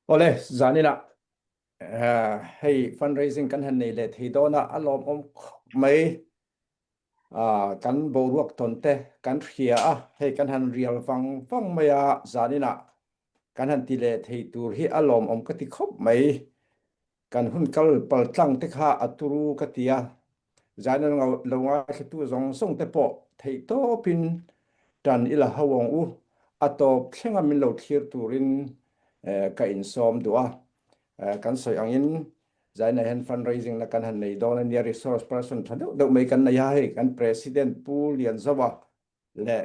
Ole zanina hey fundraising kan han nei le thei dona alom mai kan boruak tonte kan khia hey kan han rial fang maya zanina kan han ti le thei tur hi alom ka ti khop mai kan hun kal pal tlang te kha aturu ka tia zanan longa khitu zong song te po thei to pin tan ila hawong u atop thlenga min lo thir turin ka in som duwa kan soi angin zaina hen fundraising na kan han nei don ania resource person thadu do mai kan na ya he kan president pu lian zawa le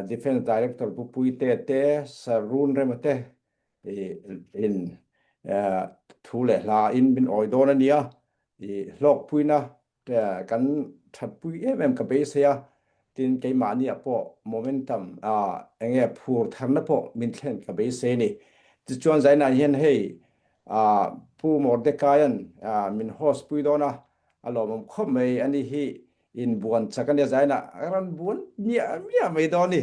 defense director pu puite te sarun remate in thule la in bin oi don ania lok puina kan that pui em ka base ya tin ke mani apo momentum enge phur tharna po min thlen ka base ni ti chuan zaina hian hei pu mordekayan min host pui dona alom khom mai ani hi in buan chakania zaina ran buan mia mai doni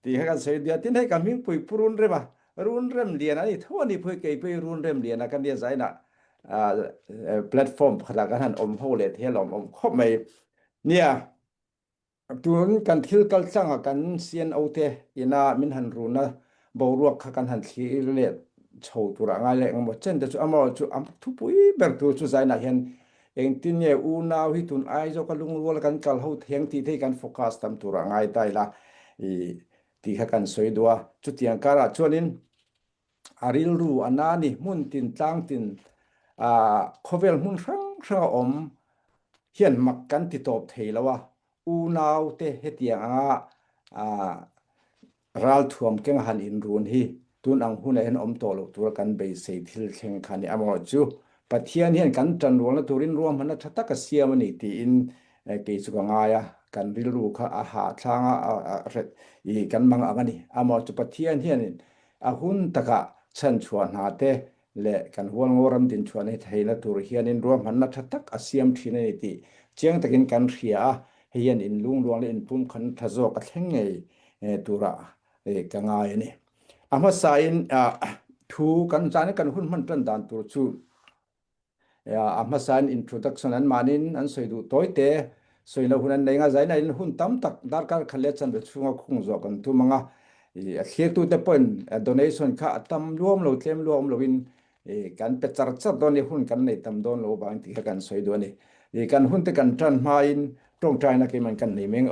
ti kan sei dia tin hei kaming pui purun rema run rem lian ani thoni pui ke pui run rem lian kan dia zaina platform khada kan han ho le thelom khom mai nia tuan kan thil kal changa kan sian ote ina min han runa boruak kha kan han thil le chho tura nga le ngmo chen de chu amo chu am thu pui ber tu chu zaina hian eng tin ye u na hi tun ai zo ka lung wol kan kal ho theng ti thei kan focus tam tura ngai tai la i ti kha kan soi dua chu tiang kara chuanin aril ru anani mun tin tlang tin khovel mun rang om hian mak kan ti top thei lawa u nau te hetiang ral thuam keng han in run hi tun ang hun hen om to lo tur kan be se thil thleng khani amo chu pathian hian kan tan rol na turin ruam hana thata ka siam ani ti in ke chu ka nga ya kan ril ru kha a ha thlanga i kan mang angani amo chu pathian hian a hun taka chan chuan ha te le kan hual ngoram din chuan he theina tur hian in ruam hana thatak a siam thina ni ti chiang takin kan ria hian in lung luang le in pum khan thazo ka thleng ngei tura ka nga ni ama sain thu kan jane kan hun man tan dan tur chu ama sain introduction an manin an soidu toite soina hunan nei nga zaina in hun tam tak dar kar khale chan be chunga khung zo kan tu manga khir tu te point donation kha tam luom lo tlem luom lo in kan pe char char don ni hun kan nei tam don lo bang ti kan soidu ni kan hun te kan tran ma in tong trai na ke man kan nei meng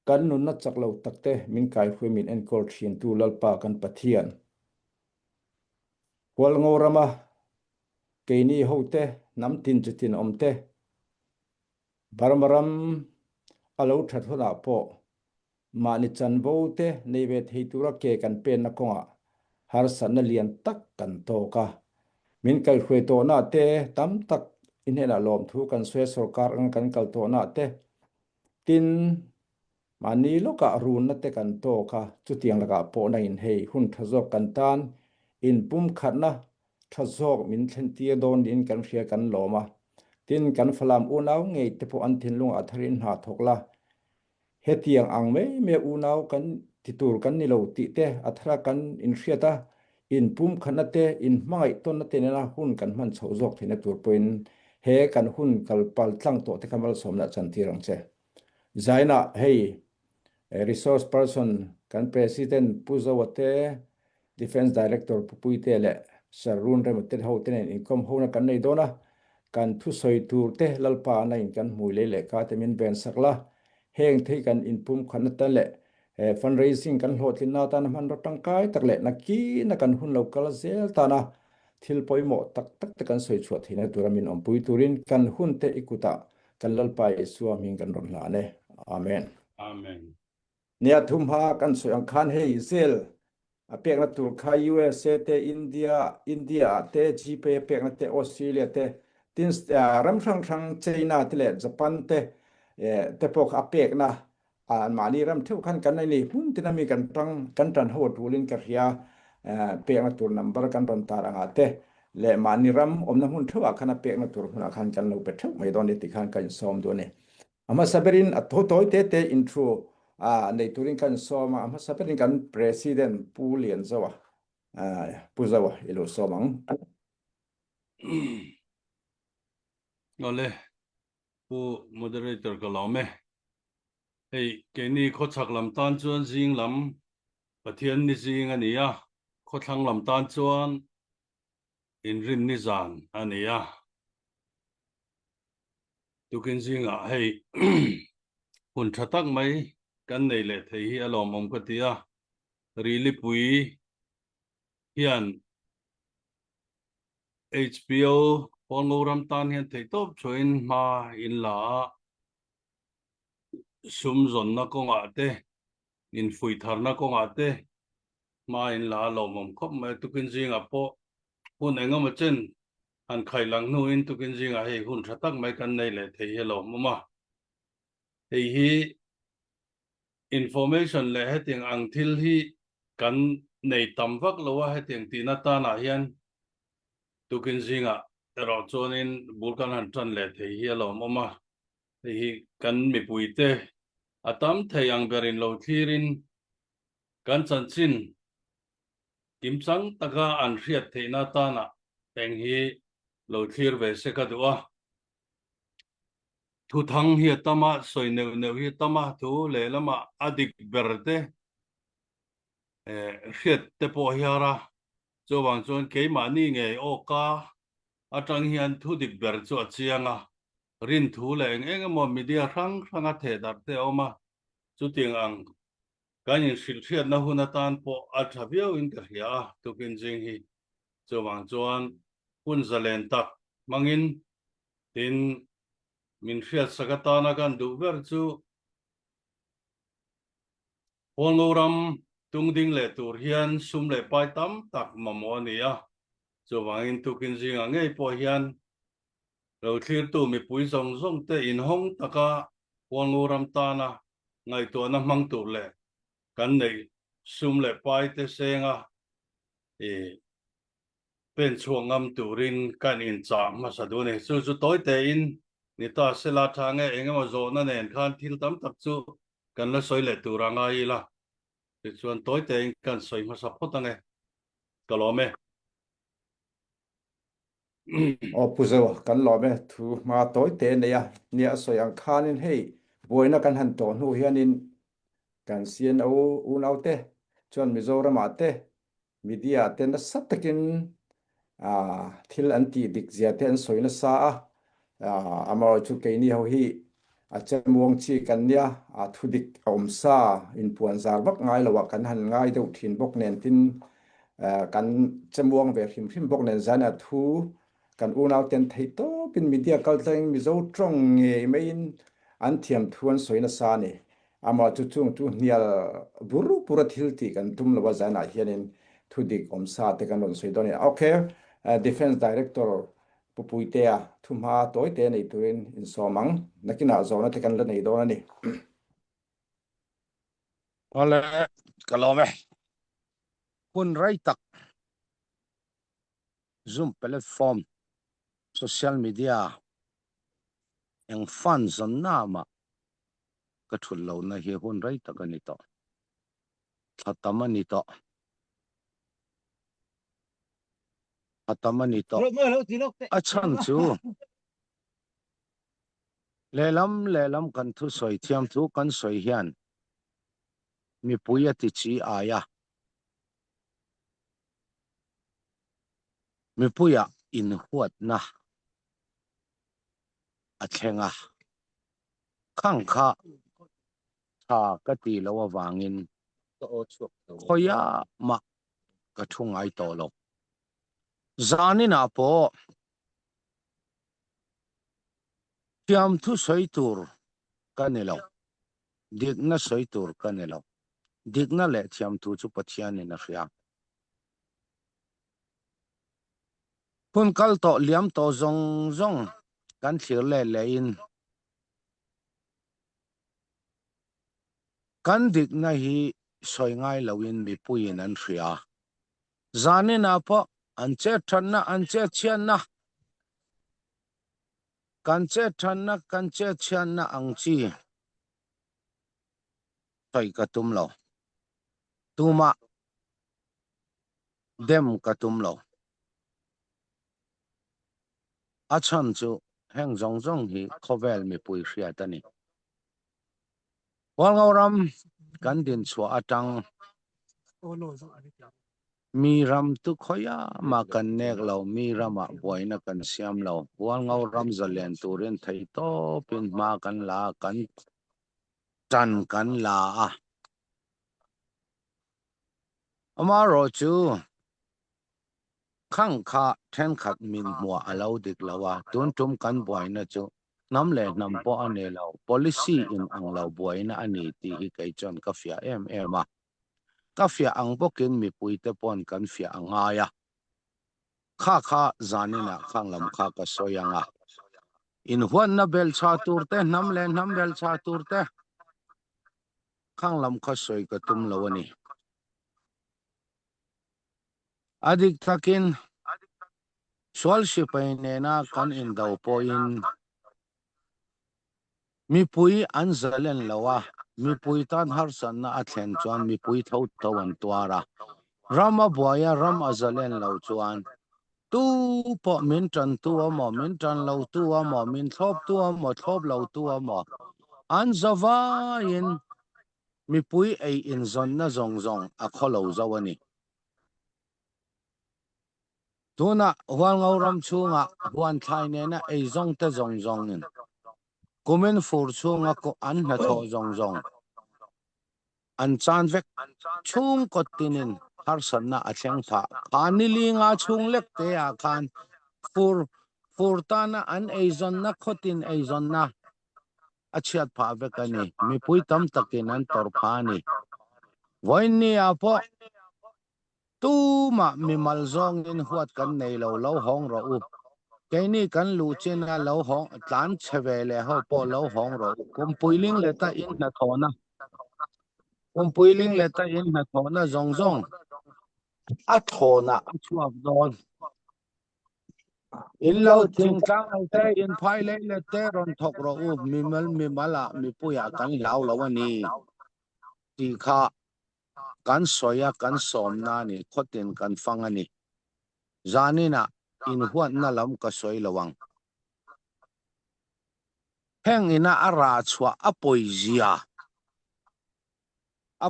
kan nun na chak lo takte min kai hui min en kol thin tu lalpa kan pathian wal ngorama ke ni hote nam tin chutin omte barmaram alo that hona po mani chan bote nei ve thei tura ke kan pen na konga har san na lian tak kan to ka min kai hui to na te tam tak in hena lom thu kan swe sarkar ang kan kal to na te tin mani loka run na te kan to ka chutiang laka po na in hei hun thazok kan tan in pum khatna thazok min thlen tia don din kan ria kan loma tin kan falam unaw ngei te po an thin lung atharin ha thokla hetiang ang me unaw kan titur kan ni lo ti te athra kan in riata in pum khatna te in mangai ton na te na hun kan man chhozok thina tur point he kan hun kal pal tlang to te kamal somna chantirang che zaina hei resource person kan president puzawate defense director pupuite le sarun remate ho ten income ho na kan nei dona kan thu soi tur te lalpa na in kan mui le ka te min ben sakla heng thei kan inpum khan ta le fundraising kan hlotin na ta na man rotang kai tak le na ki na kan hun local zel ta na thil poimo tak tak te kan soi chuat thina turamin om pui turin kan hun te ikuta kan lalpa suam hing kan ron la ne amen nia thum ha kan soi ang khan hei zel pek na tur kha USA te India te GP pek na te Australia te tin ram thang China te le Japan te pok apek na an mani ram theu khan kan nei hun tin ami kan tan ho tulin ka ria pek na tur number kan ron taranga te le mani ram om na hun thua khana pek na tur huna khan kan lo pe theu mai don ti khan kan som do ne ama saberin a tho toy te intro nei turin kan so ma ma saperin kan president pu lian zawa pu zawa ilu so mang ole pu moderator ka lo me hey ke ni kho chak lam tan chuan jing lam pathian ni jing ania kho thlang lam tan chuan in rin ni zan ania tukin jing a hey hun thatak mai kan nei le thei hi alom om ka tia rili pui hian HBO Pongoram tan hian thei top choin ma in la sum zon na ko nga te in fui thar na ko nga te ma in la lo mom khop mai tukin jinga po hun engam chen an khai lang nu in tukin jinga hei hun thatak mai kan nei le thei hello mama hei hi information le heting ang thil hi kan nei tam vak lo wa heting tina ta na hian tukin jinga ro chonin bulkan han tran le thei hello mama hei kan mi puite atam thei ang berin lo thirin kan chan chin kim chang taka an riat theina ta na teng hi lo thlir ve se ka duwa thu thang hi tama soi neu neu hi tama thu le lama adik berte riat te po hiara cho wang chon ke ma ni nge o ka atang hian thu dik ber chu achianga rin thu le eng mo media rang ranga the dar te oma chu ting ang kan in sil riat na huna tan po athavio in ka hia tukin jing hi cho wang chuan hun zalen tak mangin tin min riat sakatana kan du ber chu Pongoram tungding le tur hian sum le pai tam tak mamo ania cho wangin tukin jing angei po hian lo thlir tu mi pui zong zong te in hong taka Pongoram tana ngai to na mang tur le kan nei sum le pai te senga e pen chuangam turin kan in cha ma sadune chu toy te in ni ta sela thange engema zo na nen khan thil tam tak chu kan la soi le turanga i la chuan toy te in kan soi ma sa photange kalome o pu zawa kan lo me thu ma toy te ne ya nia so yang khanin hei boina kan han to nu hianin kan sian u nau te chuan Mizoram ate media te na sat takin thil an ti dik zia te an soina sa amaro chu ke ni ho hi chamuang chi kan nia thu dik om sa in puan zar bak ngai lawa kan han ngai deuh thin bok nen tin kan chamuang ve hrim bok nen zana thu kan unau ten thei to pin media kal teng mi zo trong nge main an thiam thuan soina sa ni ama chu chung tu hnial buru pura thil ti kan tum lawa zana hianin thu dik om sa te kan lon soidoni okay defense director pupuitea thumha toy te nei tuin in somang nakina zona te kan la nei do ni ole kalome kun rai tak zoom platform social media eng fan zon nama ka thul lo na hi hun rai tak ani to atamani to achan chu lelam kan thu soi thiam thu kan soi hian mi puya ti chi aya mi puya in huat na a thenga khang kha tha ka ti lo wangin khoya ma ka thungai to lo zanina po thiam thu soi tur kanelo digna soi tur kanelo digna le thiam thu chu pathian in a hria hun kal to liam to zong kan thlir le in kan digna hi soi ngai loin mi puin an hria zanina po an che thanna an che chianna kan che thanna kan che chianna ang chi soi ka tum lo tuma dem ka tum lo achan chu heng zong zong hi khovel mi pui hria tani wal ngauram kan din chua atang mi ram tu khoya ma kan nek lo mi rama boina kan siam lo wal ngauram zalian turin thei to pin ma kan la kan tan kan la a amaro chu khang kha then khat min mua alo dik lawa tun tum kan boina chu nam le nam po ane lo policy in ang lo boina ani ti hi kai chon ka fia em a ka fia ang bokin mi puite pon kan fia anga ya kha zanina khang lam kha ka soyanga in huan na bel cha turte nam le nam bel cha turte khang lam kha soi ka tum lawani adik thakin swal shipai nena kan in dau po in mi pui an zalen lawa mi pui tan har san na athen chuan mi pui tho an tuara rama boya ram azalen lo chuan tu po min tran tu amo min tran lo tu amo min thlop tu amo thlop lo tu amo an zawa in mi pui ei in zon na zong zong a kholo zawani tuna huan ngauram chunga huan thlai ne na ei zong te zong zong in kumen fur chunga ko an na tho zong zong an chan vek chung ko tinin har san na atheng pha khanili nga chung lek te a khan fur ta na an ei zon na khotin ei zon na achiat pha vekani mi pui tam takin an tor phani voini apo tu ma mi mal zong in huat kan nei lo hong ro u cái ni kan lu chen na lo hong tlan cheve le ho po lo hong ro kum puiling le ta in na thona kum puiling le ta in na thona zong zong a thona a chuak don in lo thing tlang lo te in phai le te ron thok ro u mi mala mi puya kan lau lo ani ti kha kan soya kan som na ni khotin kan fang ani zanina in huat na lam ka soi lawang heng ina ara chua a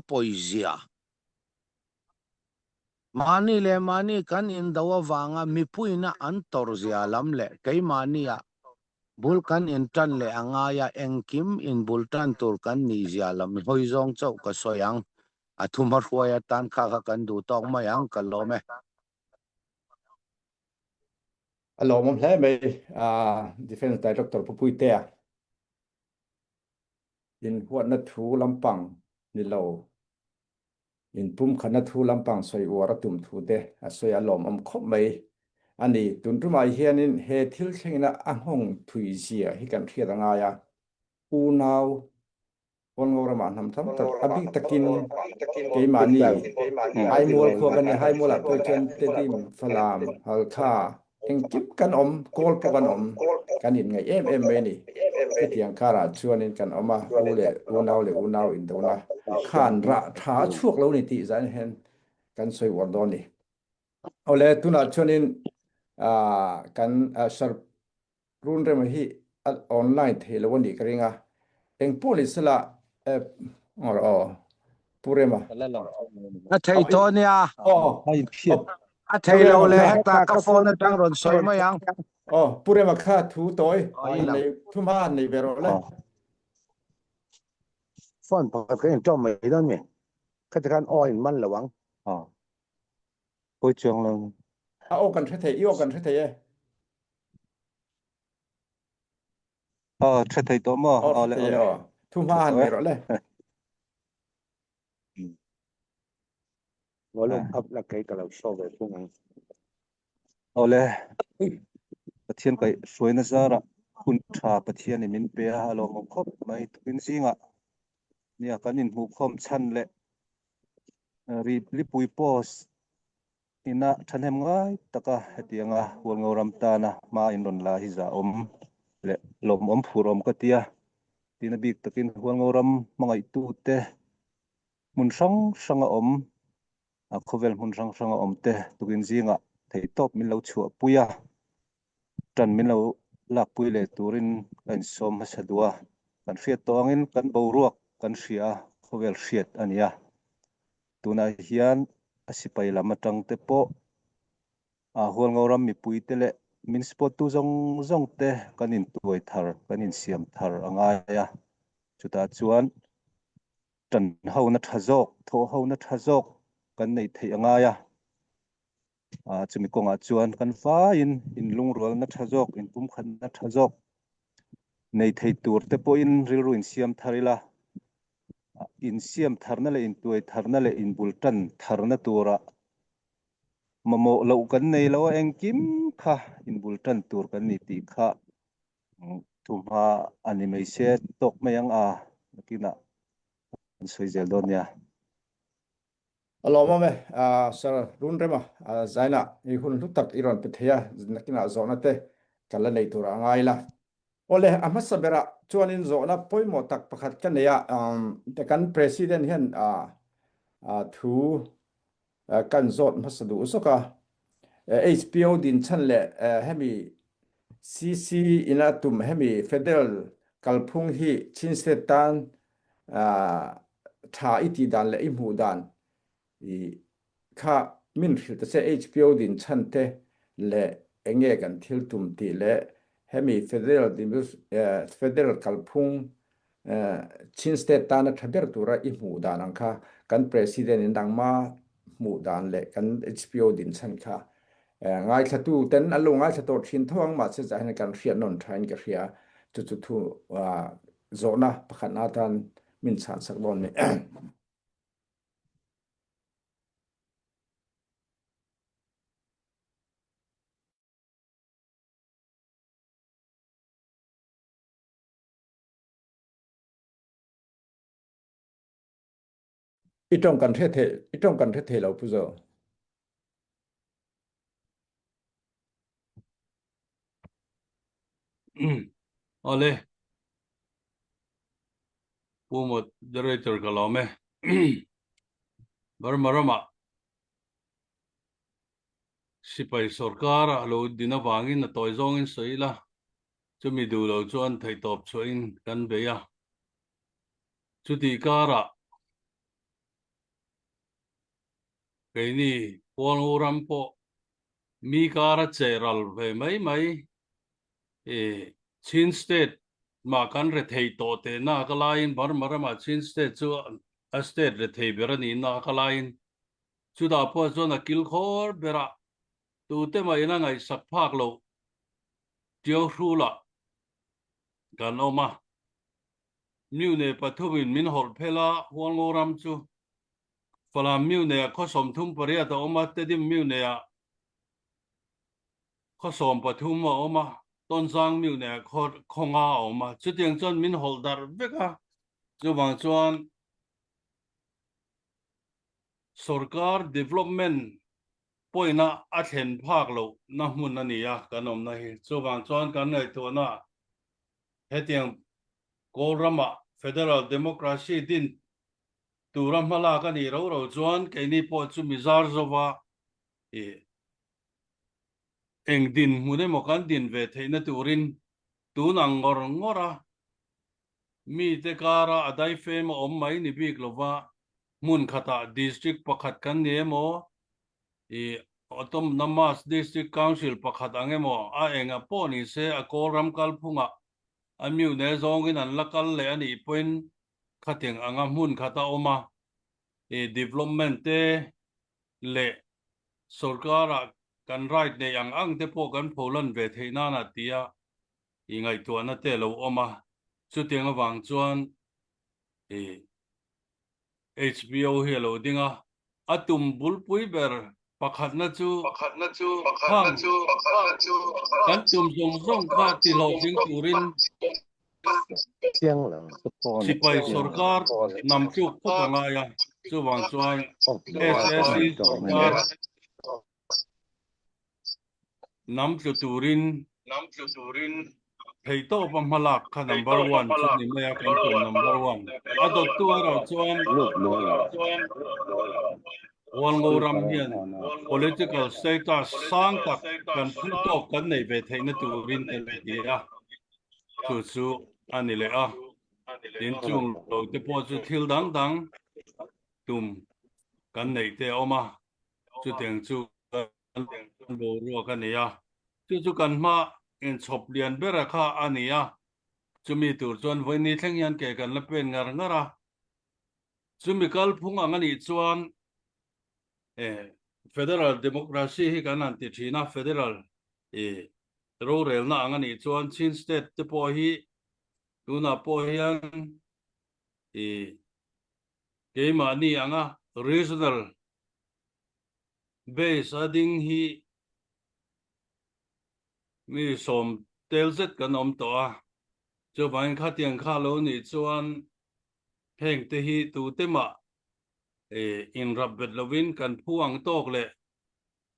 poisia mani le mani kan in dawa wanga mi puina an tor zia lam le kai mani ya bul kan in tan le anga ya engkim in bultan tur kan ni zia lam hoi zong chau ka soyang athum har huaya tan kha kan du tong mayang kan lo me alo mom hle me defense director pupui te in huat na thu lampang ni lo in pum khana thu lampang soi wara tum thu te a soi alom khop mai ani tun tu mai hianin he thil thengina a hong thui zia hi kan thia anga ya u naw wal ngora nam tham tak abi takin ke mani hai mol kho kan hai mola pe chen te dim falam hal kha engkip kan kol po kan kan in ngai em me ni ke tiang khara chuanin kan oma u naw in dona khan ra tha chuak lo ni ti zan hen kan soi war don ni ole tuna chuanin kan sar run re ma hi online the lo ni kringa eng police la or purema a thei to nia ai phiền a thei lo le purema heta ka phone tang ron soi mayang purema kha thu toy Oi an lam. nei thuma an nei vero le phone pa cái trong mấy đó nhỉ cái kan oil man lawang cô trường là o kan the thei o kan the thei thế thầy tổ mà o lẹ thei lẹ thuma an vero le volume up là cái kalau show về phương lẹ thiên cái suy na ra ra kun thà thiên này mình bé alo một khóc mấy tin gì ngạ nè cái nhìn mục không chăn lẹ ripui post ina thanem ngai taka hetianga wal ngoram ta na ma in ron la hi za le lom phurom ka tia tina bik takin wal ngoram mangai tu te mun sang khovel mun sang te tukin zinga thei top min lo chua puya tran min lo lak pui le turin kan som hasadua kan hriat tawngin kan boruak kan hria khovel hriat ania tuna hian asipai lama tang te po hual ngoram mi pui te le min spot tu zong te kanin tuai thar kanin siam thar angaya chuta chuan tran ho na thazok tho ho na thazok kan nei thei angaya chumi konga chuan kan fa in lungrol na thazok in pum khan na thazok nei thei tur te po in rilru in siam tharila in siam tharna le in tuai tharna le in bultan tharna tura mamo lo kan nei lo engkim kha in bultan tur kan ni ti kha thuma ani mai se tok mayang nakina soi zel donia alo ma me sar run rema zaina I hun lu tak iron petheya nakina zona te kala nei tur angai la ole ama sabera chuanin zona poimo tak pakhat kan ya te kan president hian thu kan zot masadu soka HPO din chan le hemi CC inatum hemi federal kalphung hi chin state tan tha iti dan le imu dan I kha min khil ta se HPO din chan te le enge kan thil tum ti le hemi federal kalphung chin state tan thaber tura imu dan ang kha kan president in dang ma mu dan le kan HPO din chan kha ngai thatu ten alu ngai thatu thin thawang ma che za kan hriat non thain ka hria chu thu zona pakhat na tan min chan sak don me itong kan the lo pu zo ole pumot director kalome barmarama sipai sarkar alo dinawangin na toizongin soila chumi dulo chuan thei top chuin kan beya chuti kara keini polram po mi kara cheral ve mai chin state ma kan re thei to te na kalain barmarama chin state chu a state re thei berani na kalain chuda po chuan a kilkhor bera tu te mai na ngai sak phak lo tio hrula kan oma miune pathumin min hol phela huangoram chu fala miune a khosom thum paria ta oma te dim miune a khosom pathum ma oma tonjang miune a khonga oma chutiang chon min hol dar veka chu bang chuan sarkar development poina a thlen phak lo na hmun ania kanom na hi chu bang chuan kan nei to na hetiang kolrama federal democracy din turam hala ka ni ro chuan keini po chu mizar zowa engdin mune mokan din ve theina turin tunang ngora mi te kara adai fem om mai ni bik lova mun khata district pakhat kan nemo autumn namas district council pakhat angemo a enga po ni se a kolram kalphunga amiu ne zongin an lakal le ani point khateng anga mun khata oma development te le sarkara kan right ne ang te po kan pholan ve theina na tia ingai to na te lo oma chutiang awang chuan HBO hi lo dinga atum bulpui ber pakhat na chu kan tum zong kha ti lo ding turin siang lang sipai sarkar nam chu khotanga ya chu wang chuan SSC sarkar nam chu turin thầy to băm halak kha number 1 chu ni maya kan tum number 1 adot tu aro chuan wal ngoram hian political status sang tak kan thu to kan nei ve theina turin kan dia chu chu ani le a tin chung lo te po chu thil dang dang tum kan nei te oma chu teng chu lo ro kan nia chu kan ma in chop lian bera kha ania chumi tur chuan voini thleng yan ke kan la pen ngar ngara chumi kal phung angani chuan federal democracy hi kan an ti thina federal ro rel na angani chuan chin state te po hi tuna po hian keima ni anga regional base ading hi mi som telzet kan om to a chu bain kha tiang kha lo ni chuan heng te hi tu te ma in rabbet lovin kan phuang tok le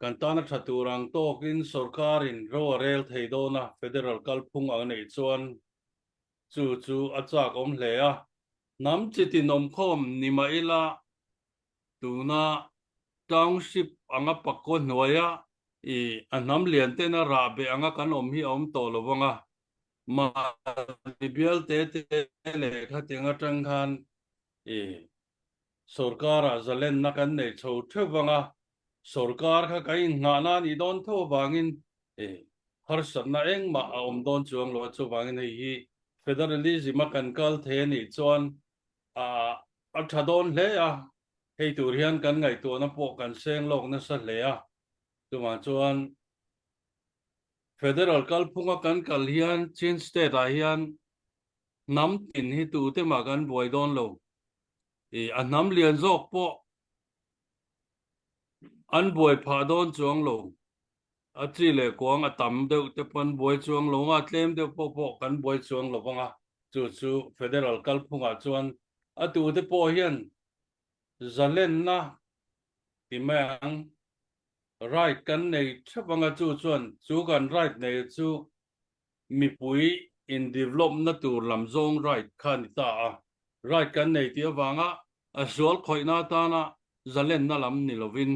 kan tana thaturang tok in sarkar in ro rel theidona federal kalphung ang nei chuan chu achak om hle a nam chiti nom khom nima ila tuna township anga pakko hnuaya anam lian te na ra be anga kan om hi om to lovanga ma bial te le kha tinga tang khan sarkara zalen na kan nei chho thewanga sarkar kha kai nga na ni don tho bangin har san na eng ma om don chuang lo chu bangin hi federalism kan kal the ni chuan a thadon hle a hei tur hian kan ngai to na po kan seng lok na sa hle a tuma chuan federal kalphunga kan kal hian chin state a hian nam tin hi tu te ma kan boi don lo an nam lian zok po an boi pha don chuang lo a chi le kuang a tam deuh te pan boi chuang lo nga tlem deuh po kan boi chuang lo wanga chu federal kalphunga chuan a tu te po hian zalen na ti mang right kan nei thapanga chuan chu kan right nei chu mi pui in develop na tur lam zong right khan ta right kan nei ti awanga a sual khoina ta na zalen na lam ni lovin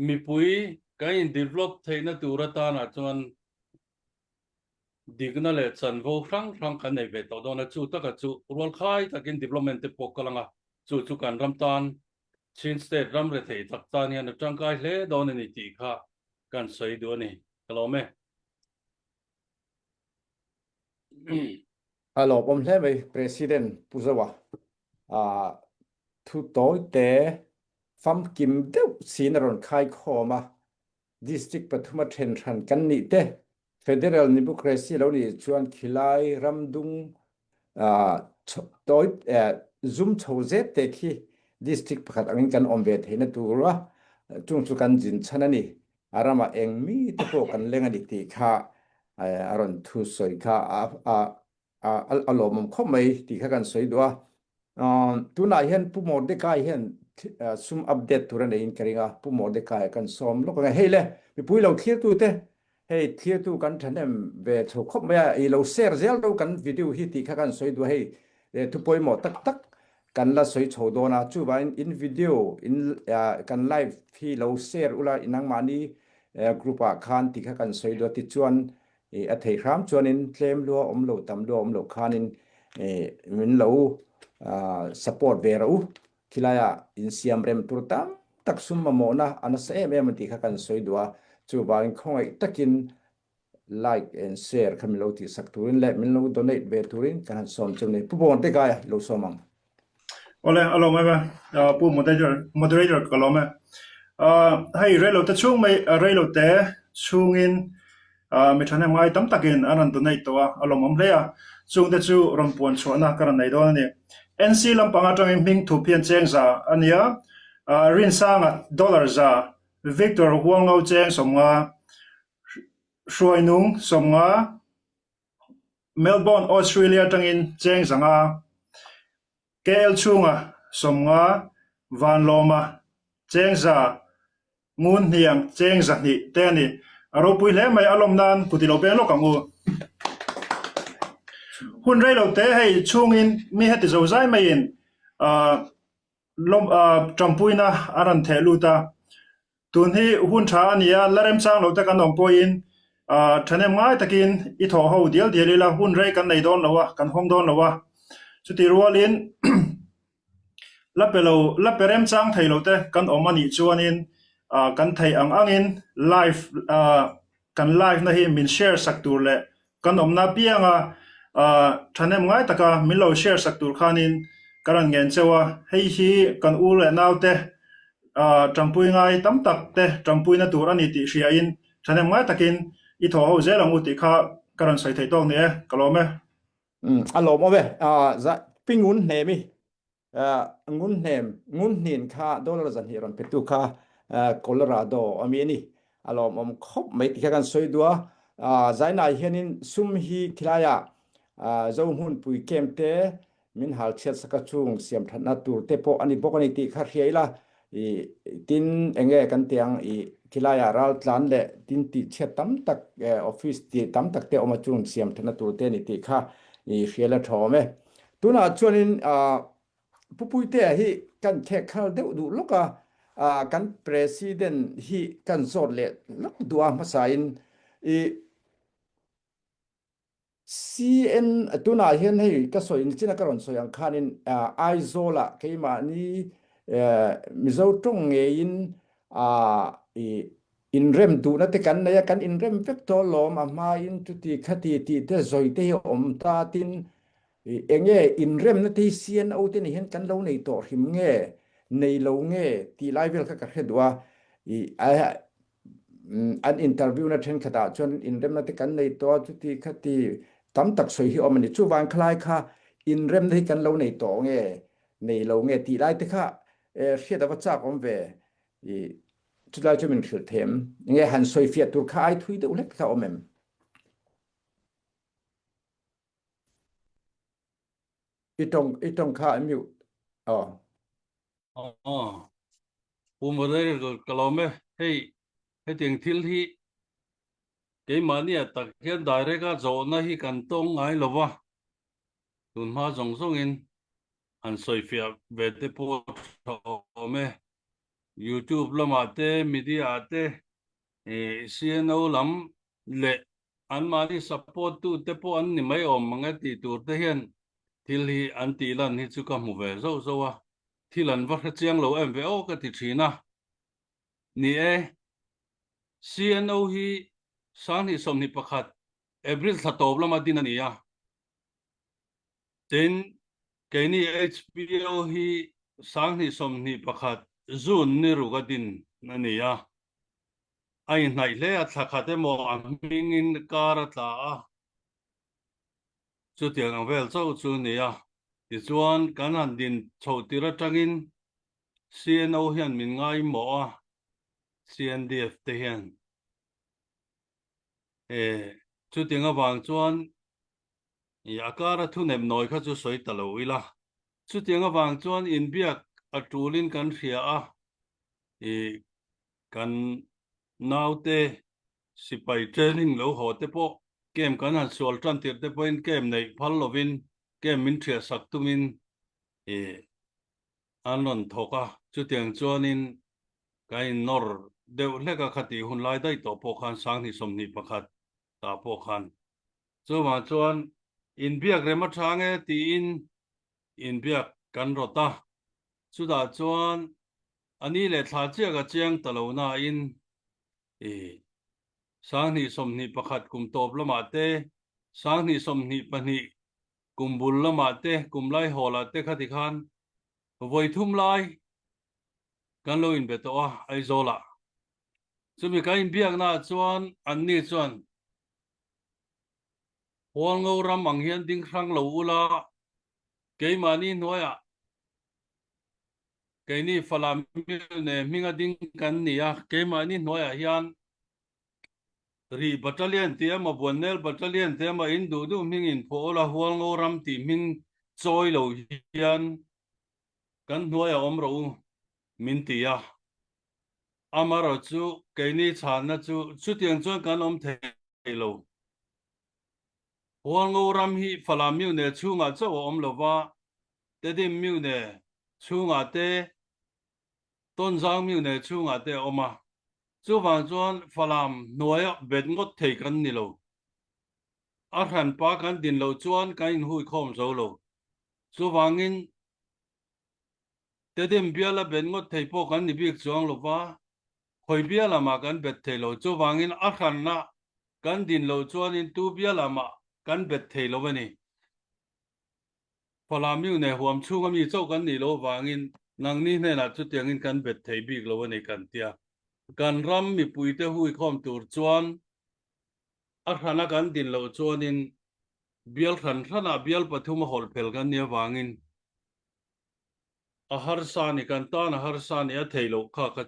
mi pui kan in develop theina tur ta na chuan digna le chan vo rang kan nei ve to dona chu taka chu rol khai takin development te pokalanga chu kan ram tan chin state ram re thei tak tan hian tangkai hle don ni ti kha kan sei do ni kalome alo pom hle mai president puzawa thu toy te fam kim deuh sinaron khai khoma district pathuma then than kan ni te federal democracy lo ni chuan khilai ramdung toy zoom choze te khi district pakhat angin kan ombe theina turwa chung chu kan jin chanani arama engmi te po kan lengani ti kha aron thu soi kha alomom khomai ti kha kan soi dwa tuna hian pumo de kai hian sum update turan in karinga pumo de kai kan som lo ka hele mi pui lo thlir tu te hei thlir tu kan thanem ve tho khop ma I lo share zel do kan video hi ti kha kan soi dwa hei tu poi mo tak kan la soi chho do na chu ba in video in kan live hi lo share ula inang mani group a khan ti kha kan soi do ti chuan a thei ram chuan in claim lo om lo tam lo om lo khan in min lo support ve ro khilaya in siam rem tur tam tak sum ma mo na an se em ti kha kan soi do chu ba in khongai takin like and share kham lo ti sak turin le min lo donate ve turin kan som chune pu bon te ga lo somang Ole, alo mai ba, pu moderator kalome. Hai relo te chung mai relo te chungin mi thane mai tam takin anan donate to alo mom le chung te chu rompon chona karan nei do ni. NC lampang atang ming thu pian cheng za ania rin sanga dollar za Victor Huang Ngau cheng somnga Shuai Nung somnga Melbourne Australia tangin cheng zanga KL chunga somnga van loma chengza ngun hiang chengza ni te ni aro pui le mai alom nan putilo pe lo kangu hun rei lo te hei chungin mi heti zo zai mai in lom champuina aran the luta tun hi hun tha ania larem chang lo ta kan om poin thane ngai takin I tho ho dial dialila hun rei kan nei don lawa kan hom don lawa chuti rualin laperem chang thei lo te kan om ani chuanin kan thei ang angin live kan live na hi min share sak tur le kan om na pianga thanem ngai taka min lo share sak tur khanin karan ngen chewa hei hi kan u le naute trampui ngai tam tak te trampui na tur ani ti hria in thanem ngai takin I tho ho zelang u ti kha karan sai thei tong ne kalome alo mo ve za pingun ne mi ngun nin kha dollar zan hi ron petu kha Colorado amini alo om khop mai ti kan soi dua zaina hianin sum hi khilaya zo hun pui kem te min hal chet saka chung siam thana tur te po ani bokani ti kha hriaila I tin enge kan tiang I khilaya ral tlan le tin ti chet tam tak office ti tam tak te oma chung siam thana tur te ni ti kha I hriala thome tuna chuanin pupui te hi kan khe khal deuh du loka kan president hi kan zot le lok dua masain I CN tuna hian hei ka soin china karon soyang khanin aizola keima ni mizo tong nge in in rem du na te kan na ya kan in rem vek to lom ama in tuti khati ti te zoi te om ta tin enge in rem na te CN o te ni hen kan lo nei to him nge nei lo nge ti lai vel ka ka hedwa an interview na then khata chon in rem na te kan nei to tuti khati tam tak soi hi omani chu wang khlai kha in rem nei kan lo nei to nge nei lo nge ti lai te kha hriat awa chak om ve chu lai chu min thil them nge han soi fiat tur kha ai thui de ulek kha omem itong kha miu Pumare kalome hei ting thil hi cái mà nè tất hiện đại cái chỗ này hi cần tông ai lo wa tuần ma dòng dòng in anh soi phía về thế po me YouTube lo mà thế media thế CNO lắm lệ anh mà đi support tu thế po anh ni mấy om mga ti tur thế hiện til hi anh ti lan hi chu ka mu về zo zo à til lan vắt chiang lo em về ô cái ti china ni CNO hi sang hi som ni pakhat April thatop lama din ani ya tin ke ni HBO hi sang hi som ni pakhat June ni ruga din ani ya ai nai le a thakate mo aming in karata a chu tiang vel chau chu ni ya ti chuan kan han din chhotira tangin CNO hian min ngai mo a CNDF te hian chu tianga wang chuan akara thu nem noi kha chu soi talo ila chu tianga wang chuan in biak atulin kan hria a kan naute sipai training lo ho te po kem kan han sol tran tir te point kem nei phal lovin kem min thria sak tumin anon thoka chu tiang chuan in kai nor deu hleka khati hun lai dai to po khan sang ni som ni pakhat ta po khan chu ma chuan in biak rema thange ti in biak kan rota chu da chuan ani le thla chia ga chiang talo na in sang ni som ni pakhat kum top lama te sang ni som ni pani kum bul lama te kum lai hola te khati khan voi thum lai kan lo in beto a ai zola chumi ka in biak na chuan an ni chuan hol ngo ram ang hian ding thrang lo ula ke mani noya ke ni falam ne minga ding kan nia ke mani noya hian ri battalion te ma bonel battalion te ma in du ming in phola hol ngo ram ti ming choi lo hian kan noya om ro min tia amaro chu ke ni chan na chu tiang chuan kan om thei lo huang ngô ram hi phala miu ne chunga chaw om lova te dim miu ne chunga te ton zang miu ne chunga te oma chu wang chuan phalam noya bet ngot thei kan ni lo a hran pa kan din lo chuan kan in hui khom zo lo chu wangin te dim biala bet ngot thei po kan ni bik chuang lova khoi biala ma kan bet thei lo chu wangin a hran na kan din lo chuan in tu biala ma kan bet thei lo ni phala miu ne huam chunga mi chaw kan ni lo wangin nang ni hne na chu tiangin kan bet thei bik lo ni kan tia kan ram mi puite hui khom tur chuan a hrana kan din lo chuan in bial hran hrana bial pathum hol phel kan nia wangin a har sa ni kan ta na har sa ni a thei lo kha ka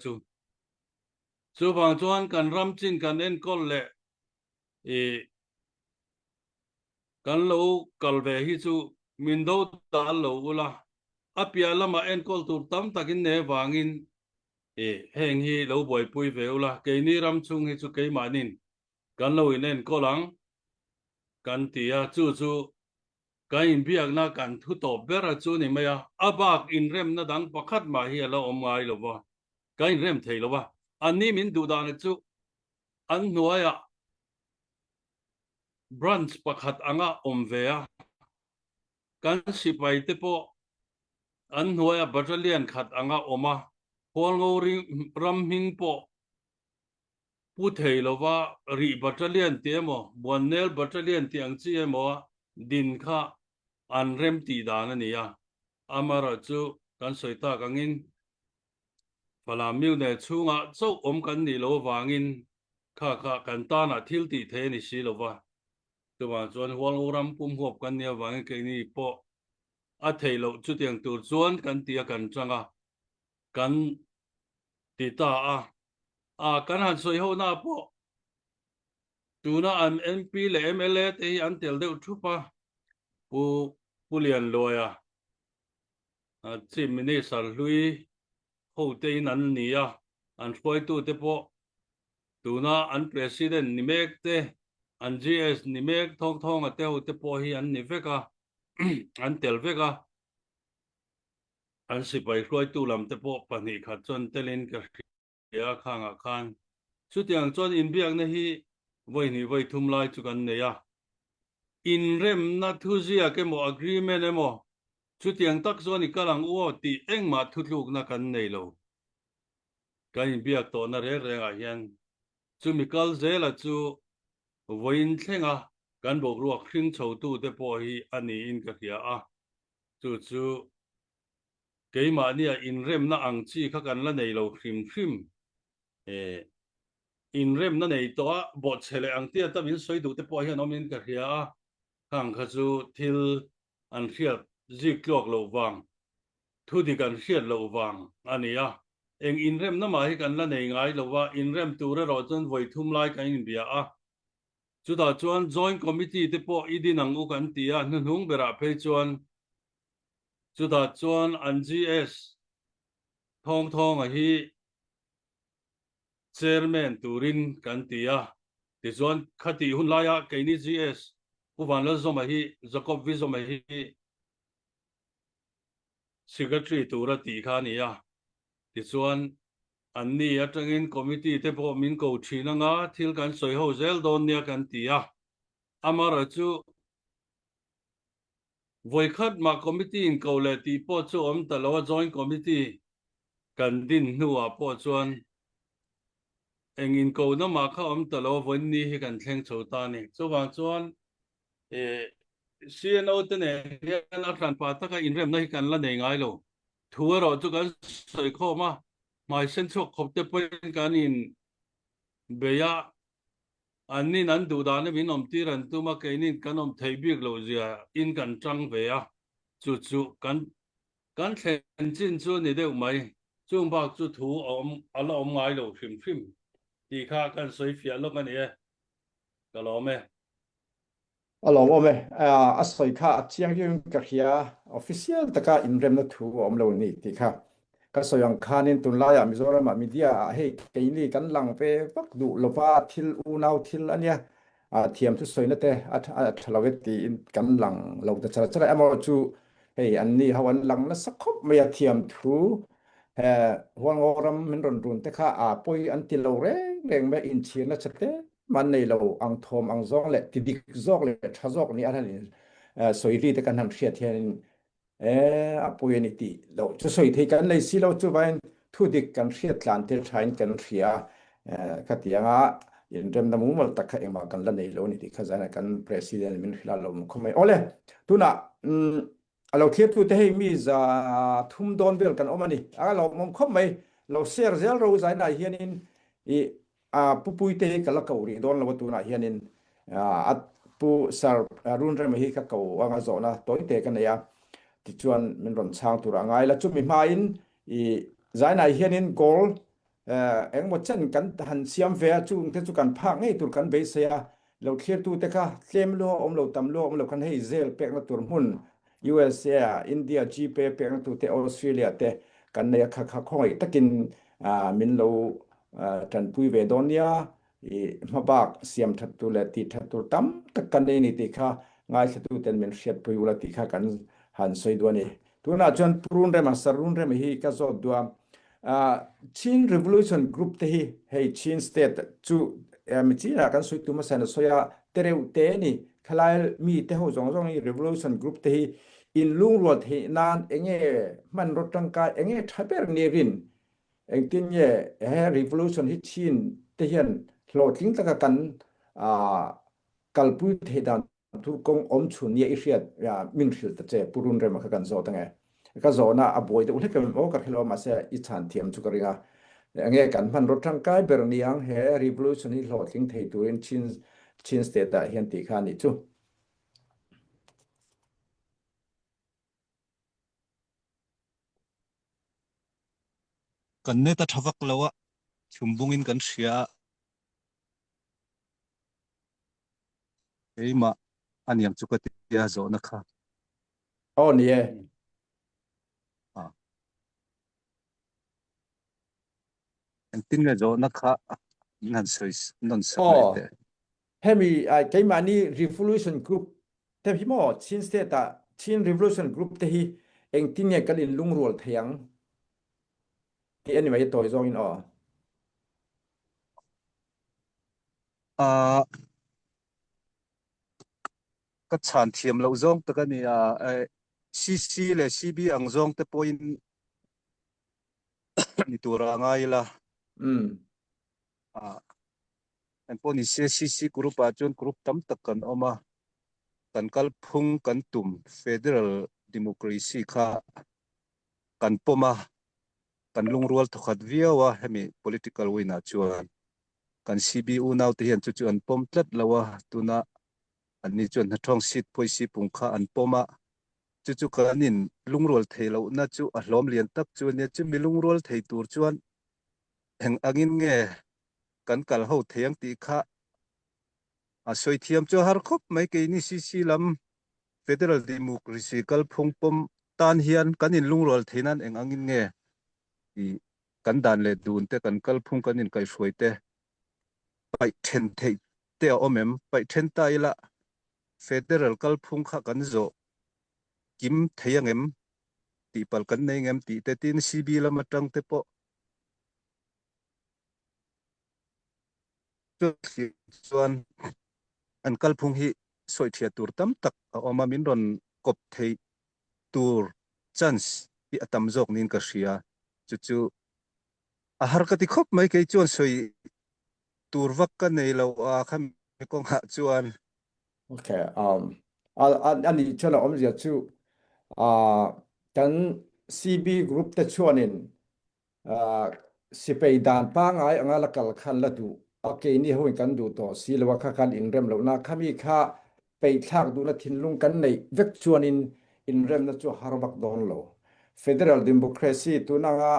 chu wang chuan kan ram chin kan en kol le e kan lo kal ve hi chu min do ta lo ula apia lama en kol tur tam takin ne wangin heng hi lo boi pui ve ula ke ni ram chung hi chu ke manin kan lo in en kolang kan tia chu kan in biak na kan thu to bera chu ni maya abak in rem na dang pakhat ma hi lo om ngai lo wa kan in rem thei lo wa ani min du da na chu an nuaya branch pakhat anga om ve a kan sipai te po an nuaya battalion khat anga oma hol ngo ram hing po pu thei lo wa ri battalion te mo bonel battalion tiang chi mo din kha an rem ti da na ni ya amara chu kan soita kangin phala miu ne chunga chaw om kan ni lo wangin kha kan ta na thil ti the ni si lo wa chuwa chuan huang ram pum hop kan nia wangin ke ni po a thei lo chu tiang tur chuan kan tia kan changa kan ti ta a kan han soi ho na po tuna an MP le MLA te an tel deuh thupa pu lian loya chief minister hlui ho te in an nia an khoi tu te po tuna an president ni mek te an GS ni mek thong a te ho te po hi an ni veka an tel veka an sipai khoi tu lam te po pani khat chon telin ka ya khanga khan chu tiang chon in biak na hi voi ni voi thum lai chu kan ne ya in rem na thu zia ke mo agreement emo chu tiang tak zo ni kalang u ti eng ma thu luk na kan nei lo kan in biak to na re a hian chu mi kal zela chu voin thlenga kan bok ruak hring chho tu te po hi ani in ka hia a chu keima nia in rem na ang chi kha kan la nei lo hrim in rem na nei to a bo chele ang tia ta min soi du te po hian omin ka hia a khang kha chu thil an hriat zi klok lo wang thu di kan hriat lo wang ania eng in rem na ma hi kan la nei ngai lo wa in rem tu ra ro chon voi thum lai kan in bia a chu da chuan joint committee te po idin ang u kan tia nu hung bera phe chuan chu da chuan an GS thong a hi chairman turin kan tia ti chuan khati hun laia ke ni GS uwan lo zoma hi Jacob Vizoma hi secretary tura ti kha nia ti chuan an ni atangin committee te po min ko thina nga thil kan soi ho zel don nia kan tia amara chu voi khat ma committee in ko le ti po chu om ta lo joint committee kan din nuwa po chuan engin ko na ma kha om ta lo von ni hi kan thleng chho ta ni chuwang chuan CNO te ne hian a hran pa taka in rem na hi kan la nei ngai lo thua ro chu kan soi kho ma mai sen chok khop te point kan in beya anin an du da ne min om ti ran tu ma ke nin kan om thei bik lo zia in kan tang ve a chu kan thlen chin chu ni deuh mai chung bak chu thu om ala om ngai lo hrim ti kha kan soi fia lo kan e ka lo me alom ome a soi kha chiang yung ka hia official taka in rem na thu om lo ni ti kha ka soyang khanin tun la ya mizoram media he keini kan lang pe pak du lova thil u nau thil ania thiam tu soi na te thalavet ti in kan lang lo ta chara chara amo chu hei an ni hawan lang na sakhop me thiam thu huang oram min ron run te kha poi an ti lo re leng me in chi na chate man nei lo ang thom ang zong le ti dik zok le tha zok ni an ni soi ri te kan ham hriat hian poi ni ti lo chu soi thei kan nei si lo chu vain thu dik kan hriat tlan tel thain kan hria khatianga in rem na mumal takha ema kan la nei lo ni ti khazana kan president min khila lo khomai ole tuna alo khiat tu te hei mi za thum don bel kan omani lo mom khomai lo ser zel ro zai na hianin i pupui te kala kauri don lo tu na hianin at pu sar run rem hi ka kau anga zona toy te kan ya ti chuan min ron chang tu ra ngai la chu mi ma in i zai na hianin gol eng một chân kan han siam ve chu te chu kan phak ngei tur kan be se ya lo khir tu te kha tlem lo lo tam lo lo kan hei zel pek na tur hun USA India GP pek na tu te Australia te kan ne kha kha khoi takin min lo tan pui ve donia i mabak siam that tu le ti that tu tam tak kan ni ti kha ngai se tu ten min shet pui ula ti kha kan han soi do ni tu na chuan prun re ma sarun re hi ka zo dua Chin Revolution Group te hi hei Chin State chu mi chi ra kan sui tu ma san soya tereu te ni khalai mi te ho zong zong ni Revolution Group te hi in lung ruat hi nan enge man rot tang ka enge thaper ni rin eng tin ye Revolution hi Chin te hian lo tling ta kan kalpui the dan tu kong om chun ye ihriat min hril ta che purun re ma kan zo ta nge ka zo na a boy te ule ka mo ka khilo ma se I chan thiam chu ka ringa nge kan man ro tang kai ber niang he revolution hi lo tling thei turin chin state ta hian ti kha ni chu kan ne ta thawak lawa chumbungin kan hria eima aniam chu ka tia zo na kha ni e en tin le zo na kha nan sois non sai te hemi kai mani revolution group te hi mo chin state ta chin revolution group te hi eng tin ye kalin lung rol thiang ti anyway toy zong in ka chan thiam lo zong ta kan ya CC le CB ang zong te point ni tura ngai la en poni CC group a chon group tam tak kan oma kan kal phung kan tum federal democracy kha kan poma kan lungrual thokhat viawa hemi political wina chuan kan CBU now te hian chu chu an pom tlat lawa tuna ani chuan na thong sit poisi pungkha an poma chu chu kanin lungrol theilo na chu a hlom lian tak chu ne chu mi lungrol thei tur chuan heng angin nge kan kal ho theyang ti kha a soi thiam chu har khop mai ke ni CC lam federal democracy kal phung pom tan hian kanin lungrol theinan eng angin nge i kan dan le dun te kan kal phung kanin kai hruai te pai then thei te omem pai then ta ila federal kal phung kha kan zo kim theyangem ti pal kan nei ngem ti te tin CB lama tang te po chuan an kal phung hi soi thia tur tam tak a oma min ron kop thei tur chance pi atam jok nin ka hria chu chu a har ka ti khop mai ke chuan soi tur vak ka nei lo a kham kong ha chuan okay ani chana om zia chu kan CB group te chuanin sipei dan pa ngai anga la kal khan la du okay ni hoin kan du to silwa kha kan in rem lo na khami kha pei thak du la thin lung kan nei vek chuanin in rem na chu harbak don lo federal democracy tu na nga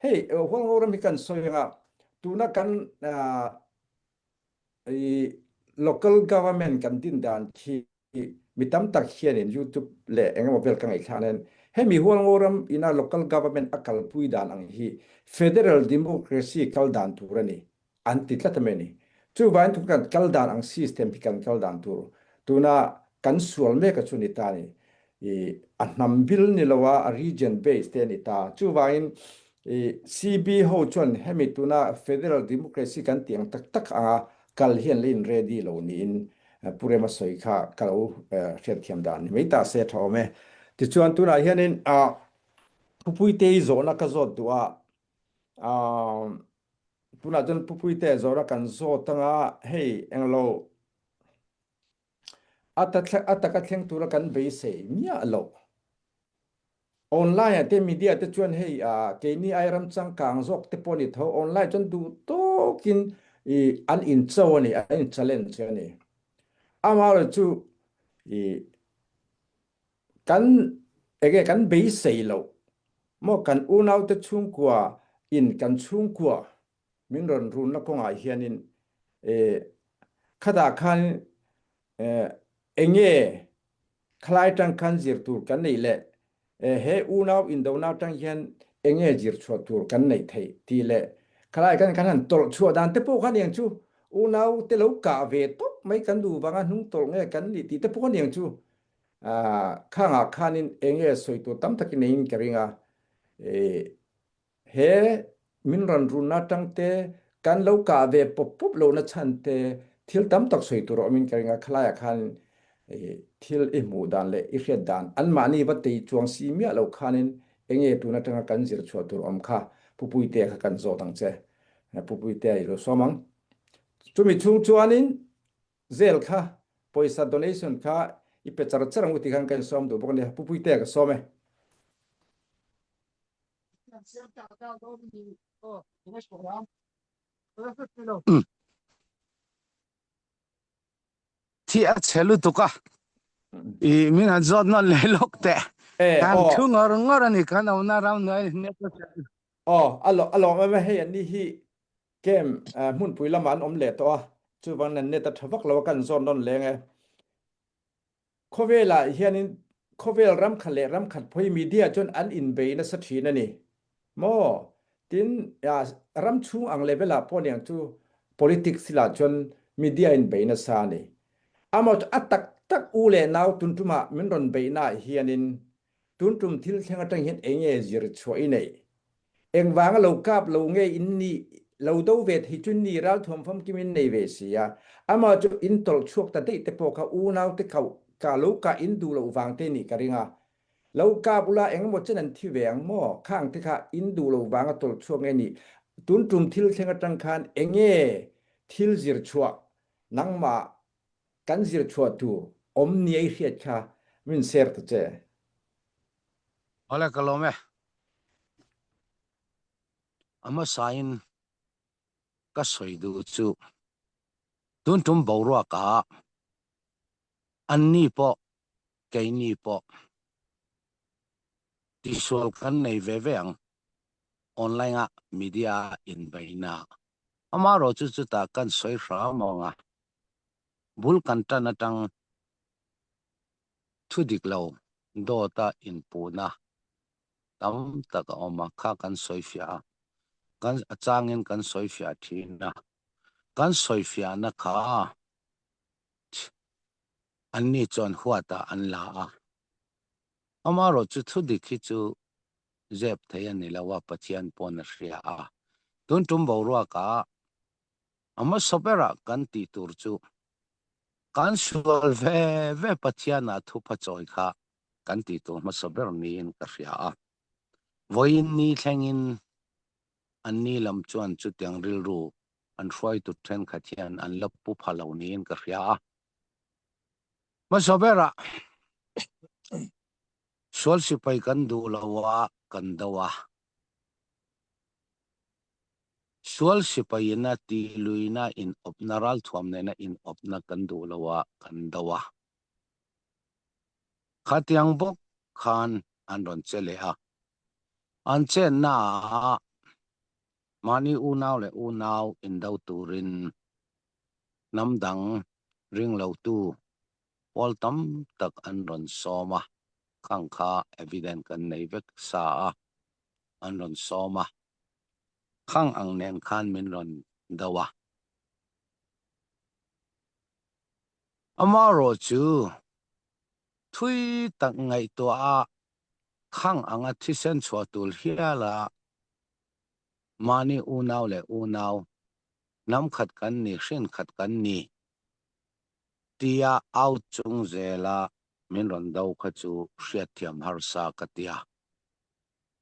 hey hong ho ram kan soyanga tu na kan local government kan din dan khi mitam tak hianin YouTube le engemaw vel ka ngai thanen hemi huang oram ina local government akal pui dan ang hi federal democracy kal dan turani anti tlatameni chu vain tu kan kaldan ang system pi kan kaldan tu na kan sual me ka chuni ta ni anam bil ni lawa a region based te ni ta chu vain CB ho chon hemi tu na federal democracy kan tiang tak tak a kal hian lin ready lo ni in purema soi kha kalo riat thiam dan ni ta se thaw me ti chuan tu na hian in pupui te zona ka zot tua tuna jan pupui te zora kan zo tanga hei englo ataka thleng tura kan be se mia lo online te media te chuan hei ke ni airam chang kang zok te poni tho online chon du to kin an in chawni an challenge ani amar chu kan ege kan be se lo mo kan unau te chung kwa in kan chung kwa min ron run na ko ngai hianin khada khan enge khlai tang khan zir tur kan nei le he unau in do na tang hian enge zir chho tur kan nei thei ti le khlai kan han tol chho dan te po khan yang chu unau te lo ka ve to mai kan du banga nung tol nge kan ni ti te po khan yang chu khanga khanin enge soi to tam takin in keringa he min ran run na tang te kan lo ka ve pop pop lo na chan te thil tam tak soi tur min keringa khlaya khan thil mu dan le i hriat dan an mani ba te chuang si mia lo khanin enge tu na tanga kan zir chho tur kha pupui te kha kan zo tang che pupui te ai lo somang chumi chung chuanin zel kha poisa donation kha i pe char charang uti khan kan som du bok ne pupui te ka some thi a chelu tuka min a zot na le lok te kan thu ngor ani kan na ram noi ne alo ma he ani hi kem mun pui laman om le to chu bang nan ne ta thawak lo kan zon don le nge khovela hianin khovel ram khale ram khat phoi media chon an in be na sathi na ni mo tin ram chung ang level a pon yang chu politics la chon media in be na sa ni amot atak tak ule naw tuntuma min ron be na hianin tuntum thil thenga tang hian enge zir choi nei eng wang lo kap lo nge in ni lo do ve thi chun ni ral thom phom kimin nei ve sia ama chu in tol chuak ta te po kha u naw te khau ka lo ka in du lo wang te ni karinga lo ka bula eng mo chen an thi veng mo khang te kha in du lo wang tol chuak nge ni tuntum thil thenga tang khan enge thil zir chuak nangma kan zir chuak tu om ni ai hiat kha min ser ta che ole kalome ama sain ka soi du chu tun tum bawro ka anni po ke ni po ti sol kan nei ve veng online a media in baina ama ro chu chu ta kan soi ra mo nga bul kan ta na tang thu dik lo do ta in pu na tam ta ka oma kha kan soi fia kan achangin kan soi fia thina kan soi fia na kha anni chon huata an la a amaro chu thu dikhi chu zep thaya ni lawa pathian pon ria a tun tum bawra ka ama sopera kan ti tur chu kan sual ve pathiana thu pa choi kha kan ti tur ma sober ni in ka ria a voin ni thlengin anni lam chuan chu tiang ril ru an roi tu thren khathian an lapu phalo ni in ka ria a ma sobera sol sipai kan du lawa kan dawa sol sipai na ti luina in opnaral thuam na in opna kan du lawa kan dawa khatiang bok khan anron chele a an chen na mani unaw le unaw in dau turin namdang ring lo tu pol tam tak anron soma khang kha evident kan nei vek sa anron soma khang ang nen khan min ron dawa amaro chu thui tak ngai to a khang anga thisen chua tul hiala mani unaw le unaw nam khat kan ni hrin khat kan ni tia out chung zela min ron dau kha chu hriat thiam har sa katia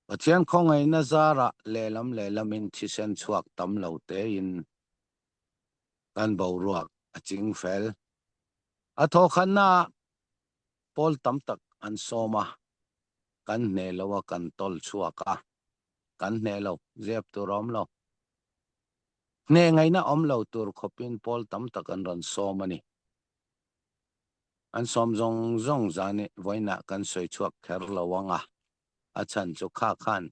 pathian khongai na zara lelam in thisen chuak tam lo te in kan bo ruak aching fel atho khanna pol tam tak an soma kan ne lawa kan tol chuaka kan ne lo zep tu rom lo ne ngai na om lo tur khopin pol tam tak an ron somani an som zong zani voina kan soi chuak kher lawanga achan chu kha khan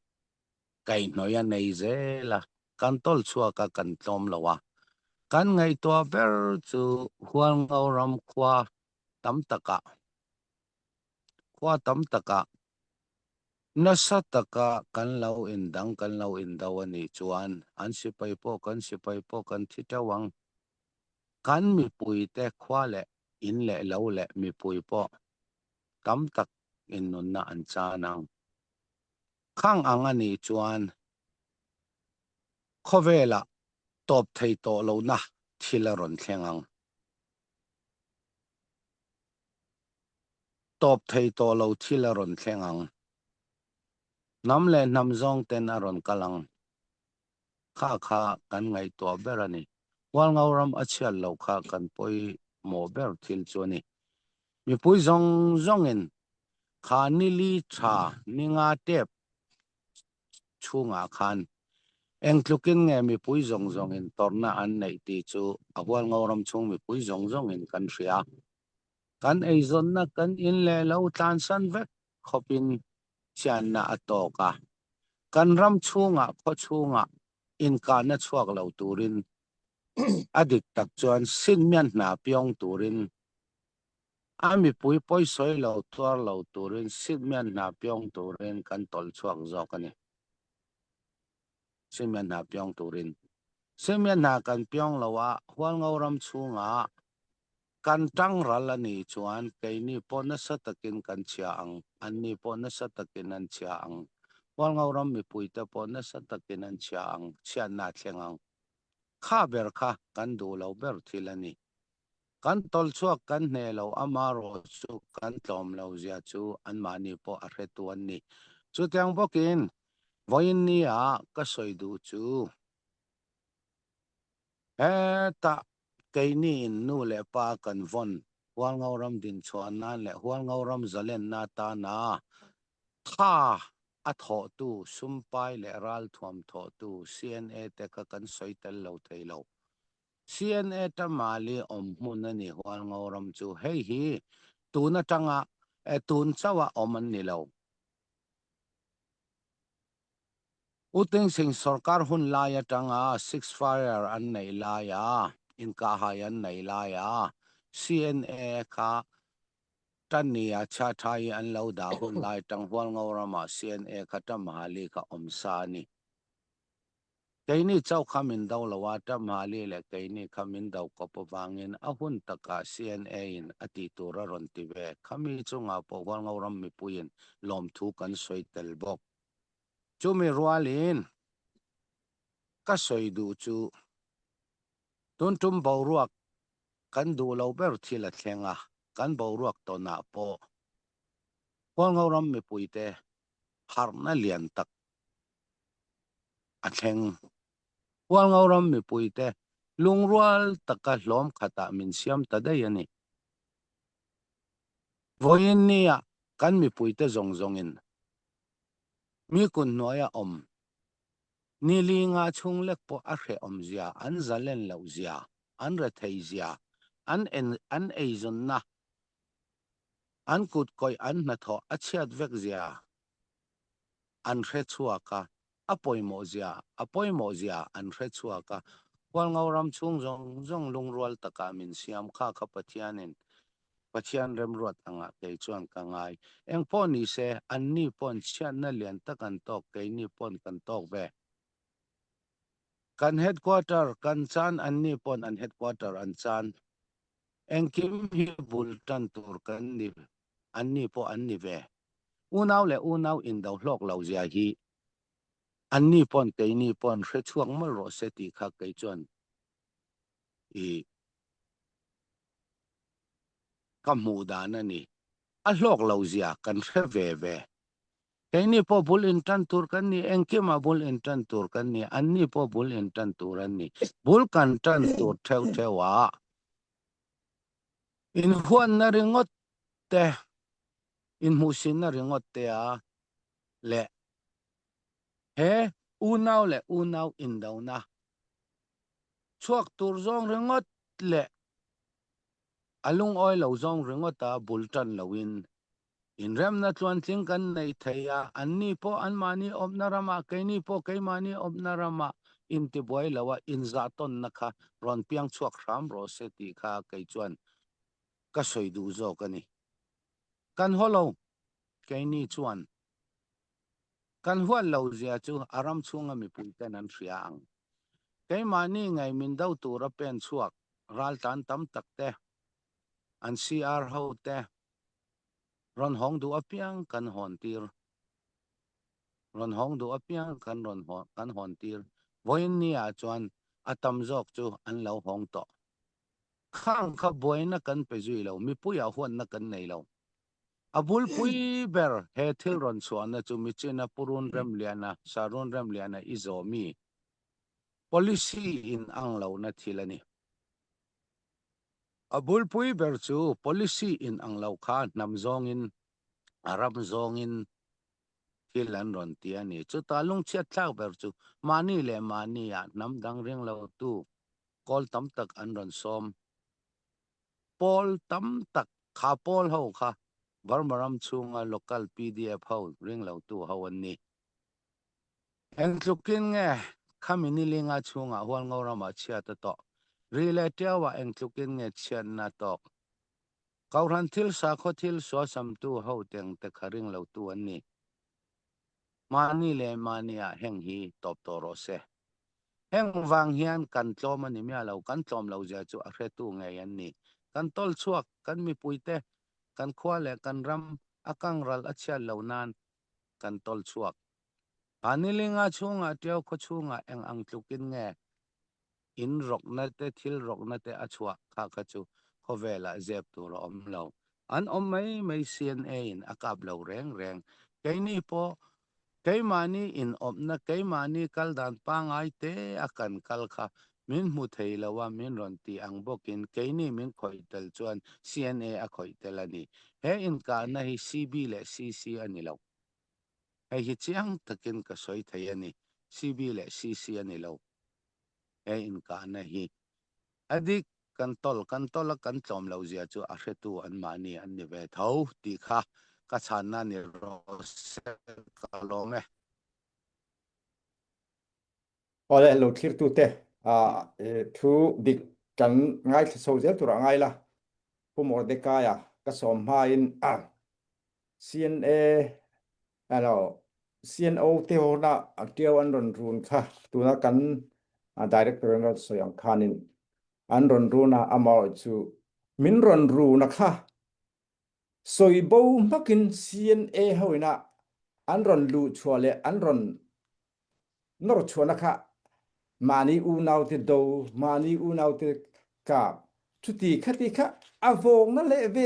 kai noya nei zela kan tol chuaka kan tlom lawa kan ngai to ber chu hual ngau ram khwa tam taka nasataka kan lau indang kan lau indawani chuan an sipai po kan thitawang kan mi pui te khwa le in le lo le mi pui po tam tak in nun na an chanang khang angani chuan khovela top thei to lo na thilaron thlengang top thei to lo thilaron thlengang nam le nam zong ten aron kalang kha kan ngai to berani wal ngauram achial lo kha kan poi mo ber thil chuani mi pui zong in kha nili tha ninga tep chunga khan engtlukin nge mi pui zong in torna an nei ti chu awal ngauram chung mi pui zong in kan ria kan eizon na kan in le lo tlan san vek khopin chian na atoka kan ram chunga kho chunga in ka na chuak lo turin adik tak chuan sin mian na piong turin ami pui poi soi lo tuar lo turin sin mian na piong turin kan tol chuak zok ani sin mian na piong turin sin mian na kan piong lawa hual ngauram chunga kan tang ralani chuan keini pona satakin kan chia ang anni pona satakin an chia ang hual ngauram mi pui te pona satakin an chia ang chian na thlengang kha ber kha kan du lo ber thilani kan tol chuak kan ne lo amaro chu kan tlom lo zia chu an mani po a hretuan ni chu tiang bokin voin ni a ka soi du chu ta keini in nu le pa kan von hual ngauram din chuan nan le hual ngauram zalen na ta na tha a tho tu sumpai le ral thuam tho tu CNA te ka kan soi tel lo thei lo CNA ta mali om mun ani hual ngauram chu hei hi tuna tanga tun chawa oman ni lo uting sing sarkar hun la ya tanga 6 fire an nei la ya in ka ha yan nei la ya CNA ka tania cha thai an lo da hun lai tang hual ngaurama CNA ka ta mali ka omsa ni keini chau khamin daw lawa ta mali le keini khamin daw ko pawangin ahun taka CNA in ati tura ron tibe khami chunga po hual ngauram mi puin lom thu kan soi tel bok chu mi rualin ka soi du chu tun tum boruak kan du lo ber thila thlenga kan boruak to na po hual ngauram mi puite har na lian tak a thleng hual ngauram mi puite lungrual taka hlom khata min siam ta dai ani voin nia kan mi puite zong in mi kun noya om nili nga chung lek po a hre om zia an zalen lo zia an re thei zia an eizon na an kut koi an na tho achiat vek zia an hre chuaka apoi mo zia an hre chuaka hual ngauram chung zong lungrual taka min siam kha pathianin pathian rem ruat anga ke chuan ka ngai eng pon ni se an ni pon chian na lian takan tok ke ni pon kan tok ve kan headquarter kan chan an ni pon an headquarter an chan eng kim hi bultan tur kan ni anni po anni ve unaw le unaw in daw hlok lo zia hi anni pon ke ni pon hre chuang mal ro se ti kha ke chuan i kamu dan ani a hlok lo zia kan hre ve ve ke ni po bul in tan tur kan ni eng kim a bul in tan tur kan ni anni po bul in tan tur an ni bul kan tan tur theu thewa in huan na ringot te in musin na ringot te a le he unaw le unaw in daw na chuak tur zong ringot le alung oi lo zong ringot ta bultan lowin in rem na tluan tling kan nei theya anni po an mani om na rama ke ni po ke mani om na rama in ti boy lawa in za ton na kha ron piang chuak ram ro se ti kha ke chuan ka soi du zo kani kan holo ke ni chuan kan huan lo zia chu aram chunga mi pui kan an thria ang ke mani ngai min dau tu ra pen chuak ral tan tam tak te an CR ho te ron hong du apiang kan hon tir ron hong du apiang kan hon tir voin ni a chuan atam jok chu an lo hong to khang kha boina kan pe zui lo mi pui a huan na kan nei lo abul pui ber he thil ron chuan na chu mi china purun rem liana sarun rem liana izomi policy in ang lo na thilani abul pui ber chu policy in ang lo kha nam zong in aram zong in hilan ron ti ani chu talung chia thak ber chu mani le mani ya nam dang ring lo tu kol tam tak an ron som pol tam tak kha pol ho kha barmaram chunga local PDF ho ring lo tu ho an ni en tlukin nge khamini linga chunga hwal ngorama chia ta to relative wa en tlukin nge chian na to kauran thil sa kho thil so sam tu ho teng te kharing lo tu an ni mani le mania heng hi top to ro se heng wang hian kan tlom ani mia lo kan tlom lo ja chu a hre tu nge an ni kan tol chuak kan mi puite kan khwa le kan ram akang ral achia lo nan kan tol chuak anilinga chunga tiao kho chunga eng ang tlukin nge in rok na te thil rok na te achua kha kha chu khovela zep tu ro om lo an om mai CNA in akap lo reng reng keini po keimani in opna keimani kal dan pangai te akan kal kha min mu thei lawa min ron ti ang bokin keini min khoi tel chuan CNA a khoi tel ani he in ka na hi CB le CC ani lo he hi chiang takin ka soi thei ani CB le CC ani lo he in ka na hi adik kan tol kan tlom lo zia chu a hretu an mani an ni ve tho ti kha ka chan na ni ro se ka lo nge ole lo thlir tu te thu dik kan ngai so zel tu ra ngai la pu mor de ka ya ka som ha in CNA alo CNO te ho na aktiaw an ron run kha tu na kan director ron so yang khanin an ron runa amao chu min ron ru na kha soi bo makin CNA hoina an ron lu chwale an ron nor chwana kha mani u nau te do mani u nau te ka chuti khati kha avong na le ve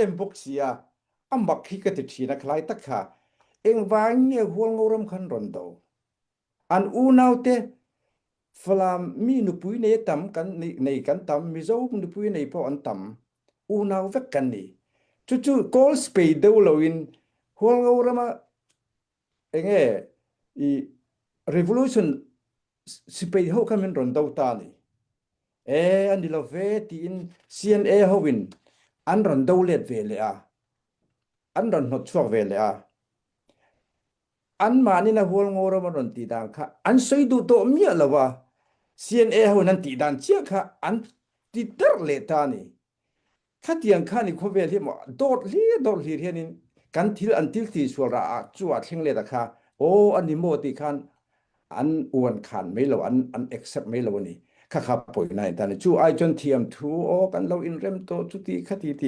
em bok sia ambak hi ka ti thina khlai tak kha eng wang nge huang ngoram khan ron do an u nau te flam mi nu pui ne tam kan nei kan tam mi zo nu pui nei po an tam u nau vek kan ni chu chu call speed do lo in huang ngorama enge i revolution speed ho kan min ron do ta ni ani lo ve ti in CNA ho win an ron do let ve le a an ron hot chuak ve le a an mani na huang ngorama ron ti dang kha an soi du to mi alawa CNA ho nan ti dan chia kha an ti dar le ta ni kha tiang kha ni khovel hi mo dot li hianin kan thil an til ti sual ra a chuwa thleng le da kha o ani mo ti khan an uan khan me lo an accept me lo ni khá bồi này ta chú ai chọn thiam thu ô kan lo in rem to chú ti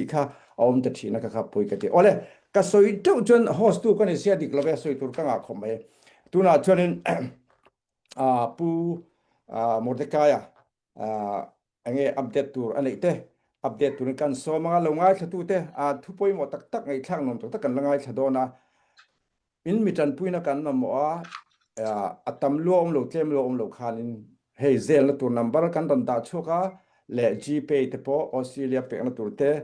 khá om ta thi na khá bồi cái ole cái soi trâu chọn host tu cái này xe đi lo soi tu cái ngã không mấy tu na cho nên pu Mordecai anh ấy update tu anh ấy te update tu nên kan so mga lo ngai thatu te thu poi mo tak ngai thang nom tak kan ngai thado na in mitan puina kan na mo atam lo lo tlem lo khanin hei zel na tur number kan dan da choka le gpay te po Australia pe na tur te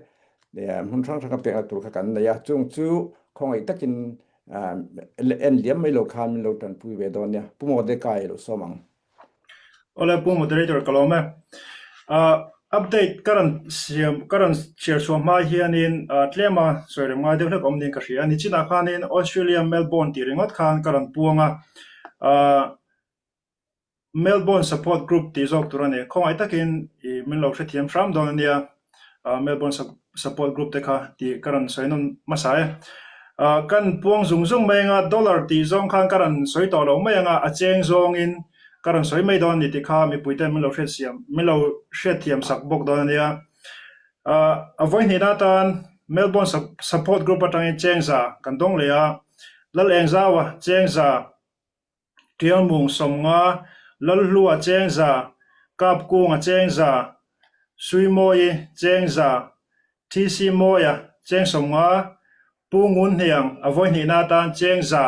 le hun thang thang pe na tur kha kan na ya chung chu khong ai takin en liam mai lo khan lo tan pui ve don ya pu mo de kai lo somang ole pu moderator kalome update current share so ma hianin tlema sorry ma de hlek omnin ka hria ni china khanin Australia Melbourne ti ringot khan current puanga Melbourne support group ti zok turani khong ai takin I min lo thiam fram don nia Melbourne support group te kha ti current soinon masai kan puang zung menga dollar ti zong khan current soi to lo menga a cheng zong in karan soi mai don ni ti kha mi puite mi lo hret thiam sak bok don nia avoid ni tan Melbourne support group atang chengza kan dong le ya lal engza wa chengza tiang mung somnga lal lua chengza kap ku nga chengza sui moi chengza tc moya cheng somnga pungun hiang avoid ni tan chengza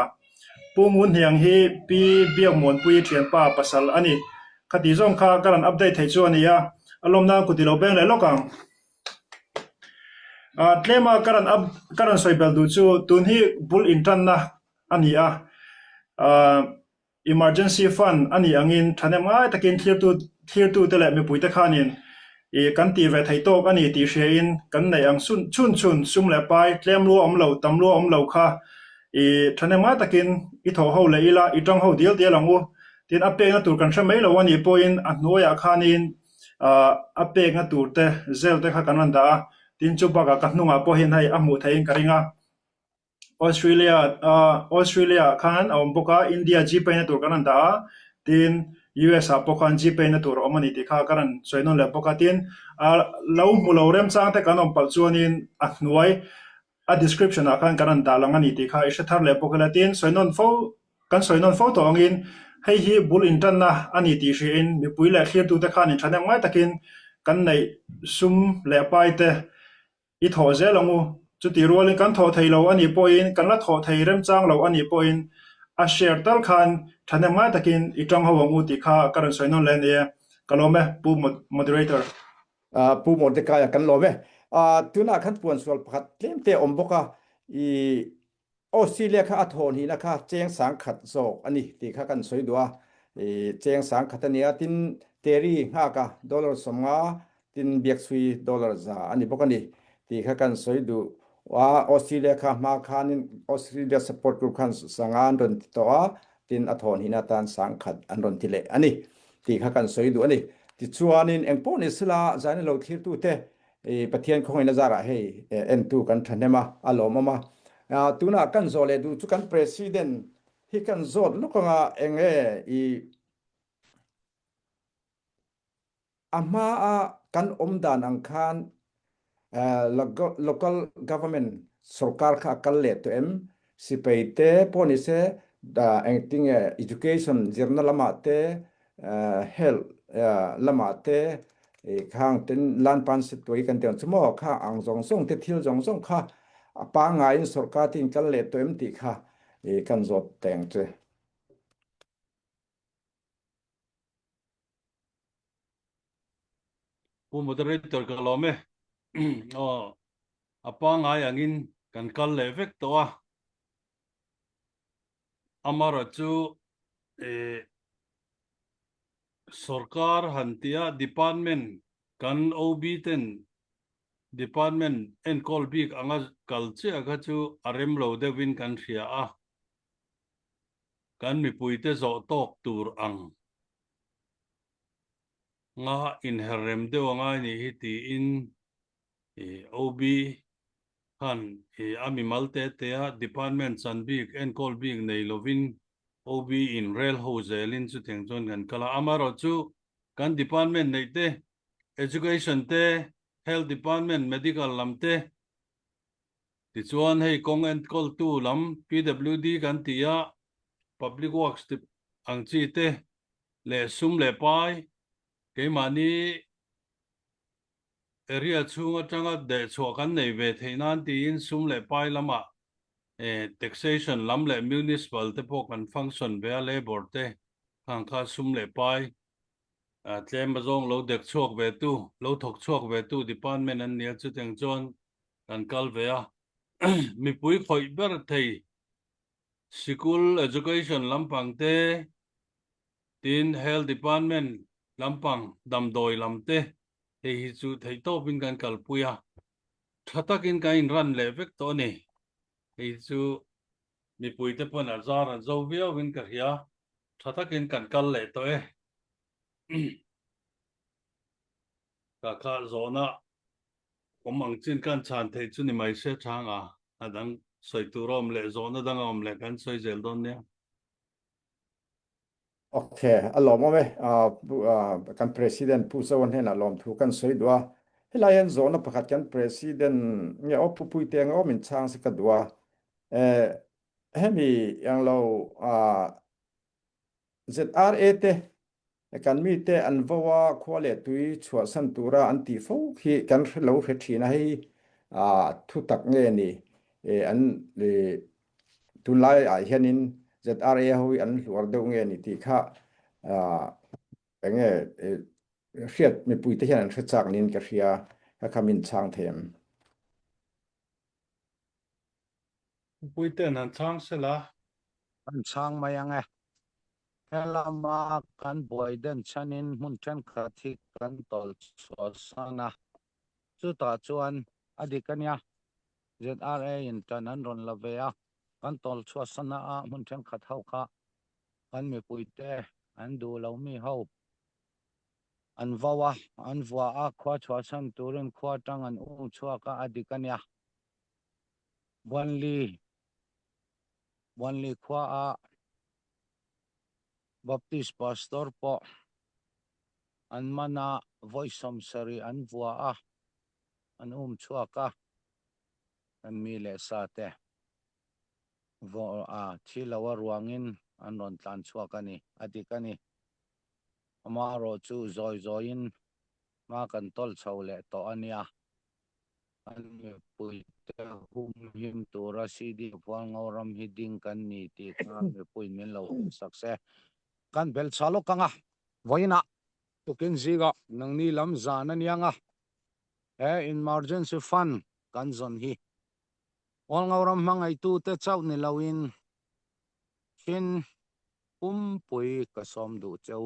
pungun hiang hi pi biak mon pui thian pa pasal ani khati zong kha karan update thei chu ania alomna kutilo beng le lokang tlema karan soibel du chu tun hi bull intan na ania emergency fund ani angin thanem ngai takin thir tu tele mi puite khanin kan ti ve thei tok ani ti shein kan nei ang chun sum le pai tlem lu om lo tam lu om lo kha thanema takin I tho ho le ila I tang ho dial angu tin ape nga tur kan thamei lo ani point anoya khanin ape nga tur te zel te kha kanan da tin chu baka ka hnunga po hin hai amu thein karinga Australia khan boka India GP na tur kanan da tin US a pokhan GP na tur omani ti kha karan soinon le boka tin lo mulo rem sang te kanom pal chuanin ahnuai a description akan karan dalang ani ti kha ishathar le pokalatin soinon fo to angin hei hi bul intan na ani ti hrin mi puile khir tu te khan in thanam ngai takin kan nei sum le pai te I tho zelangu chuti rolin kan tho thei lo ani point kan la tho thei rem chang lo ani point a share tal khan thanam ngai takin I tang ho wangu ti kha karan soinon le ne kalome pu moderator pu mo de kaya kan lo me tuna khan puan swal phat tlem te om boka I Australia kha athon hi na kha cheng sang khat zo ani ti kha kan soi dua cheng sang khatania tin teri nga ka dollar somnga tin biak sui dollar za ani bokani ti kha kan soi du wa Australia kha ma khanin Australia support group khan sangan ron to tin athon hi na tan sang khat an ron tile ani ti kha kan soi du ani ti chuanin engpon isla zani lo thir tu te pathian khong ina zara hei en tu kan thanema alomama tuna kan zole du chu kan president hi kan zot lukanga enge ama kan omdan angkhan local government sarkar kha kalle to em sipeite ponise da engting education zirna lama te health lama te khang ten lan pan se toi kan ten chumo kha ang jong song te thil jong song kha pa ngai sarkar tin kalle to em ti kha kan zot teng che pu moderator kalome apa ngai angin kan kal le vek to amara chu sarkar hantia department kan OB ten department en kol big anga kalche aga chu arem lo de win kan ria kan mi puite zo tok tur ang nga in herem de wanga ni hiti in OB kan ami malte te department san big en kol big nei lovin OB in rail ho zelin chu thengchon kan kala amaro chu kan department nei te education te health department medical lam te ti chuan hei kong and call tu lam PWD kan tia public works te ang chi te le sum le pai ke mani area chunga tanga de chhuakan nei ve theinan ti in sum le pai lama taxation lam le municipal te pawh kan function ve a labor te khang kha sum le pai tlem bazong lo dek chuak ve tu lo thok chuak ve tu department an nia chu teng chuan kan kal ve a mi pui khoi ber thei school education lampang te tin health department lampang damdoi lam te hei hi chu thei to bin kan kal puya thatakin kain ran le vek to ni hei chu mi pui te pon azar an zo via win ka hia thatakin kan kal le to e ka kha zona omang chin kan chan thei chu ni mai se thang a adang soi tu rom le zona dang om le kan soi zel don ne Ok, alom ome, kan president pu sa wan hen alom thu kan soi dua. Helayan zona pakat kan president nge o pu pui teng o min chang sa kadua. Hemi yang lo ZRA te kan mi te an vawa khwale tui chua san tura an ti fo khi kan lo fe thina hi thu tak nge ni an le tunlai a hianin ZRA hui an luar deuh nge ni ti kha nge riat mi pui te hian an chak nin ka ria ka khamin chang them pui te nan chang se la kan chang mayang e helama kan boyden chanin mun chen khathi kan tol sana chu ta chuan adikania ZRA in tan an ron lavea kan tol sana a mun chen khat hau kha kan mi puite an du lo mi ho an vawa an vwa a khwa chwa san turin khwa tang an chwa ka adikania wanli khwa a Baptist pastor po an mana voice sari an vwa a an chwa ka an mi le sa te vo a thilawa ruangin an ron tlan chwa ka ni adikani amaro chu zoin ma kan tol chho le to ania an mi pui te hum him tura sidi phwal ngoram hi ding kan ni ti kha mi pui min lo sakse kan bel chalo kanga voina tukin ziga nang ni lam zana nianga emergency fund kan zon hi ol ngoram mangai tu te chau ni lawin hin pui ka som du cheu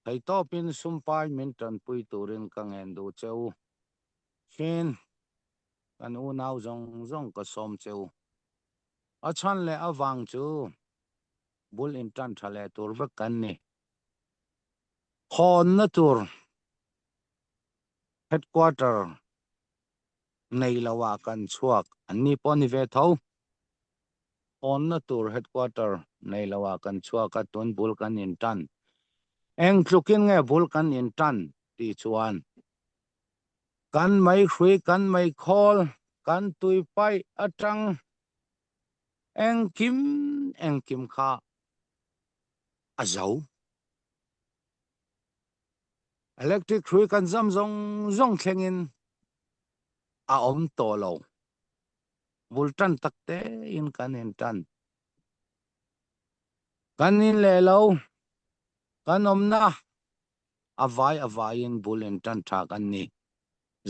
thei to pin sumpai min tan pui turin kangen du cheu hin kan u nau zong ka som cheu a chan le awang chu bul in tan thale tur ba kan ni khon na tur headquarter nei lawa kan chuak ani pon ve tho on na tur headquarter nei lawa kan chuak ka tun bul kan in tan eng tlukin nge bul kan in tan ti chuan kan mai hrui kan mai khol kan tui pai atang eng kim kha azau electric hrui kan zam zong thlengin a om to lo bultan takte in kan in tan kan in le lo kan om na avai in bul in tan tha kan ni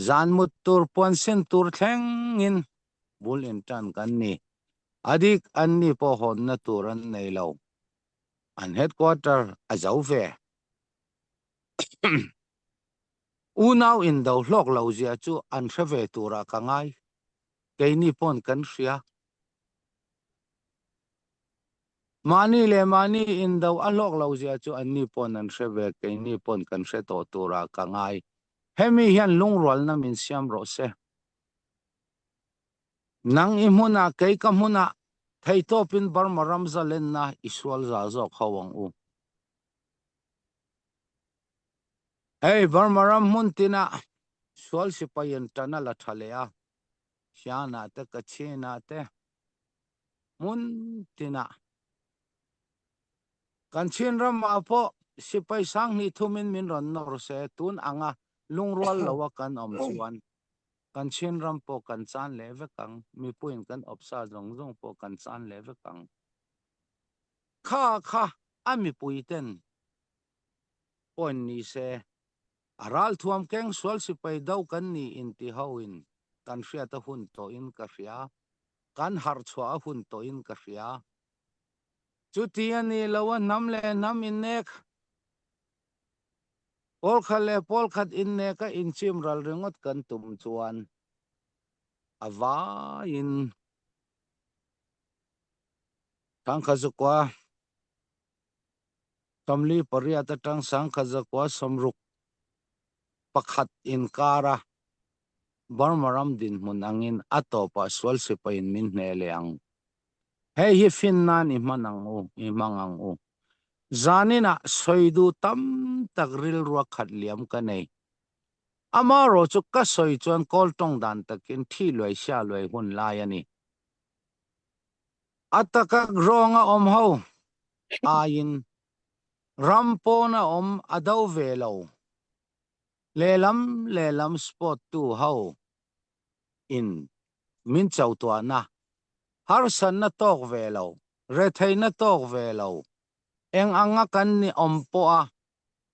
zan mut tur pon sen tur thleng in bul in tan kan ni adik an ni po hon na turan nei lo an headquarter azau ve unau in do hlok lo zia chu an thave tura ka ngai ke ni pon kan ria mani le mani in do a hlok lo zia chu an ni pon an thave ke ni pon kan hre to tura ka ngai hemi hian lungrol na min siam ro se nang i hmuna ke ka hmuna thei to pin barmaram zalen na isual za zok hawang u Hey, Barmaram Muntina, Swal Sipayan Tanala Talea, Shana te Kachina te Muntina. Kanchin Ram Apo, Sipay Sang ni Tumin Minron Norse, Tun Anga, Lungrwal Lawakan Omsuan. Kanchin Ram po Kansan Levekang, Mipuin kan Opsa Zong po Kansan Levekang. Ka, Amipuiten. Pon ni se. Aral tuam keng swal sipay daw kan ni inti hawin. Kan siya ta hunto in ka siya. Kan harchwa hunto in ka siya. Chutiyan ni lawan namle nam innek. Polkat inneka inchim ral ringot kan tumchuan. Ava in tangkazukwa. Kamli pariyata tang sangkazakwa samruk. Pakhat in kara. Barmaram din munangin ato pa swal sipayin min neleang. Hey hi finnan imangang o. Zanina soidu tam tagril ruwa khatliam kanay. Amaro chukka soy chuan koltong dan takin thiloy siya loy hun layani. Ataka gronga omho ayin rampo na adaw velaw. Lelam spot tu how in minchaw tua na. Harsan na tok velaw. Retay na tok velaw. Eng anga kan ni ompoa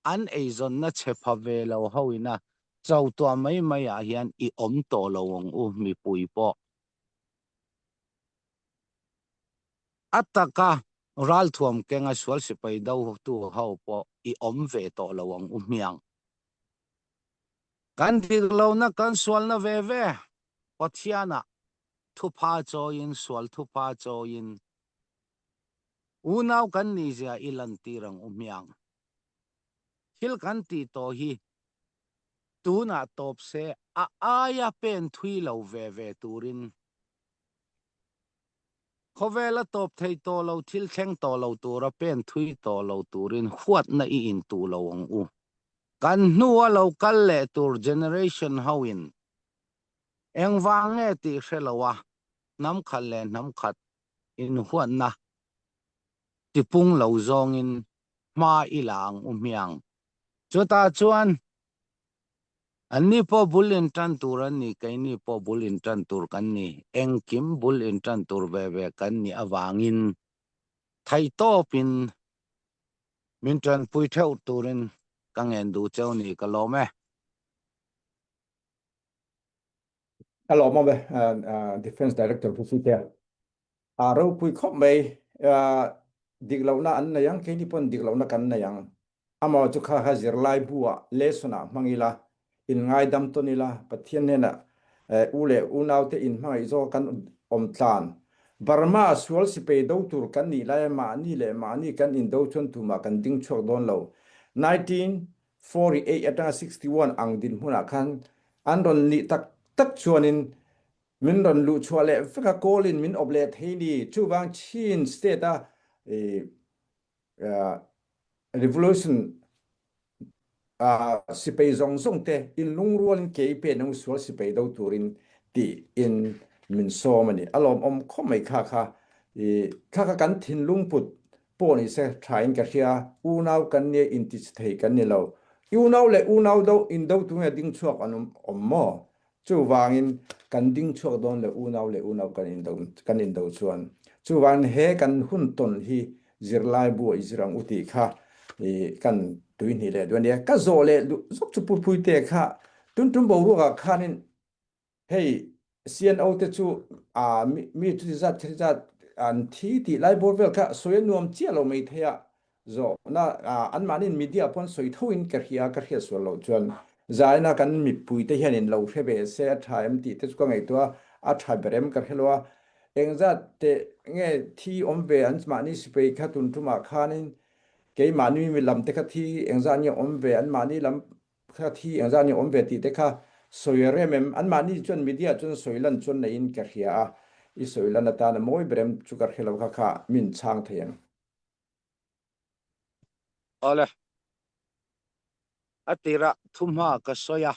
an ezon na chepa velaw hawina. Chaw tua may ahian i omto lawong mi pui po. Ataka ral tuam kenga swal sipay daw tu haw po i omve to lawong umiyang. Kan diglaw na kan swal na veve. Potiana. Tupa choyin swal tupa choyin. Unaw kan ni siya ilan tirang umiyang. Hil kan tito hi. Tuna topse aaya pen tuilaw veve turin. Kovela top thay tolaw til keng tolaw tura pen tui tolaw turin huat na iin tulaw ang u. Kan nuwa law kalle tur generation hawin. Eng vange ti selawa nam kalle nam kat in huat na. Tipung law zongin ma ilang umyang. Chuta chuan. Ani po bulin tan turan ni kay ni po bulin tan tur kan ni. Eng kim bulin tan tur bebe kan ni avangin. Thay topin mintan pui theo turin kang endu chau ni kalome. Alo mo be defense director pusite. Aro pui khop mai diglaw na an na yang kini pon diglaw na kan na yang. Ama chu kha hazir lai buwa lesona mangila in ngai dam to nila pathian ne na ule unaw te in mai zo kan tlan. Barma swal sipe do tur kan ni la ma ni kan in do chon tu ma kan ding chok don lo 1948 ata 61 ang din huna kan andon ni tak chuanin min ron lu chuale fika kolin min oblet heini chu wang chin state revolution sipei zong zong te in lung ruan ke pe nang sual sipei do turin ti in min so mani alom khomai kha kan thin lung put poni se thain ka hria unaw kan ne in ti thei kan ni lo unaw do in do tu ding chuak anum mo chu wangin kan ding chuak don le unaw kan in do chuan chu wan he kan hun ton hi zirlai bu izrang uti kha kan tuin hi le duan ya ka zo le zok chu pui te kha tun bo ru ga khanin hey CNO te chu mi chu za an ti lai bor vel kha soyen nuam chialo mai thea zo na an manin media pon soi thoin ka hia so lo chuan zaina kan mi pui te hianin lo hrebe se thaim ti te chu ka ngai to a tha berem ka helwa engza te nge thi ombe an mani spei kha tun tuma khanin ke mani mi lam te kha thi engza ni ombe an mani lam kha thi engza ni ombe ti te kha soyere mem an mani chon media chon soilan chon na in ka hia I soilan ta na moi berem chu ka helo kha min chang thayang Ole. atira thumha ka soya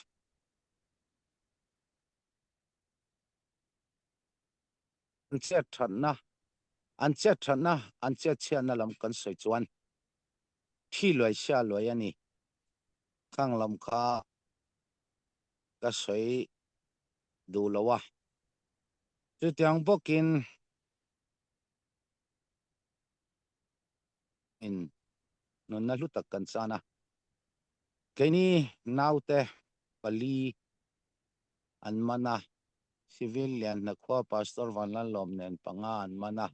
an che thanna an che thanna an che chiana lam kan soi chuan thi loi sha loi ani khang lam kha ka soi du lawa chu tiang bokin in non na lutak kan sana keni naute pali an mana civilian na khwa pastor van lan lom nen panga an mana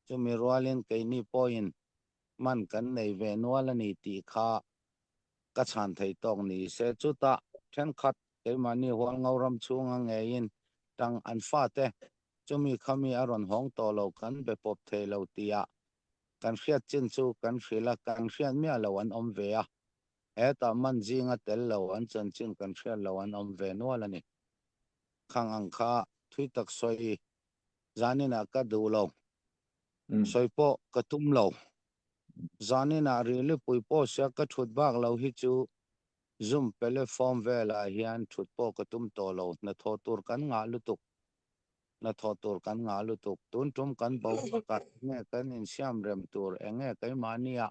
chumi rualin keni point man kan nei ve nuala ni ti kha ka chan thei tong ni se chuta then khat ke mani hwal ngauram chunga nge in tang an fa te chumi khami aron hong to lo kan be pop thei lo tia kan hriat chin chu kan hrila kan hriat mi lo an om ve a eta man jinga tel lo an chan chin kan hriat lo an om ve nuala ni khang ang kha thui tak soi zanina ka du lo soipo ka tum lo zanina ri pui po sia ka thut bak lo hi chu zoom platform vela hian thut po ka tum to lo na tho tur kan nga lutuk na tho tur kan nga lutuk tun tum kan bo ka nge kan in siam rem tur enge kai mania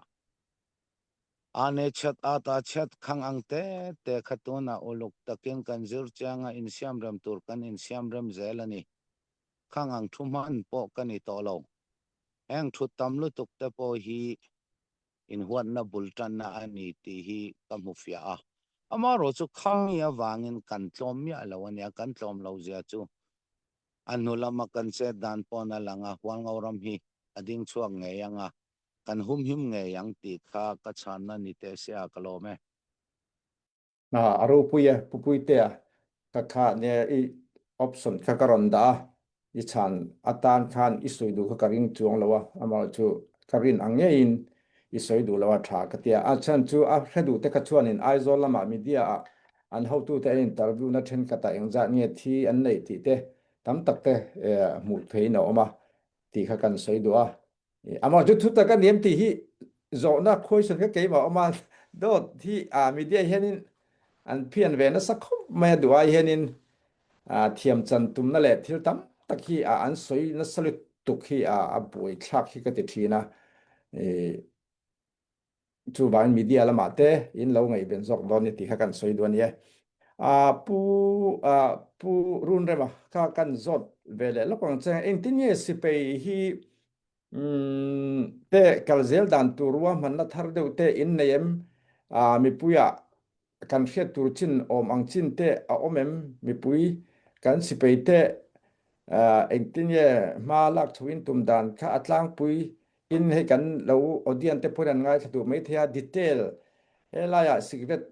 ane chat ata chat khang ang te khatuna uluk takin kan zur changa in siam rem tur kan in siam rem zelani khang ang thuman po kan i to lo eng thut tam lutuk te po hi in huat na bultan na ani ti hi kamufia a amaro chu khami awangin kan tlom ya lawan ya kan tlom lo zia chu anulama kan se dan pon alanga hwal ngauram hi ading chuak nge yanga kan hum him nge yang ti kha ka chan na ni te sia kalome aru puya pupuite ka kha ne I option ka karonda I chan atan khan isuidu ka karing chuang lawa amal chu karin ange in isuidu lawa tha ka tia a chan chu a hredu te ka chuan in aizol lama media an how to te interview na then ka ta engza nge thi an nei ti te tam tak te mu thei na oma ti kha kan soidu a ama ju thu ta ka niam ti hi zo na khoi sun ka ke ma oma do thi media hianin an phian ve na sak me duai hianin thiam chan tum na le thil tam tak hi an soi na salut tuk hi a boi thak hi ka ti thina chu ban media lama te in lo ngai ben zok don ni ti kha kan soi don ye pu pu run re ma ka kan zot ve le lo pang chang en tin ye si pe hi te kalzel dan turwa man na thar deu te in neyem mi puya kan hriat tur chin om ang chin te a omem mi pui kan sipei te eng tin ye ma lak thuin tum dan kha atlang pui in he kan lo odian te phuran ngai thatu mai thia detail ela ya secret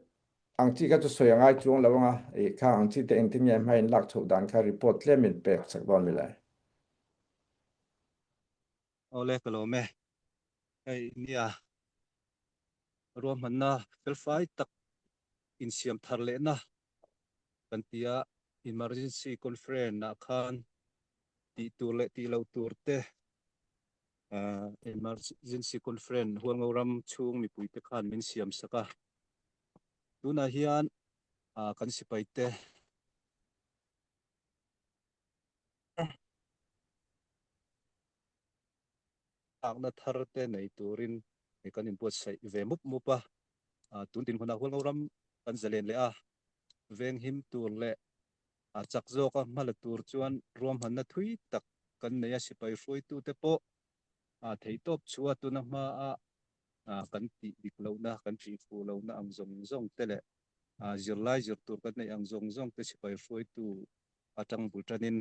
ang chi ka chu soya ngai chuang lawanga e kha ang chi te eng tin ye mai lak thu dan kha report lemin pe sak don mi lai ole kalome ai nia ruam manna felfai tak in siam thar le na kan tia emergency conference na khan ti tur le ti lo tur te emergency conference huang ngauram chung mi pui te khan min siam saka tuna hian kan sipai te akna thar te nei turin kan in pot sai ve mup mupa tun tin hona huang ngauram kan zalen le a veng him tur le chak zo ka mala tur chuan ruam hanna thui tak kan neya sipai hroi tu te po thei top chua tu na ma kan ti dik lo na kan ti fu lo na ang zong zong te le zirlai zir tur kan nei ang zong zong te sipai hroi tu atang bultanin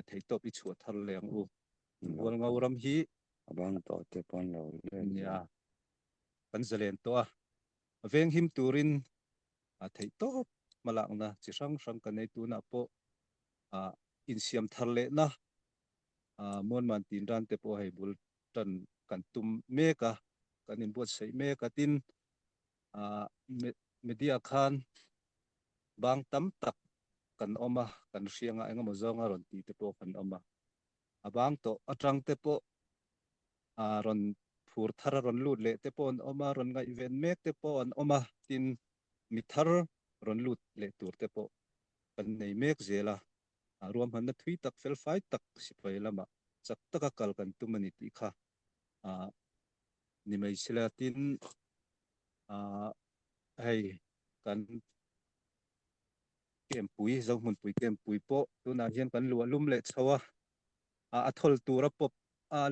thei top I chua thar leng u wal ngauram hi abang to te pon lo nia kan zalen to veng him turin thei top malak na chi sang sang kan nei tu na po in siam thar le na mon man tin ran te po hei bul tan kan tum meka kan in bot sei meka tin media khan bang tam tak kan oma kan rianga engemaw zonga ron ti te po kan oma abang to atang te po ron phur thara ron lut le te po an oma ron ngai ven mek te po an oma tin mi thar ron lut le tur te po kan nei mek zela rwam han na thui tak fel fai tak sipai lama chak taka kal kan tumani ti kha ni mai sila tin hei kan kem pui zo mun pui kem pui po tu na hian kan lu lum le chawa athol tura pop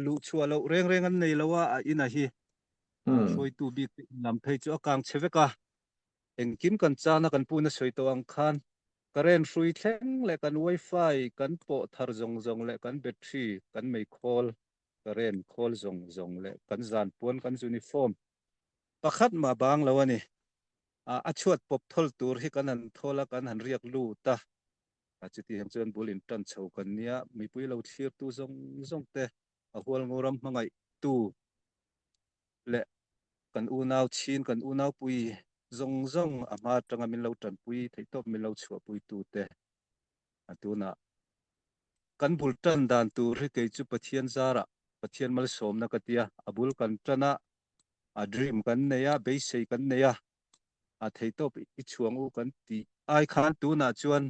lu chua lo reng reng an nei lawa ina hi soi tu bi lam thei chu akang cheveka engkim kan chana kan puna soi to ang khan karen hrui thleng le kan wifi kan po thar zong zong le kan battery kan mei khol karen khol zong zong le kan zan puan kan uniform pakhat ma bang lawani achuat pop thol tur hi kan an thola kan han riak lu ta chuti hem chuan bulin tan chho kan nia mi pui lo thlir tu zong zong te a hual ngoram mangai tu le kan u nau chin kan u nau pui zong zong ama tanga min lo tan pui thei top min lo chua pui tu te atuna kan bul tan dan tu ri ke chu pathian zara pathian mal som na katia abul kan tana dream kan neya be sei kan neya thei top I chuang u kan ti ai khan tu na chuan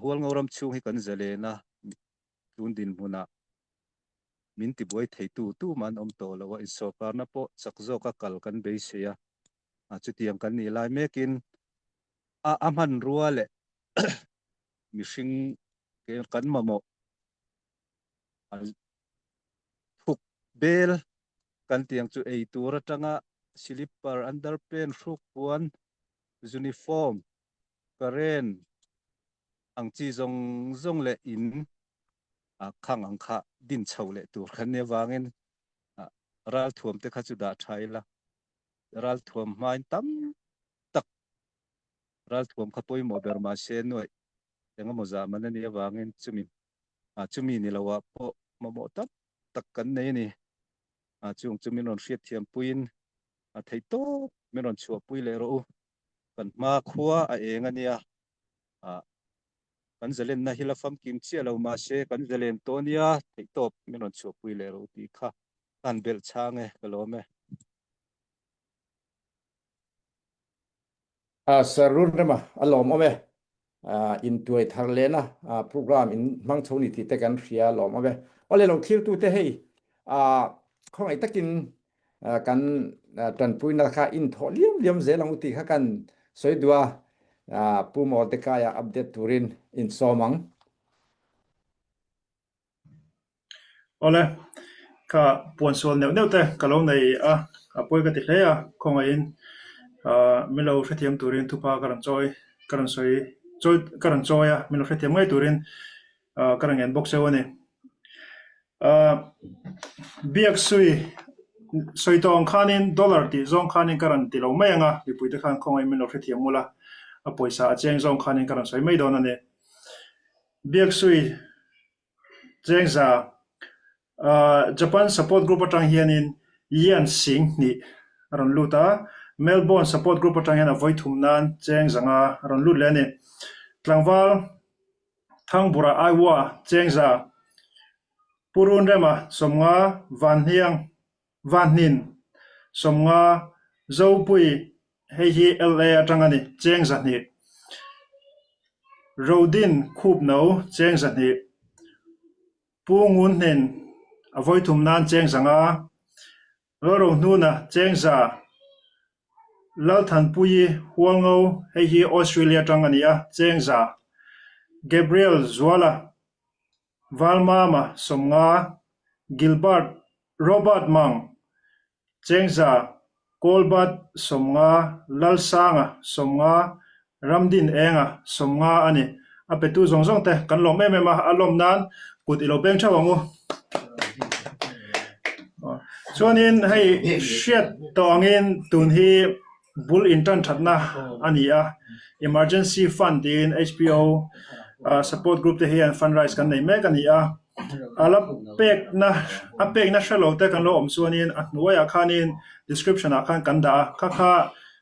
hual ngoram chung hi kan zale na tun din huna min ti boy thei tu man om to lawa in so kar na po chakzo ka kal kan be seya chutiam kan ni lai mekin amhan ruale mishing ke kan mamo thuk bel kan tiang chu ei tur atanga slipper underpen hruk puan uniform karen ang chi zong zong le in khang ang kha din chho le tur khan ne wangin ral thuam te kha chu da thaila ral thuam main tam tak ral thuam kha poi mo ber ma se noi enga mo za man ni wangin chumi ni lawa po mo tak tak kan nei ni chung chumin on hriat thiam puin thei to min on chua pui le ro kan ma khuwa enga nia kan zalen na hilafam kim chia lo ma se kan zalen tonia thei top min on chua pui le ro ti kha kan bel change kalome sarur rema alom ome in tuai thar lena program in mang choni ti te kan ria lom ome ole lo thil tu te hei khong ai takin kan tan pui na kha in tho liam ze lang ti kha kan soi dua pu mo te kaya update turin in somang ole ka puan sol neu te ka lo nei poi ka ti hle khong in milo hrethiam turin thupa karan choi milo hrethiam ngai turin karang en box ani biak soi tong khanin dollar ti zong khanin karan ti lo mai anga mi pui te khan khong ai milo hrethiam mula poisa cheng zong khanin karan soi mai don ani biak sui cheng za Japan support group atang hianin Yan Singh ni ron luta Melbourne support group atang hian voi thumnan cheng zanga ron lut le ni tlangwal thangbura aiwa cheng za purun rema somnga vanhin somnga zopui hei LA atangani cheng za ni rodin khup no cheng za ni pungun nen voi thumnan cheng zanga ro nuna cheng za lal than pui huango hei Australia tangania cheng za Gabriel Zwala Valmama somnga Gilbert Robert Mang cheng za Kolbat somnga Lalsanga somnga Ramdin enga somnga ani apetu zongzong te kan lom ma alom nan kut ilo beng chawangu chuanin hei hriat tawngin tun hi bul intan thatna ania emergency fund in HPO support group te hian fundraise kan nei mek ania ala pek na shalo te kan lo om chuanin atnuaya khanin description a khan kan da kha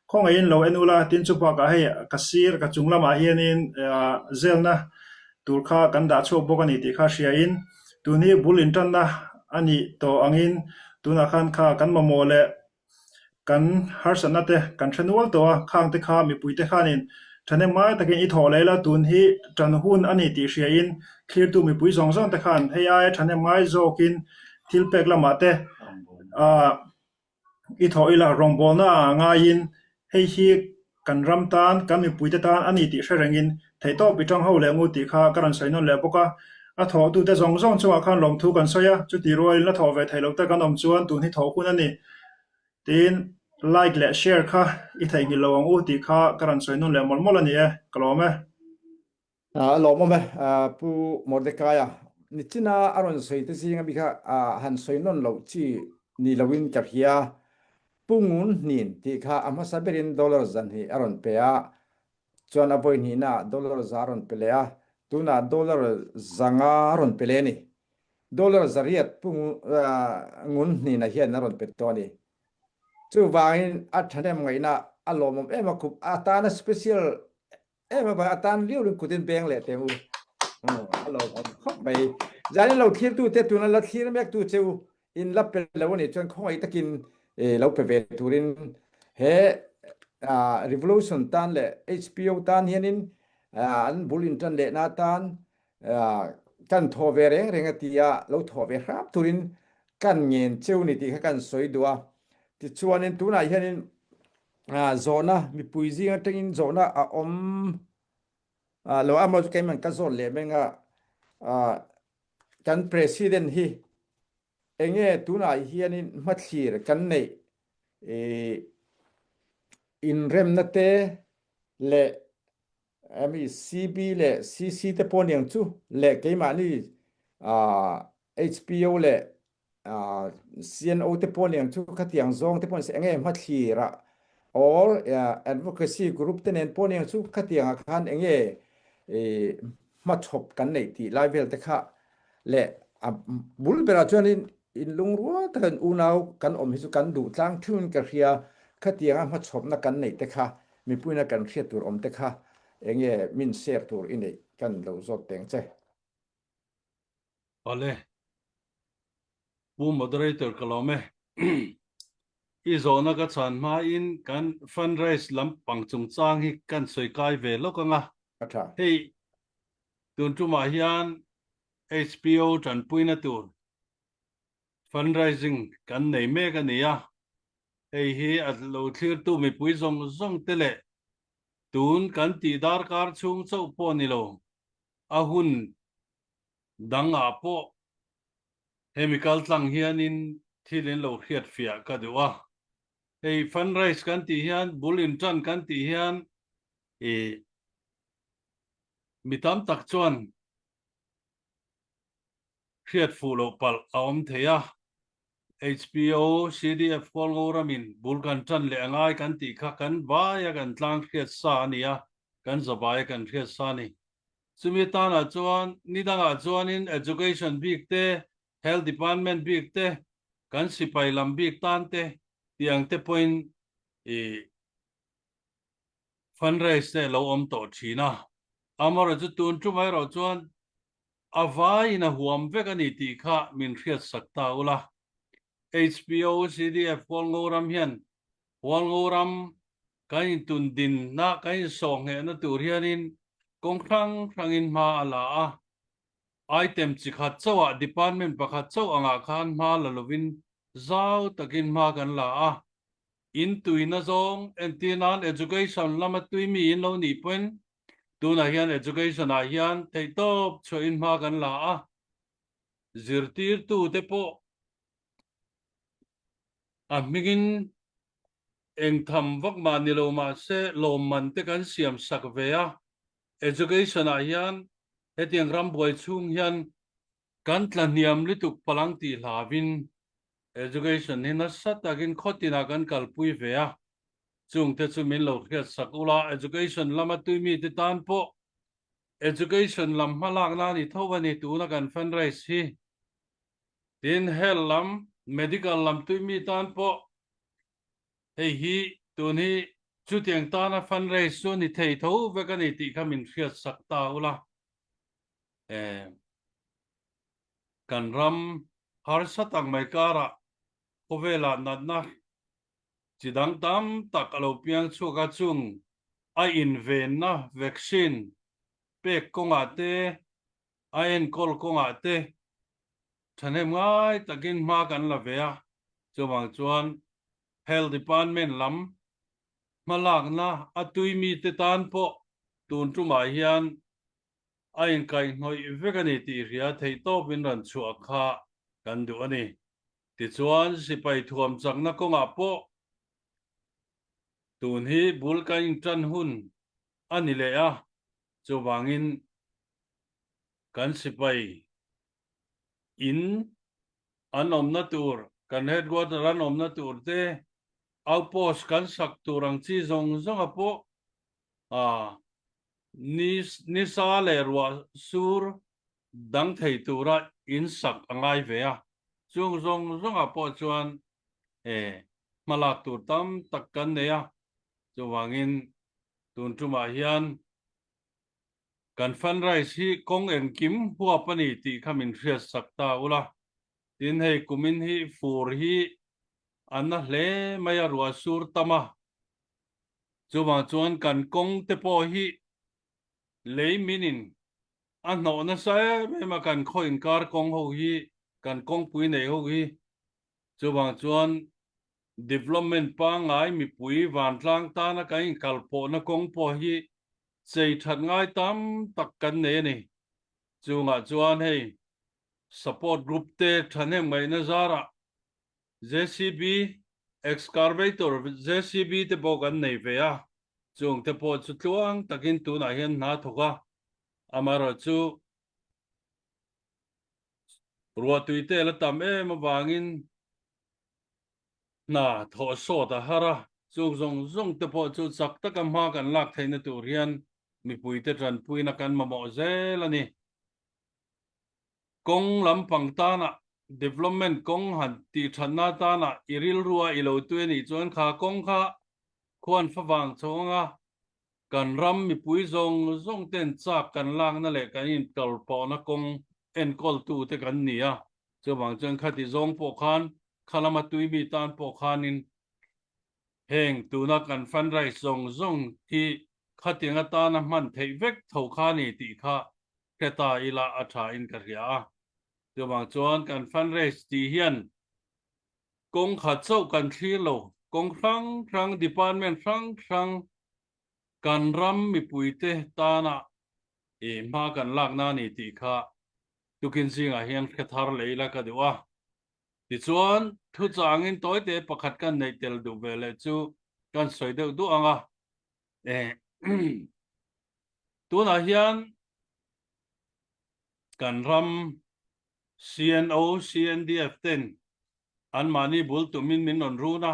khong in lo enula tin chu pa ka hei kasir ka chunglama hianin zelna turkha kan da chu bokani ti kha hria in tuni bul intan na ani to angin tuna khan kha kan mamole kan har sana te kan thanual to khang te kha mi pui te khanin thane mai takin I tho leila tun hi tran hun ani ti hria in clear tu mi pui zong zong te khan hei ai thane mai zokin thil pek lama te I tho ila rongbol na nga in hei hi kan ram tan kan mi pui te tan ani ti hrengen thei to pi tang ho le ngu ti kha karan sainon le boka a tho tu te zong zong chuwa khan lom thu kan soya chu ti roi la tho ve thei lo te kan om chuan tu hi tho hun ani tin like le share kha I thei gi lo ngu ti kha karan sainon le mol mol ani e kalome lo mo me pu Mordecai ni china aron soi te singa bika han soi non lo chi ni lawin ka hia pungun nin ti kha ama saberin dollar zan hi aron pe a chuan a boy ni na dollar zaron pele a tuna dollar zanga aron pele ni dollar zariat pung ngun ni na hian aron pe to ni chu wangin a thanem ngai na alom ema kup atana special ema ba atan liu kutin beng le te u alom khop mai zani lo thir tu te tu na la thir mek tu cheu in la pe lo ni chuan khoi takin lo pe ve turin he revolution tan le HPO tan hianin an bulin tan le na tan kan tho ve reng reng atia lo tho ve rap turin kan ngen cheu ni ti kha kan soi dua ti chuanin tu na hianin zona mi puizi atengin zona a om lo amo ke man ka zon le menga kan president hi enge tu na hianin mathir kan nei in rem na te le ami CB le CC te poniang chu le ke mani HPO le CNO te poniang chu khatiang zong te pon se enge mathira or advocacy group te nen poniang chu khatiang khan enge ma chop kan nei ti level te kha le bul bera chuan in lung ruwa takan unau kan om hi chu kan du tlang thun ka hria khatiang ma chop na kan nei te kha mi puina kan hria tur om te kha enge min share tur ini kan lo zot teng che Ole pu moderator kalome I zona ka chan ma in kan fundraise lam pangchung chang hi kan soi kai ve lo ka nga atha hei tun tu ma hian HPO tran puina tur fundraising kan nei me ka nia hei hi at lo thlir tu mi pui zong zong tele tun kan ti dar kar chung chau po ni lo ahun dang a po chemical tlang hianin thilin lo khiat fia ka dewa hei fundraise kan ti hian bulin tran kan ti hian mitam tak chuan khiat fu lo pal aom theya HPO CDF kol ngoramin bulkan tran le angai kan ti kha kan vaya kan tlang khiat sa ania kan zabai kan khiat sa ni sumitana chuan nidanga chuanin education big te health department big te kan sipai lam big tan te tiang te point fundraise te lo om to thina amara chu tun tu mai ro chuan avai na huam vek ani ti kha min khiat sakta ula HPO CDF kol ngoram hian wal ngoram kain tun din na kain song he na tur hianin kong thangin ma ala a item chi khat chawa department pakhat chaw anga khan ma la lovin zau takin ma kan la a in tuina zong entinan education lama tuimi in lo ni pen tuna hian education a hian thei top cho in ma kan la a zirtir tu te po a mingin eng tham vak ma ni lo ma se lom man te kan siam sak ve a education a hian hetiang ram boi chung hian kan tla niam lituk palang ti hlavin education hina satakin khotina kan kalpui ve a chung te chu min lo khiat sakula education lama tuimi te tan po education lam malak na ni thowani tu na kan fundraise hi tin hel lam medical lam tuimi tan po hei hi tun hi chu tiang ta na fundraise chu ni thei tho ve ka ni ti khamin khiat sakta ula kan ram har satang mai kara kovela natna chỉ đăng tam tắc alo piang chu ka chung ai in ven na vaccine pek ko nga te ai en kol ko nga te thane ngai takin ma kan la ve a chu wang chuan health department lam malak na atui mi te tan po tun tu ma hian ai kai noi vekani ti ria thei to bin ran chu kha kan du ani ti chuan sipai thuam chang na ko nga po tun hi bul ka in tran hun ani le a chu wangin kan sipai in an om na tur kan headquarter an om na tur te outpost kan sak turang chi zong zong a po ni sa le ruwa sur dang thei tura in sak angai ve a chung zong zong a po chuan malak tur tam tak kan ne a chu wangin tun tuma hian kan fundraise hi kong en kim huwa pani ti khamin hriat sakta ula tin hei kumin hi fur hi anna hle maya ruwa sur tama chu wang chuan kan kong te po hi lei minin an no na sa me ma kan kho in kar kong ho hi kan kong pui nei ho hi chu wang chuan development pa ngai mi pui van tlang ta na kai kal po na kong po hi chei that ngai tam tak kan ne ni chu nga chuan hei support group te thane mai na zara JCB excavator JCB te bo kan nei ve a chung te po chu tluang takin tu na hian na thoka amaro chu ruwa tuite la tam ma wangin na tho so ta hara chung zong zong te po chu chak ta kam ha kan lak theina tur hian mi pui te tran pui na kan ma mo zel ani kong lampang ta na development kong han ti thanna ta na iril ruwa ilo tu ni chuan kha kong kha khuan fa wang chonga kan ram mi pui zong zong ten chak kan lang na le kan in kal po na kong en kol tu te kan ni a chu wang chuan khati zong po khan khalama tui mi tan po khanin heng tu na kan fundraise zong zong hi khatinga ta na man thei vek tho kha ni ti kha keta ila atha in ka ria chu wang chuan kan fundraise ti hian kong kha chau kan thli lo kong rang department rang kan ram mi pui te ta na ma kan lak na ni ti kha tukin singa hian khathar leila ka dewa ti chuan thu changin toy te pakhat kan nei tel du vele chu kan soi deuh du anga tuna hian kan ram CNO CNDF ten an mani bul tumin min on runa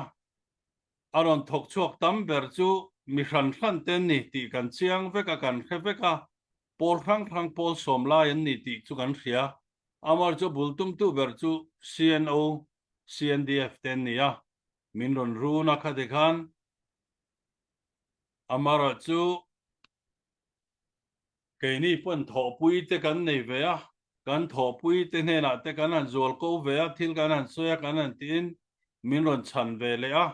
aron thok chuak tam ber chu mi hran ten ni ti kan chiang veka kan khe veka pol rang pol som lai an ni ti chu kan hria amar chu bul tum tu ber chu CNO CNDF ten ni a min ron runa kha de khan amara chu ke ni pon tho pui te kan nei ve a kan tho pui te ne na te kan an zol ko ve a thil kan an soya kan an tin min ron chan ve le a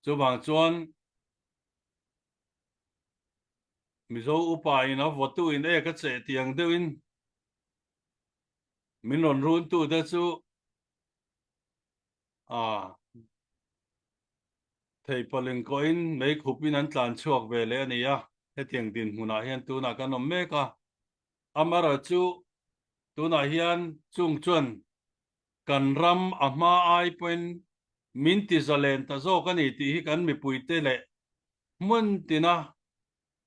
chu bang chuan mi zo upa in a votu in e ka che tiang deuh in min ron run tu te chu thei paling ko in mei khupin an tlan chuak ve le ani a he tiang din huna hian tu na kan om me ka amara chu tu na hian chung chuan kan ram a hma ai pen min ti zalen ta zo kan ni ti hi kan mi pui te le mun tina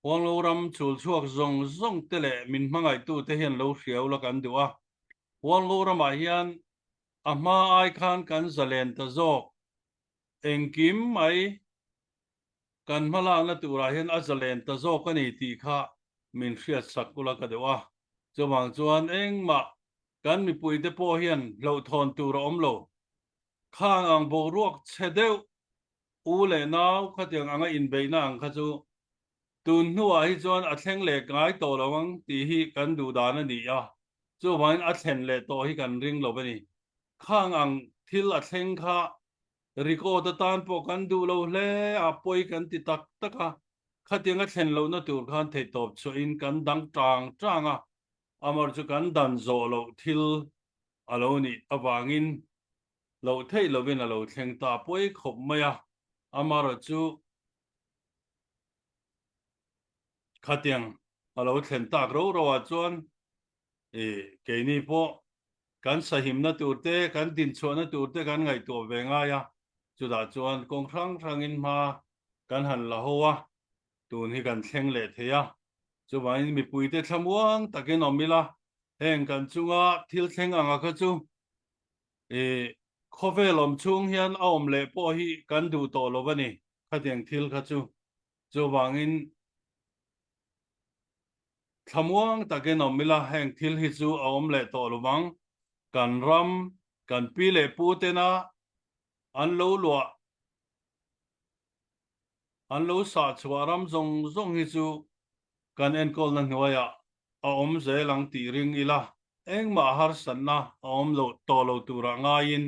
wang lo ram chul chuak zong zong te le min hmangai tu te hian lo hriau la kan duwa wang lo ram a hian a hma ai khan kan zalen ta zo engkim mai kan mala na tura hian a zalen ta zo kan ni ti kha min hriat sak kula ka dewa chuwang chuan engma kan mi pui te po hian lo thon tur om lo khang ang bo ruak chedeu u le naw khatiang anga in beina ang kha chu tun nuwa hi chuan a thleng le ngai to lawang ti hi kan du dan ani a chuwang a thlen le to hi kan ring lo bani khang ang thil a thleng kha Rico ta tan po kan du lo le apoi kan ti tak taka khatinga thlen lo na tur khan thei top so in kan dang tanga amar chu kan dan zo lo thil alo ni awangin lo thei lovin alo thleng ta poi khop maya amar chu khatiang alo thlen tak ro ro a chuan ke ni po kan sahim na turte kan din chho na turte kan ngai to venga ya chu da chuan kong thang in ma kan han la hoa tun hi kan thleng le theya chu wain mi puite thlamuang takin omila heng kan chunga thil thleng anga kha chu khove lom chung hian a om le po hi kan du to lo bani khatiang thil kha chu wangin thlamuang takin omila heng thil hi chu a om le to lo wang kan ram kan pi le pu te na an lo sa chwa ram zong hi chu kan en kol na hnuaya a om ze lang ti ring ila eng ma har san na a om lo to lo tura nga in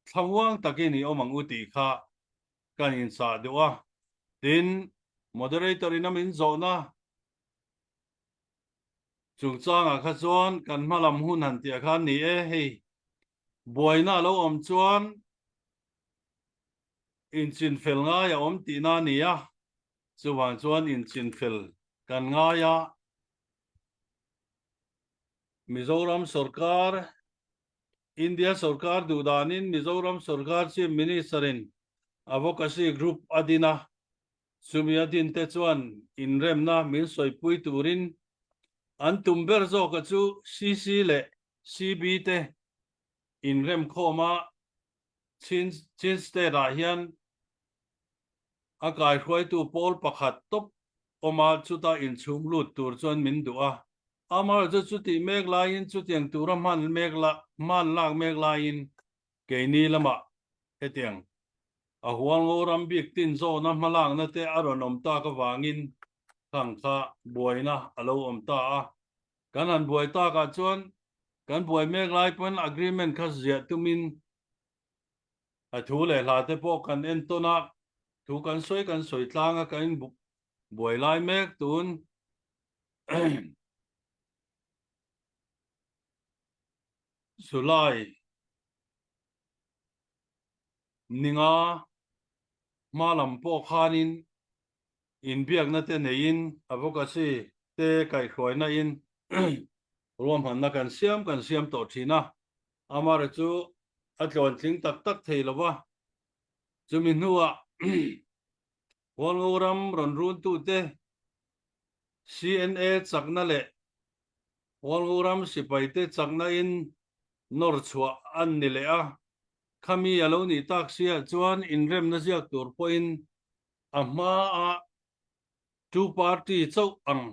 thlamuang takin hi omang uti kha kan in sa dewa tin moderator in amin zo na chung changa kha chuan kan malam hun han tia khan ni hei boina lo om chuan in chin fel nga ya om ti na ni ya chuwan chuan in chin fel kan nga ya Mizoram Sarkar India Sarkar dudanin Mizoram Sarkar si ministerin advocacy group adina sumiadin te chuan in rem na min soipui turin an tumber zo ka chu CC le CB te in rem khoma chin ste ra hian akai khoi tu pol pakhat top oma chuta in chung lut tur chuan min du'a amar chu ti mek lain chu tiang tura man lak mek lain ke ni lama hetiang a huang o ram bik tin zo na malang na te aron om ta ka wangin khang kha boina alo om ta a kan an boi ta ka chuan kan boi mek lai pon agreement kha zia tumin a thu le hla te po kan en to na thu kan soi tlanga kan boi lai mek tun Sulai ninga malam po khanin in biak na te nein advocacy te kai khoi na in rom han na kan siam to thina amar chu atlon tling tak thei lawa chumi nuwa wongoram ron run tu te CNA chakna le wongoram sipai te chakna in nor chua an ni le a khami alo ni tak sia chuan in rem na ziak tur point ama a two party chau ang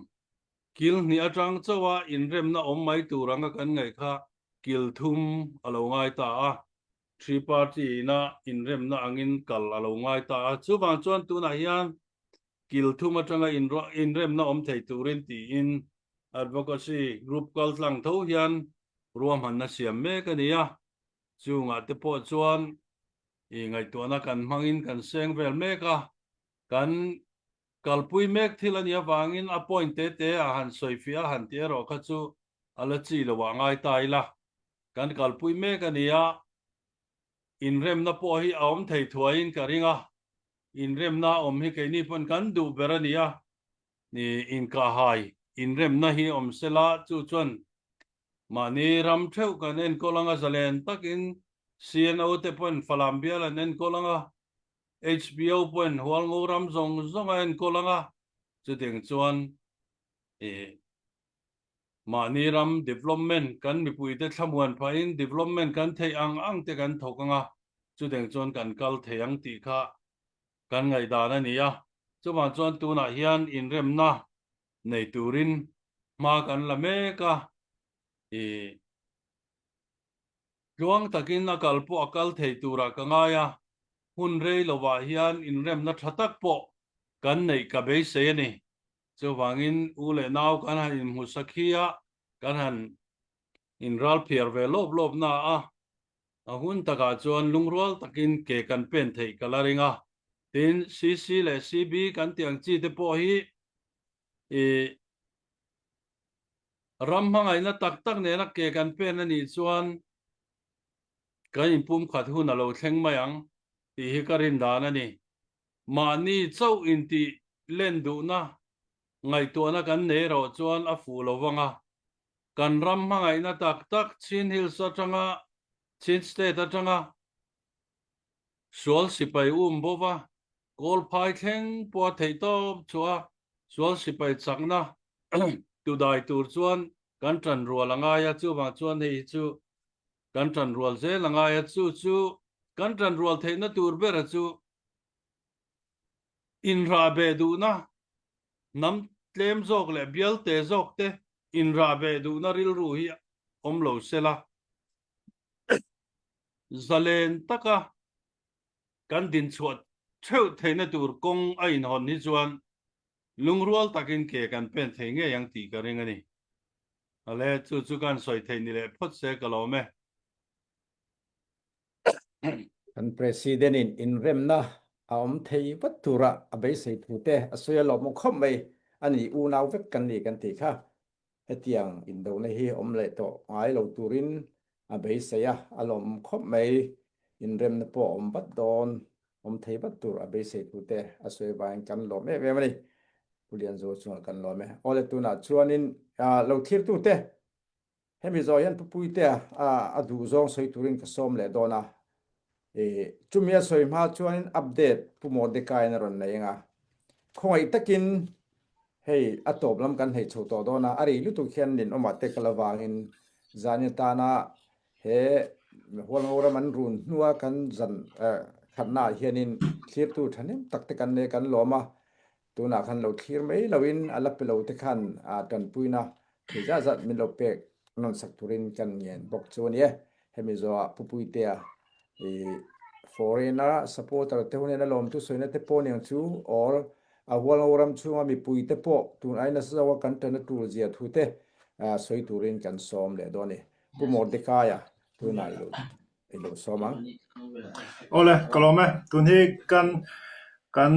kil ni atang chawa in rem na om mai turanga kan ngai kha kil thum alo ngai ta a three party na in rem na angin kal alo ngai ta a chu bang chuan tu na hian kil thum atanga in rem na om thei turin ti in advocacy group kal tlang tho hian ruam han na siam me ka nia chu nga te po chuan ngai tu na kan mangin kan seng vel me ka kan kalpui mek thilania wangin appointed te a han soifia han te ro kha chu ala chi lo wa ngai tai la kan kalpui mek ania in rem na po hi om thei thuain karinga in rem na om hi ke ni pon kan du berania ni in ka hai in rem na hi om sela chu chon mani ram theu kan en kolanga zalen takin CNO te pon falambia la nen kolanga HBO pon huang ram zong en kolanga chu ding chuan mani ram development kan mi pui te thamuan phain development kan thei ang te kan thokanga chu ding chuan kan kal theiang ti kha kan ngai da na nia chu ma chuan tu na hian in rem na nei turin ma kan la me ka luang takin na kalpo akal thei tura ka ngaya hun rei lowa hian in rem na thatak po kan nei ka be se ni chu wangin ule naw kan han in musakhia kan han in ral phiar ve lob na a hun taka chuan lungrol takin ke kan pen thei kalaringa tin CC le CB kan tiang chi te po hi e ram hangai na tak tak ne na ke kan pen ani chuan kan impum khat hun alo thleng mayang ti hi karin dan ani ma ni chau in ti len du na ngai to na kan ne ro chuan a fu lo wanga kan ram hangai na tak tak chin hills atanga chin state atanga sual sipai bova kol phai thleng po thei to chua sual sipai changna tu dai tur chuan kan tran rual anga ya chu ma chuan hei chu kan tran rual ze langa ya chu kan tran rual thei na tur bera chu in ra be du na nam tlem zok le bial te zok te in ra be du na ril ru hi om lo sela zalen taka kan din chuat theu theina tur kong a in hon ni chuan lungrual takin ke kan pen thei nge yang ti ka ring ani ale chu kan soi thei ni le phot se ka lo me kan president in rem na om thei wat tura abai sei thu te asoya lo mo khom mai ani u naw vek kan ni kan ti kha hetiang in do na hi om le to ai lo turin abai seya alom khom mai in rem na po om bat don om thei bat tur abai sei thu te asoya ban kan lo me ve mani pulian zo chuan kan lo me ole tu na chuanin lo thir tu te hemi zo yan pupui te a du zong soi turin ka som le dona chumia soi ma chuan update pumo de kai na ron nei nga khoi takin hei atop lam kan hei chu to do na ari lu tu khian nin oma te kalawang in zani ta na he hol ngora man run nuwa kan zan khanna hianin thlir tu thanim tak te kan ne kan loma tuna khan lo thlir mai lawin ala pe lo te khan tan puina theja zat min lo pek non sak turin kan ngen bok chuania hemi zo pupui te foreigner supporter te hunena lom tu soina te poni chu or a wal oram chunga mi pui te po tun aina sawa kan tan tu zia thu te soi turin kan som le doni pu mor de kaya tu nai lo somang ole kalome tun hi kan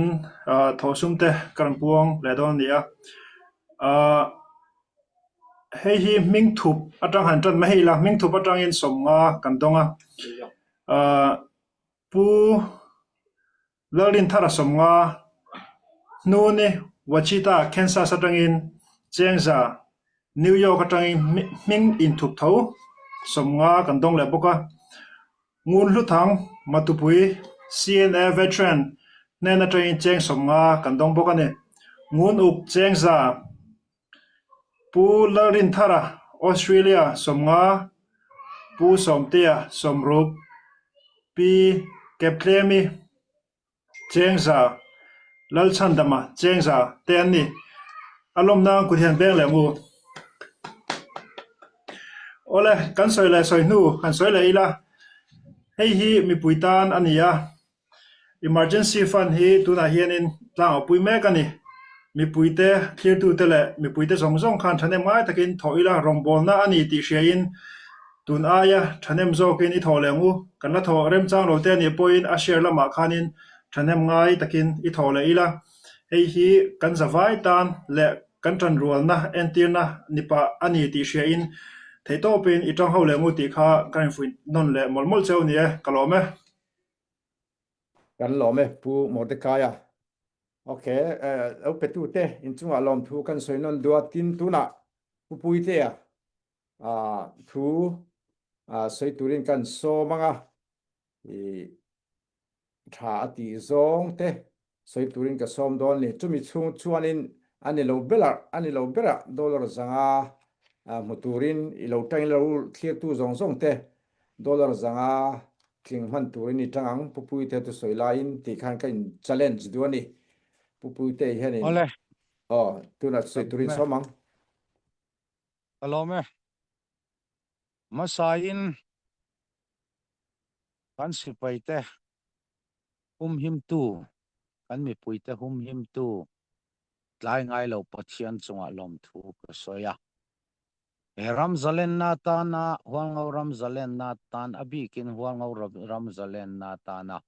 thosum te kan puang le don nia hei hi ming thup atang han tan ma hei la ming thup atang in somnga kan donga pu lalin thara somnga nu ni wachita Kansas atang in chengza New York atang in ming in thup tho somnga kan dong le boka ngun lu thang matupui CNA veteran nena train cheng somnga kan dong boka ne ngun uk chengza pu lalin thara Australia somnga pu somtia somrup pi keplemi chengza lalchandama chengza tenni alomna kuthian beng le mu ole kan soi le soi nu kan soi le ila hei hi mi puitan ania emergency fund hi tuna hianin tlang pui me kani mi puite clear tu tele mi puite zong khan thane mai takin thoila rombol na ani ti hriain tun aya thanem zo kin i tholengu kan la tho rem chang lo te ni point a share lama khanin thanem ngai takin i thole ila hei hi kan zawai tan le kan tran rual na entirna nipa ani ti hriain theito pin i tang ho lengu ti kha kan fuin non le molmol cheu ni e kalome kan lo me pu mor de kaya okay au pe tu te in chunga lom thu kan soi non dua tin tuna pupui te thu soi turin kan so manga tha ati zong te soi turin ka som don ni chumi chung chuanin ani lo bela dollar zanga muturin i lo tang lo thlir tu zong te dollar zanga tling man turin i tangang pupui te tu soi lain ti khan kan challenge duani pupui te hianin ole tuna soi turin somang kalome masain kan sipai te him tu kan mi pui te him tu tlai ngai lo pathian chunga lom thu ka soya ram zalen na ta na hual ngau ram zalen na tan abikin hual ngau ram zalen na ta na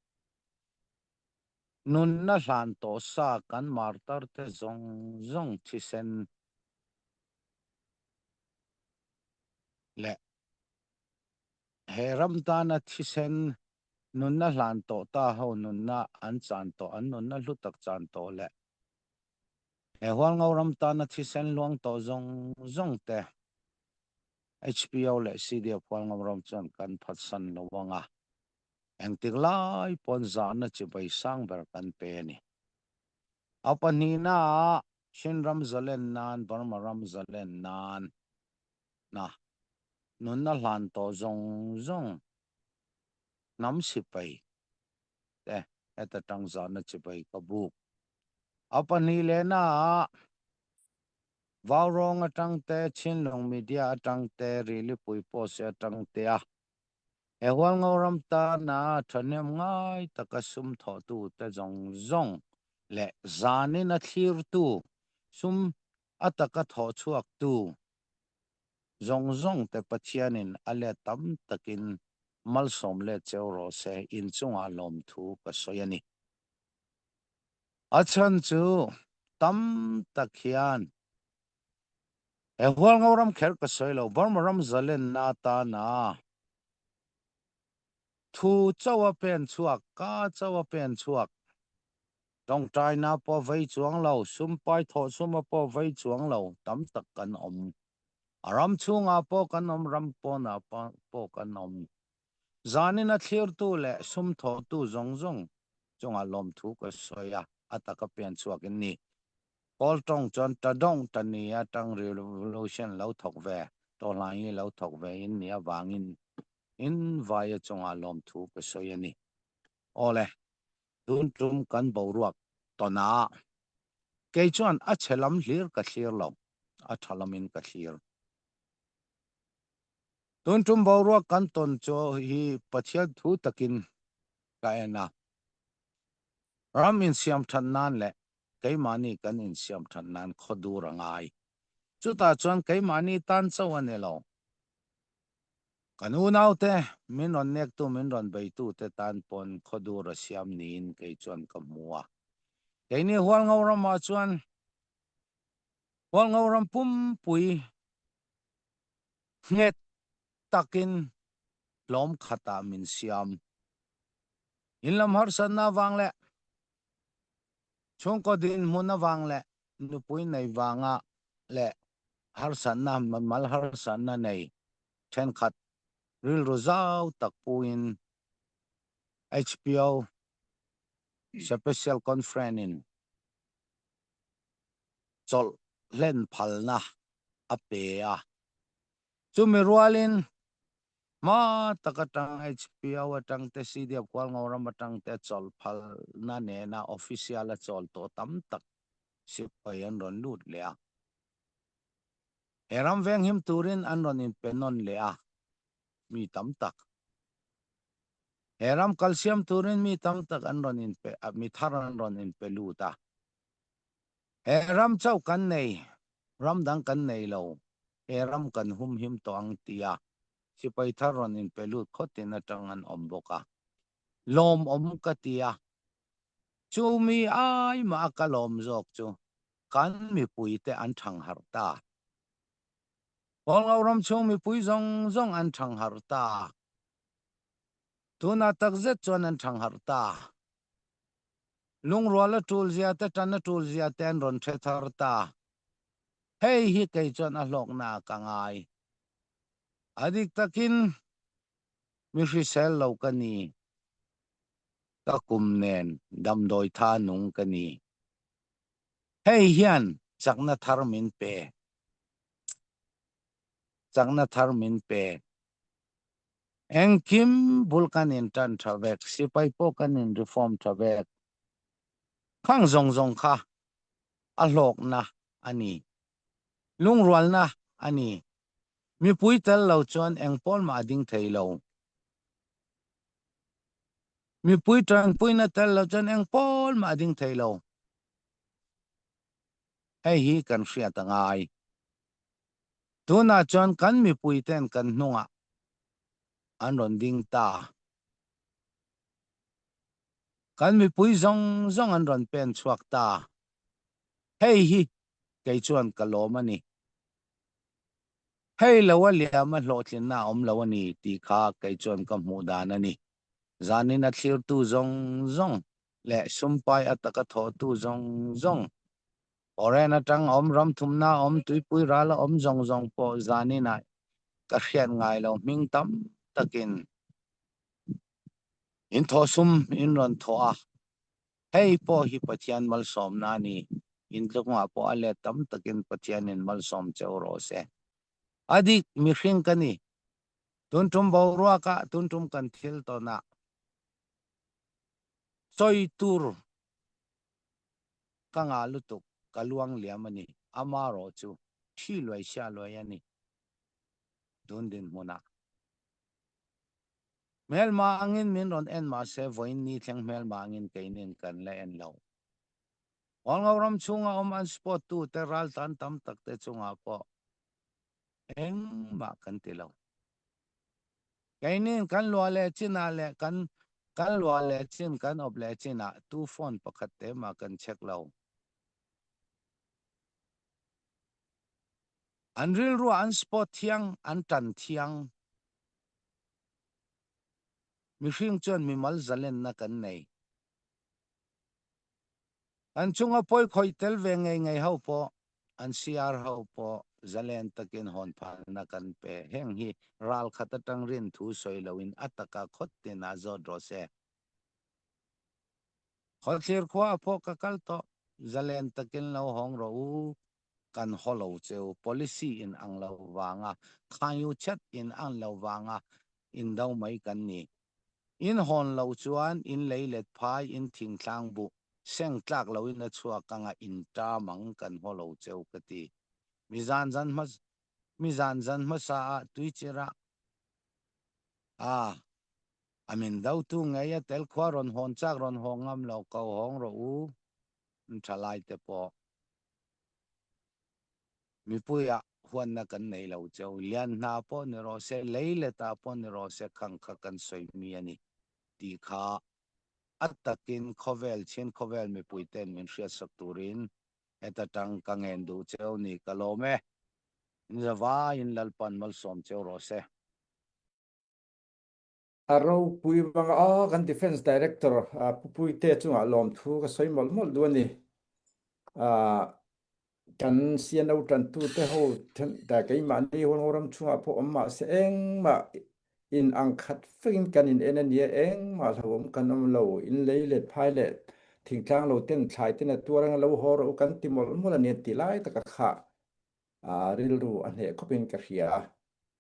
nun na hlan to sa kan martar te zong zong thisen le he ram ta na thisen nun na hlan to ta ho nun na an chan to an nun na lutak chan to le he hual ngau ram ta na thisen luang to zong zong te HPO le CDF hual ngau ram chan kan phat san lo wanga eng tik lai pon zan na chi bai sang ber kan pe ni apan ni na shin ram zalen nan barma ram zalen nan na nun na hlan to zong zong nam si pai te eta tang zan na chi bai ka bu apan ni le na vào rong atang te chin long media atang te really pui po se atang te a e hual ngau ram ta na thanem ngai takasum tho tu te zong zong le zanin a thlir tu sum ataka tho chuak tu zong zong te pachianin ale tam takin mal som le chero se in chunga lom thu ka soyani achan chu tam takhian e hual ngau ram kher ka soilo barmaram zalen na ta na thu chawa pen chuak ka chawa pen chuak tong trai na po vei chuang lo sum pai tho sum po vei chuang lo tam tak kan om aram chunga po kan om ram po na po kan om zanin a thlir tu le sum tho tu zong zong chunga lom thu ka soya ataka pen chuak in ni Paul Tong John ta dong ta ni a tang revolution lo thok ve to lai lo thok ve in ni awangin in vaya chunga lom thu ka soya ni ole tun tum kan bo ruak to na ke chuan a chelam hlir ka hlir lo a thalamin ka hlir tun tum bo ruak kan ton cho hi pachia thu takin ka ena ram in siam than nan le ke mani kan in siam than nan khodu rangai chu ta chuan ke mani tan chawan elo kanu naute min on nek tu min ron bei tu te tan pon khodu ra siam nin ke chuan ka muwa ke ni hual ngau ram ma chuan hual ngau ram pum pui nget takin lom khata min siam in lam har san na wang le chung ko din mun na wang le nu pui nei wanga le har san na mal har san na nei then khat ril rozau tak puin HPO special conference in chol len phalna apea chumi rualin ma takatang HPO atang te CDF kwal ngoram atang te chol phal na ne na official a chol to tam tak sipayan ron lut lea eram veng him turin an ron in penon lea mi tam tak eram calcium turin mi tam tak an ron in pe mi tharan ron in peluta eram chau kan nei ram dang kan nei lo eram kan hum him to ang tia sipai tharon in pelut khotin atang an omboka lom om ka tia chu mi ai ma ka lom jok chu kan mi pui te an thang har ta ol ram chu mi pui zong zong an thang har ta tuna tak zet chuan an thang har ta lung rola tul zia te tan tul zia ten ron the thar ta hei hi kai chuan a hlok na ka ngai adik takin mi fi sel lo ka ni ka kum nen dam doi tha nung ka ni hei hian chakna thar min pe chakna thar min pe engkim bulkan in tan thavek sipai po kan in reform thavek khang zong zong kha a hlok na ani lung rual na ani mi pui tel lo chuan engpol ma ding thei lo mi pui tang pui na tel lo chuan engpol ma ding thei lo hei hi kan hria tangai tuna chuan kan mi puiten kan hnunga an ron ding ta kan mi pui zong zong an ron pen chuak ta hei hi kei chuan kalom ani hei lawa liam a hlotlin na om lawa ni ti kha kei chuan ka hmu dan ani zanin a thlir tu zong zong le sumpai ataka tho tu zong zong oren atang om ram thumna om tuipui rala om zong zong po zanina ka hriat ngai lo ming tam takin in tho sum in ron tho a hei po hi pathian mal som na ni in tlunga po ale tam takin pathian in mal som cheu ro se adik mi hring kani tuntum bo ruwa ka tuntum kan thil to na soi tur ka nga lutuk kaluang liamani amaro chu thi loi sha loi ani dun din muna mel ma angin min ron en ma se voin ni thleng mel ma angin keinin kan le en lo wal ngawram chunga om an spot tu te ral tan tam tak te chunga po eng ma kan ti lo keinin kan lo le china le kan lo le chin kan ob le china tu phone pakhat te ma kan check lo an ril ru an spot thiang an tan thiang mi hring chuan mi mal zalen na kan nei an chunga poi khoi tel ve ngai ho po an siar ho po zalen takin hon phal na kan pe heng hi ral khata tang rin thu soi loin ataka khot te na zo dro se khol thlir khwa po ka kal to zalen takin lo hong ro u kan holo cheu policy in ang lo wanga khayu chat in ang lo wanga in dau mai kan ni in hon lo chuan in leilet phai in thing tlang bu seng tlak lo in a chua kanga in ta mang kan holo cheu kati mizan zan ma sa tui chira amin dau tu ngai a tel khwa ron hon chak ron hongam lo ko hong ro u thalai te po mi puya huan na kan nei lo cheu lian na po ni ro se leile ta po ni ro se khang kha kan soi mi ani ti kha atakin khovel chen khovel mi puiten min hria sak turin eta tang kangen du cheu ni kalome in zawa in lalpan mal som cheu ro se aro pui banga kan defense director pui te chunga lom thu ka soi mol mol du ni kan sian au tan tu te ho da kai ma ni hon ram chunga po amma se eng ma in ang khat fin kan in en ni eng ma lawm kan am lo in leilet pilot thing tlang lo ten thai ten a turang lo hor u kan ti mol mol ani ti lai ta ka kha ril ru an he khopin ka hria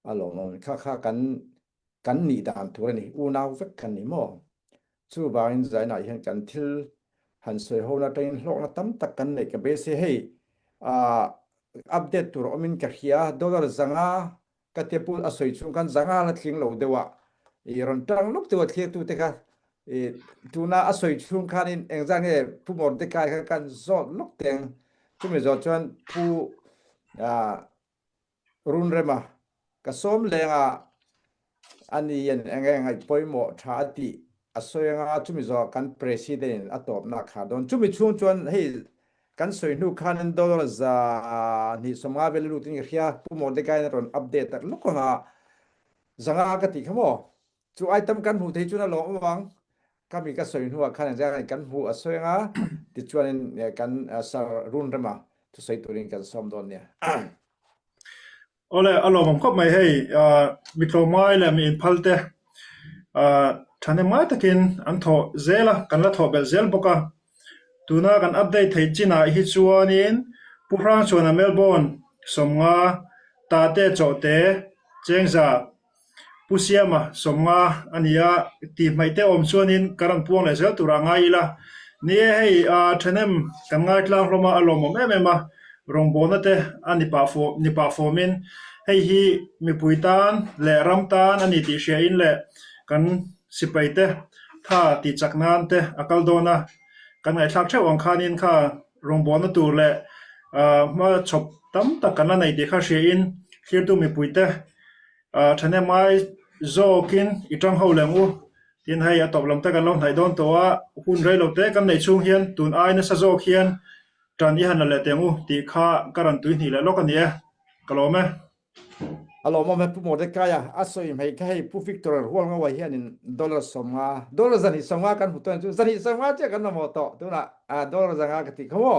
alom kha kan ni dan tur ni u nau vek kan ni mo chu ba in zai na hian kan thil han soi ho na train hlok na tam tak kan nei ka be se hei update tur omin ka hria dollar zanga ka te pu a soi chung kan zanga la thling lo dewa i ron tang luk te wa thlir tu te ka tuna a soi chung khan in engzang he pu mor te kai kan zot luk teng chu me zot chuan pu run rema ka som lenga ani yen engai poimo tha ti asoyanga chumi zo kan president atop na kha don chumi chung chuan hei kan soi nu khan dollar za ni somga vel lu tin hria pu mo de kai ron update tak lu ko nga zanga ka ti khamo chu item kan hu thei chuna lo wang kami ka soi nu khan ja kan hu asoyanga ti chuan kan sar run rema tu sai turin kan som don ne ole alo mom khop mai hei mi tlo mai la mi phalte thane mai takin an tho zela kan la tho bel zel boka tuna kan update thei china hi chuanin puhrang chuana melbourne somnga tate chote chengza pusiama somnga ania ti maite om chuanin karan puang le zel turanga ila ni hei thanem kan ngai tlang hloma alo mom emema rongbonate nipa fomin hei hi mi puitan le ramtan ani ti hria in le kan sipaite tha ti chaknan te akaldona kan ngai thlak theu ang khanin kha rongbona tur le ma chop tam tak kan la nei ti kha hria in clear tu mi puite thane mai zokin itang ho lengu tin hay atop lam ta kan lo nai don to a hun rei lo te kan nei chung hian tun ai na sa zok hian tran i han la le tengu ti kha karan tu ni le lo kan ye kalome alo mo me pu mo de kaya asoi mai kai pu victor hual nga wa hian in dollar somnga dollar zani somnga kan hutan chu zani somnga che kan mo to tu na dollar zanga ka ti khamo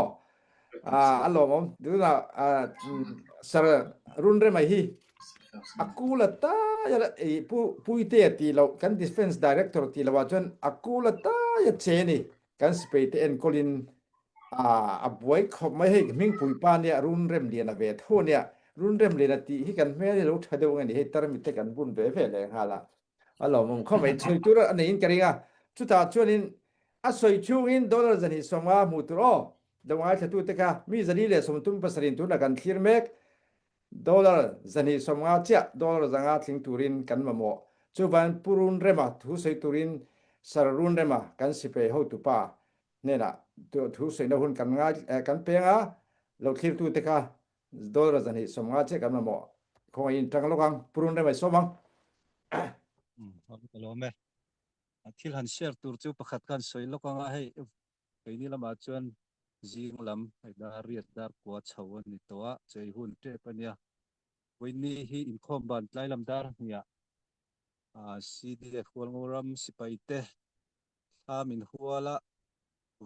alo mo tu na sar run re mai hi akula ta ya pu ite ti lo kan defense director ti lo wa chon akula ta ya che ni kan spate en colin a boy khop mai he ming pui pa ne run rem dia na ve tho ne run rem le na ti hi kan me lo thado ngan he tar mi te kan bun ve ve le hala alo mong kho mai choi tu ra nei in karinga chu ta chuan in a soi chu in dollar zani songa mu tu ro da wa tu te ka mi zani le som tum pasarin tu na kan thir mek dollar zani songa cha dollar zanga thling turin kan ma mo chu ban purun rema thu sei turin sarun rema kan sipe ho tu pa ne na thu sei na hun kan nga kan pe nga lo thir tu te ka dollar zani songa che kan ma mo ko in tang lo kang purun rema so mang kalome thil han share tur chu pakhat kan soi lo ka nga hei ni lama chuan jing lam da riat dar kwa chhawan ni towa chei hun te pania ni hi in khom ban tlai lam dar nia CDF wal ngoram sipaite min huala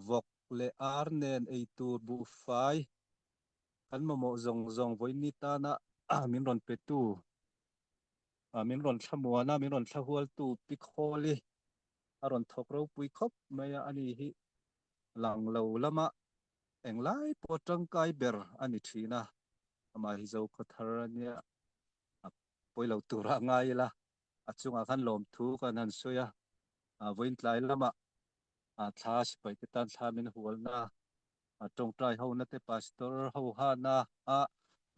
vok le ar nen ei tur bu fai kan mo zong zong ni ta na min ron petu min ron thamuana min ron thahual tu pikholi aron thok ro pui khop maya ani hi lang lo lama englai potang kai ber ani thina ama hi zo khathar ania poilo tura ngai la achunga khan lom thu kan han soya voin tlai lama thla sipai te tan thla min hualna tong trai ho na te pastor ho ha na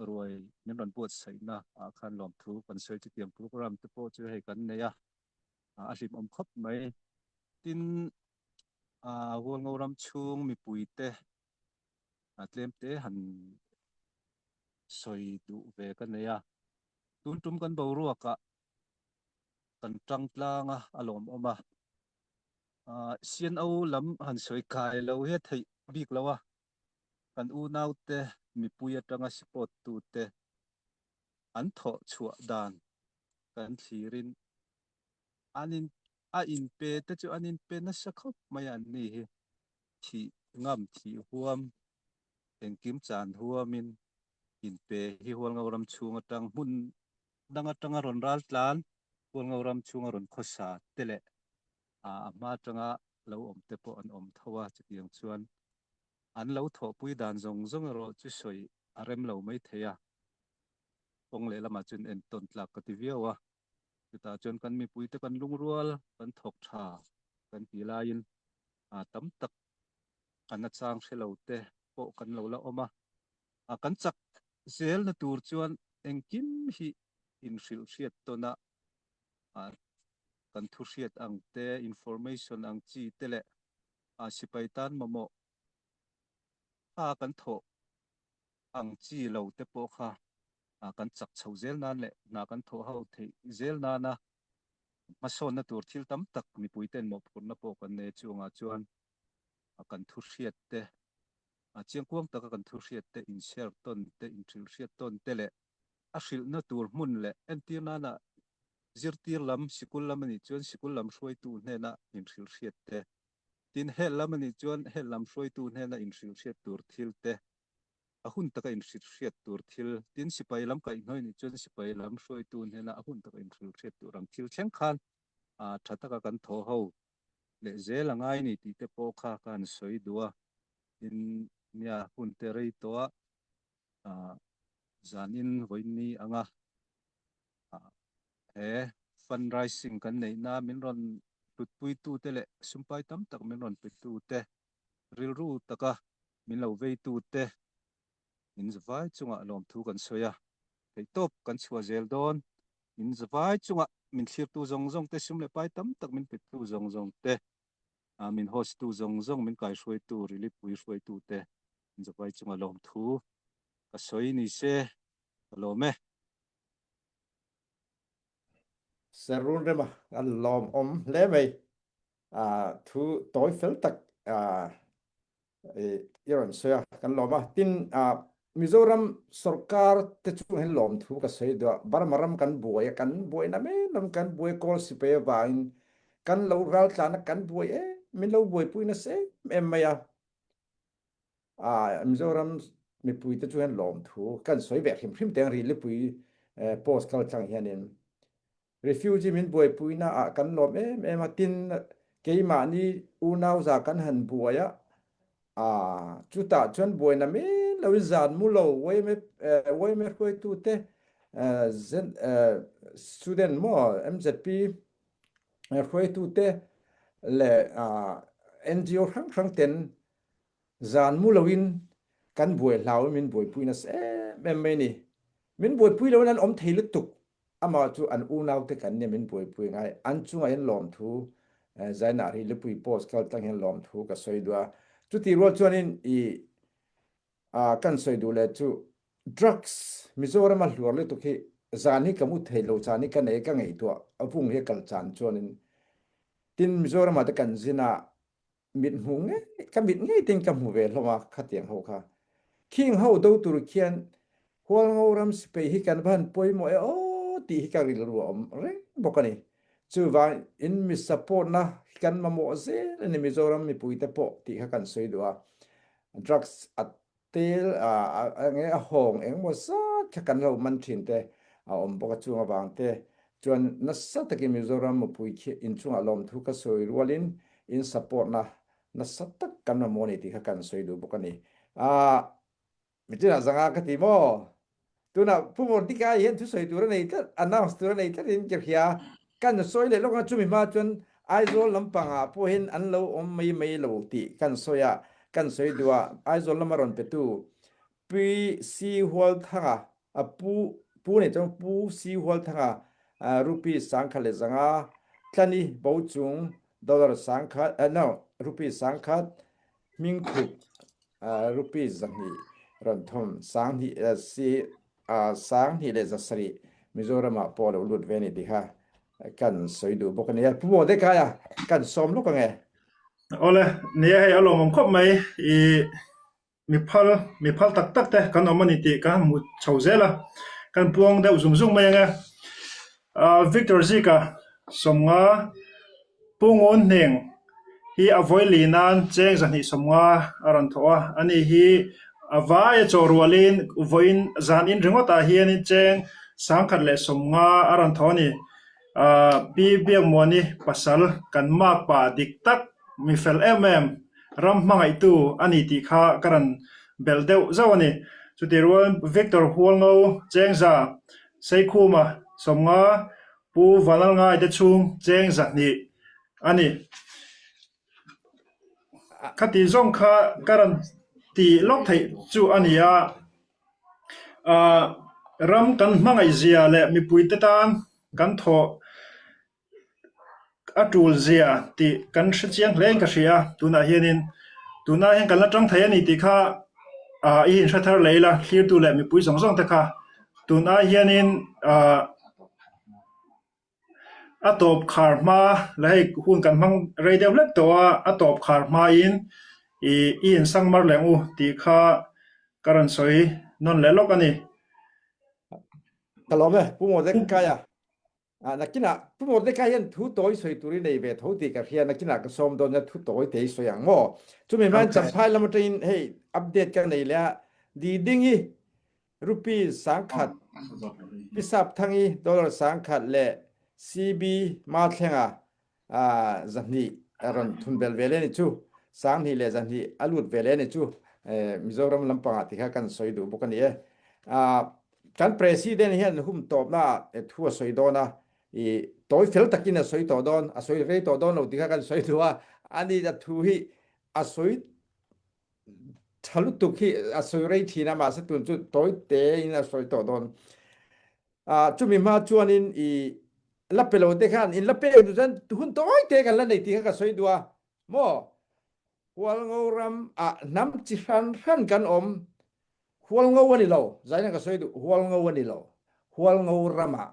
ruai min ron buat sai na khan lom thu kan soi chi tiam program te po chu hei kan neya alim om khop mai tin hual ngoram chung mi pui te tlem te han soi du ve kan neya tun tum kan bo ruaka kan tang tlanga alom oma sian au lam han soi kai lo he thei bik lawa kan u nau te mi pui atanga support tu te an tho chua dan kan thirin anin in pe te chu anin pe na sakhop mayan ni hi thi ngam thi huam eng kim chan huamin in pe hi hual ngoram chung atang mun danga ron ral tlan hual ngoram chung ron khosa tele ma tanga lo om te po an om thawa chiang chuan an lo tho pui dan zong zong ro chu soi arem lo mai theya ong le lama chun en ton tlak ka ti viawa ta chon kan mi pui te kan lung rual kan thok tha kan pilain tam tak kan achang shelo te po kan lo la oma kan chak zel na tur chuan engkim hi in hril hriat tona kan thu hriat ang te information ang chi tele sipai tan momo kan tho ang chi lo te po kha kan chak chho zel nan le na kan tho ho thei zel na na mason na tur thil tam tak mi puiten mo phur na po kan ne chuanga chuan kan thu hriat te chiang kuang taka kan thu hriat te in share ton te in thil hriat ton te le hril na tur hmun le entir na na zirtir lam sikul lam ani chuan sikul lam hruai tu hne na in hril hriat te tin hel lam ani chuan hel lam hruai tu hne na in hril hriat tur thil te hun taka in hril hriat tur thil tin sipai lam kai hnoi ni chuan sipai lam hruai tu hne na hun taka in hril hriat tur ang thil thleng khan tha taka kan tho ho le zelangai ni ti te po kha kan soi dua in nia hun te rei toa zanin voini anga fundraising kan nei na min ron tutpui tu te le sumpai tam tak min ron pit tu te ril ru taka min lo vei tu te in zawai chunga lom thu kan soya thei top kan chua zel don in zawai chunga min thlir tu zong zong te sum le pai tam tak min pit tu zong zong te min host tu zong zong min kai hruai tu relief pui hruai tu te in zawai chunga lom thu ka soi ni se lo me serun rema kan lom le mai thu tối fel tak iron soya kan loma tin Mizoram sarkar te chu hen lom thu ka sei do bar maram kan buai na me lam kan buai kol si pe ba in kan lo ral tla na kan buai min lo buai pui na se em maya Mizoram mi pui te chu hen lom thu kan soi ve him teng ri le pui post kal chang hianin refugee min buai pui na kan lom em tin ke ma ni u nau za kan han buaya chú ta chuan buai na me lo zan mu lo wei me khoi tu te zen student mo MZP khoi tu te le NGO khang ten zan mu lo in kan buai lau min buai pui na se me ni min buai pui lo nan om thei lu tuk ama chu an u nau te kan ne min buai pui ngai an chu ngai lom thu zaina ri le pui post kal tang hen lom thu ka soi dua chu ti ro chuan in kan soi du le chu drugs Mizoram a hluar le tu khi zani kamu thei lo chani kan e ka ngei to apung he kal chan chuan in tin Mizoram a te kan zina mit hung ka mit ngei tin ka mu ve hloma khatiang ho kha king ho do tur khian hual ngoram spe hi kan ban poi mo o ti hi ka ri lu om re bokani chu wa in mi support na kan ma mo ze ni Mizoram mi pui te po ti kha kan soi dua drugs at tel nge a hong eng mo sa kha kan lo man thin te om boka chunga wang te chuan na sa taki Mizoram mo pui khi in chunga lom thu ka soi rualin in support na sa tak kan ma mo ni ti kha kan soi du bokani mi china zanga ka ti mo tuna pumo tika yen thu soi tur nei ta announce tur nei ta in khia kan soi le longa chumi ma chuan aizo lampanga po hin an lo om mai lo ti kan soya kan soi dua aizo lamaron petu pi si hol thanga pu ne chong pu si hol thanga rupi sangkha le zanga tlani bo chung dollar sangkha no rupi sangkha mingkhu rupi zangni ron thom sang hi si sang hi le zasari Mizoram a polo lut veni di ha kan soi du bokani pu mo de kaya kan som lo ka nge ole nia hei alom om khop mai i mi phal tak te kan omani ti kan mu chauzela kan puang deuh zum mai nga Victor Zika somnga pungon heng hi avoi linan cheng zani somnga aran thoa ani hi avai chorwalin voin zan in ringota hian in cheng sangkhat le somnga aran thoni bi biang moni pasal kan mak pa dik tak mi fel ram mangai tu ani ti kha karan beldeu zawani chutirwan Victor Hualngo chengza seikuma somnga pu valal ngai te chung chengza ni ani khati zong kha karan ti lok thei chu ania ram kan mangai zia le mi puite tan kan tho atul zia ti kan hrichiang hleng ka hria tuna hianin tuna hen kan la tang thei ani ti kha i hin hrathar leila thlir tu le mi pui zong te kha tuna hianin atop kharma lai hun kan mang radio lek to atop kharma in in sangmar lengu ti kha karan soi non le lok ani kalome pu mo de kaya nakina pu mo de kaya thu toi soi turi nei ve tho ti ka khia nakina ka som don na thu toi te so yang mo chumi man cham phai lam train hey update ka nei la di dingi rupees sangkhat pisap thangi dollar sangkhat le CB ma thlenga zahni aron thunbel vele ni chu sang ni le zahni alut vele ni chu Mizoram lampanga ti kha kan soi du bokani kan president hian hum top na thua soi dona toy fel takina soi to don a soi re to don lo ti kha kan soi duwa ani da thu hi a soi thalu tu khi a soi re thina ma sa tun chu toy te in a soi to don chumi ma chuanin lapelo te khan in lapelo tu jan hun toy te kan la nei ti kha soi duwa mo hual ngoram nam chi ran kan om hual ngo wani lo zaina ka soi du hual ngo wani lo hual ngo rama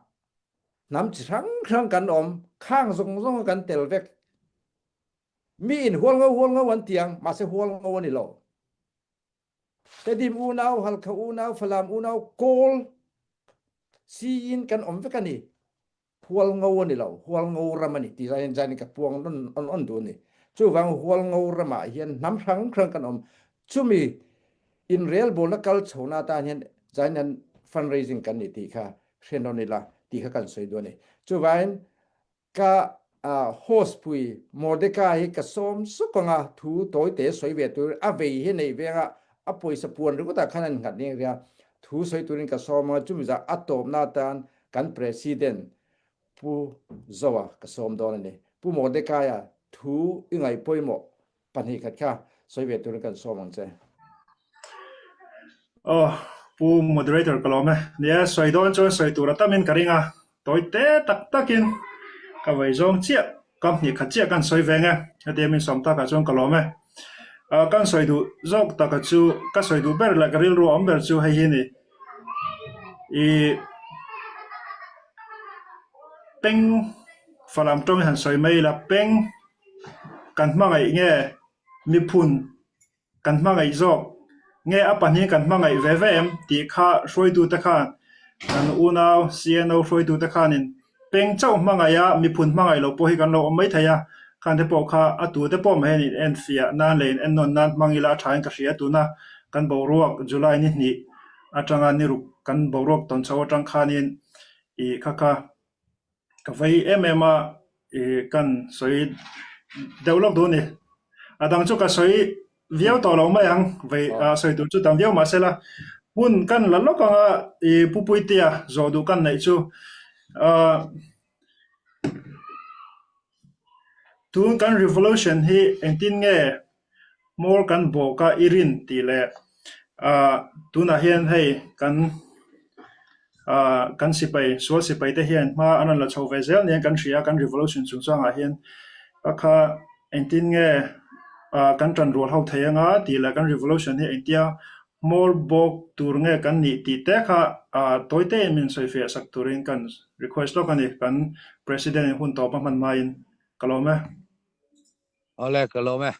nắm chỉ răng kan khang zong kan tel vek mi in hual ngau an tiang ma se hual ngau ni lo te dim u nau hal kha u nau falam u nau kol si in kan vek ani hual ngau ni lo hual ngau ramani ti zain zain ka puang on du ni chu wang hual ngau rama hian nam rang kan chumi in real bol na kal chona ta hian zain fundraising kan ni ti kha hrenoni la ti kha kan soi do ni chu wain ka host pui Mordecai ka som sukonga thu toy te soi ve tu a ve hi nei ve nga a poi sa puan ru ta khanan ngat ne ria thu soi turin ka som ma chumi za atop na tan kan president pu zowa ka som don ne pu Mordecai a thu ingai poi mo pan hi khat kha soi ve turin kan som ang che pu moderator kalome nia soi don cho soi tu rata min karinga toy te tak takin ka vai zong chia kam ni khat chia kan soi venga ade min som ta ka chong kalome kan soi du zok ta ka chu ka soi du ber la garil ro am ber chu hai hi ni i peng falam tong han soi mai la peng kan ma ngai nge mi phun kan ma ngai zok nghe apa ni kan ma ngai ve ve em ti kha roi du ta kha kan u nau cno roi du ta kha nin peng chau ma ngai ya mi phun ma ngai lo po hi kan lo mai thaya kan te po kha atu te po mai ni en fia na len en non nan mangila thain ka ria tu na kan bo ruak july ni atanga ni ru kan bo ruak ton chaw tang khanin i kha ka vai emema i kan soi develop do ni adang chu ka soi viau to lo ma yang vai soi tu chu tam viau ma se la hun kan la lo ka i pupui tia zo du kan nei chu tun kan revolution hi engtin nge more kan bo ka irin ti le tuna hian hei kan sipai so sipai te hian ma anan la chho ve zel ne kan ria kan revolution chung changa hian akha engtin nge kan tran rol hau thayanga ti la kan revolution hi engtia more bok tur nge kan ni ti te kha toite min soi fe sak turin kan request lo kan president hun to pa man main kalome ole kalome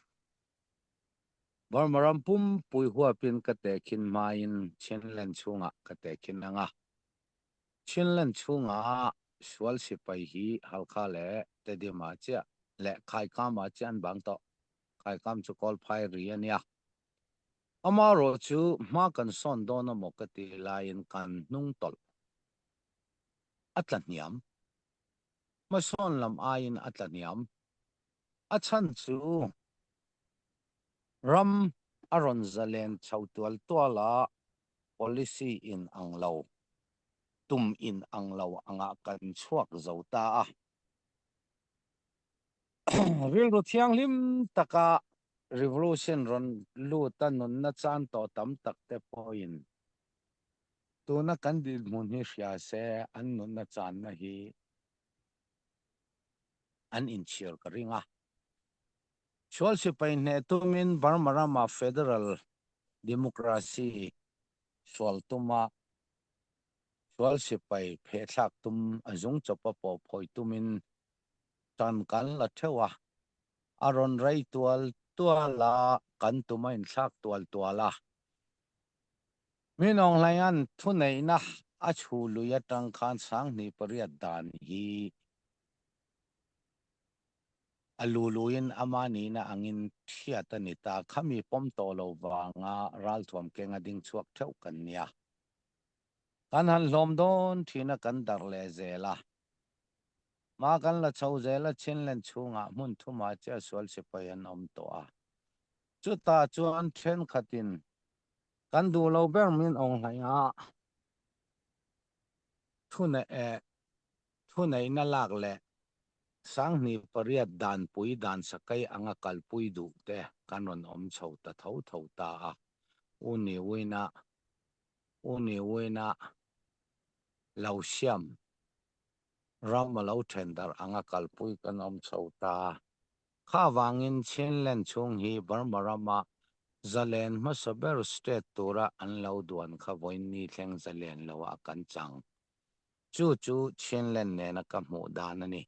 barmaram pum pui hua pin ka te kin main chinlen chunga ka te kin anga chinlen chunga swal sipai hi halkha le te di ma cha le khai ka ma chan bang to khai kam chu kol phai riania amaro chu ma kan son don mo ka ti lain kan nung tol atlaniam ma son lam ain atlaniam achan chu ram aron zalen chautual tuala policy in anglo tum in anglo anga kan chuak zota a ril ro thiang lim taka revolution ron lu tanon na chan to tam tak te point tu na kan dil mun hi ria se an nun na chan na hi an in cheer ka ringa chol si pai ne tumin barmarama federal democracy swal tuma chol si pai phe thak tum azung chopa po phoi tumin tan kan la thewa aron rai tuala kan tumain thak tuala minong layan thunei na achu luya tang khan sang ni pariat dan hi aluluin amani na angin thiata ni ta khami pom to lo wanga ral thom kenga ding chuak theu kan nia kan han lom don thina kan dar le zela ma kan la chau zela chinlen chunga mun thuma cha swal se payan om to a chu ta chuan then khatin kan du lo ber min ong haya thune na lak le sang ni pariat dan pui dan sakai anga kal pui du te kanon om chho ta tho ta a uni wina lau siam ram lau tender anga kal pui kan om chho ta kha wangin chinlen chung hi barmarama zalen ma saber state tura an lau duan kha voin ni thleng zalen lawa kan chang chu chin len ne na ka mu dan ani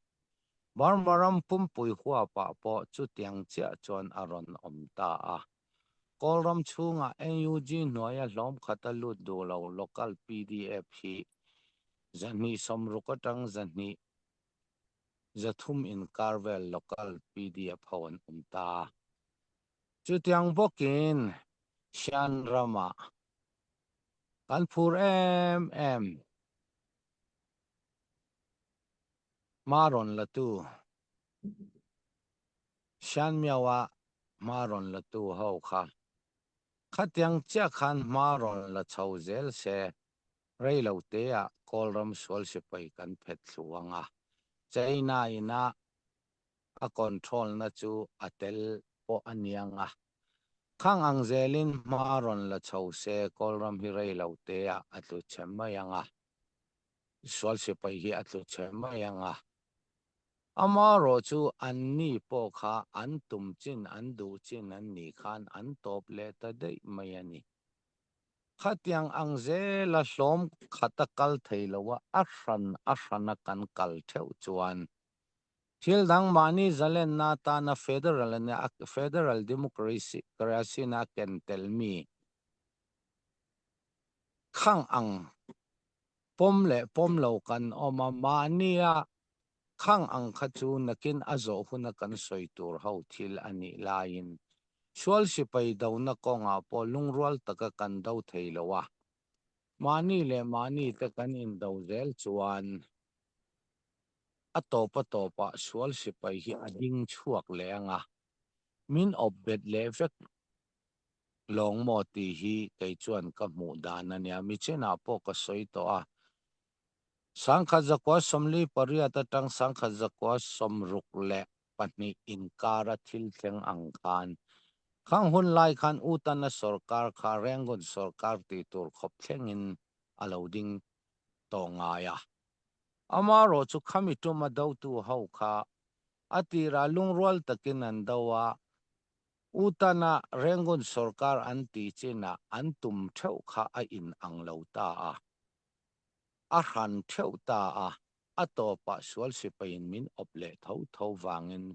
barmaram pum pui huwa pa po chu tiang chia chon aron om ta a kolram chunga NUG noya hlom khata lut do lo local PDF hi zani somrukatang zani zathum in Carvel local PDF hawan ta chu tiang bokin shan rama kanpur em maron latu shan miawa maron latu hau kha khatiang cha khan maron la chau zel se reilo te a kolram sol se pai kan phet thluanga chaina ina a control na chu atel po anianga khang ang zelin maron la chau se kolram hi reilo te a atlu chemmayanga sol se pai hi atlu chemmayanga amaro chu anni po kha an tum chin an du chin an ni khan an top le ta dei mayani khatiang angze la hlom khatakal theilowa ahran kan kal theu chuan thil dang mani zalen na ta na federal democracy na ken tel mi khang ang pom lo kan oma mania khang ang khachu nakin azo huna kan soitur ho thil ani lain sual sipai dauna konga po lungrwal taka kan dau theilowa mani te kan in dau zel chuan topa sual sipai hi ading chuak leanga min obbet levek long mo ti hi kei chuan ka mu dan ania mi chena po ka soito a sangkha zakwa somli pariata tang sangkha zakwa somruk le pani inkara thil thleng angkhan khang hun lai khan utana sarkar kha rengon sarkar ti tur khop thlengin aloding tongaya amaro chu khami tu ma dau tu hau kha atira lungrwal takin andawa utana rengon sarkar anti china antum theu kha a in anglo ta a han theu ta a atopa sual sipain min ople tho wangin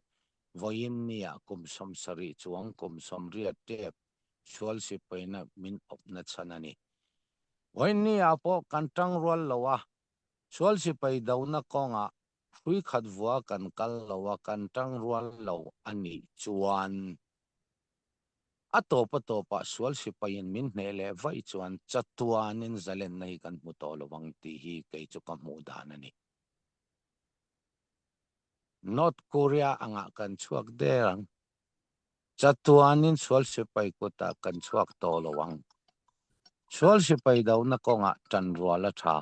voin nia kumsom sari chuang kumsom ria tep sual sipaina min opna chanani voin nia po kantang rol lawa sual sipai dauna konga hui khatwa kan kal lawa kantang rol law ani chuan topa sual sipain min hnele vai chuan chatuanin zalen nei kan mutolowang ti hi kei chu ka mu danani North Korea anga kan chuak derang chatuanin sual sipai kota kan chuak tolowang sual sipai dauna konga tanruala tha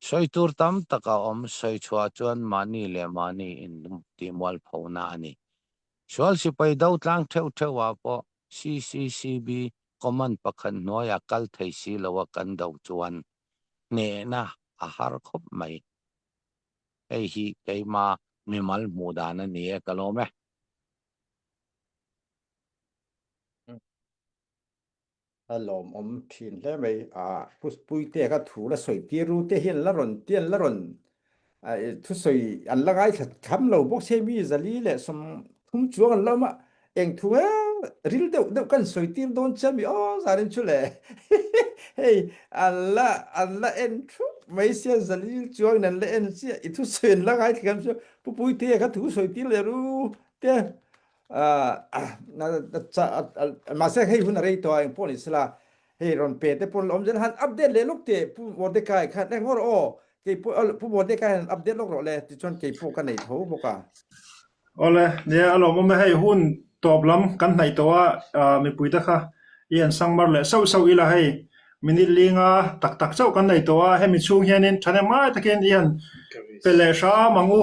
soitur tam taka om soi chua chuan mani le mani in timwal phona ani sual sipai dau tlang theu po CCCB command pakhan noya kal thei si lawa kan dau chuan ne na a har khop mai ei hi keima mimal mudana ni e kalome alom om thin le mai pui te ka thu la soi ti ru te hin la ron tian la ron thu soi an la gai kham lo bok se mi zali le som thum chuang an lama eng thu ril de kan soi tim don chami o zarin chu le hey alla en thu mai sia zali chuang nan le en sia i thu soi la gai kham chu pui te ka thu soi ti le ru teมาเสกให้หุ่นอะไรตัวเองพวกนี้สละให้รอนเปแต่พวกเราจะหันอัปเดตเลยลูกเตะผู้บริการขัดแรงงอโอ้กี่ผู้บริการอัปเดตลูกเราเลยที่ชวนกี่พวกกันไหนโถพวกกันโอเลยเนี่ยเราไม่ให้หุ้นตอบล้ำกันไหนตัวมีปุ๋ยตะค่ะยันสังมาเลยเศร้าอีละให้มินิลิงตักเจ้ากันไหนตัวให้มีช่วงเฮียนินฉันยังไม่ตะเกียนยันเป็นเลชามังู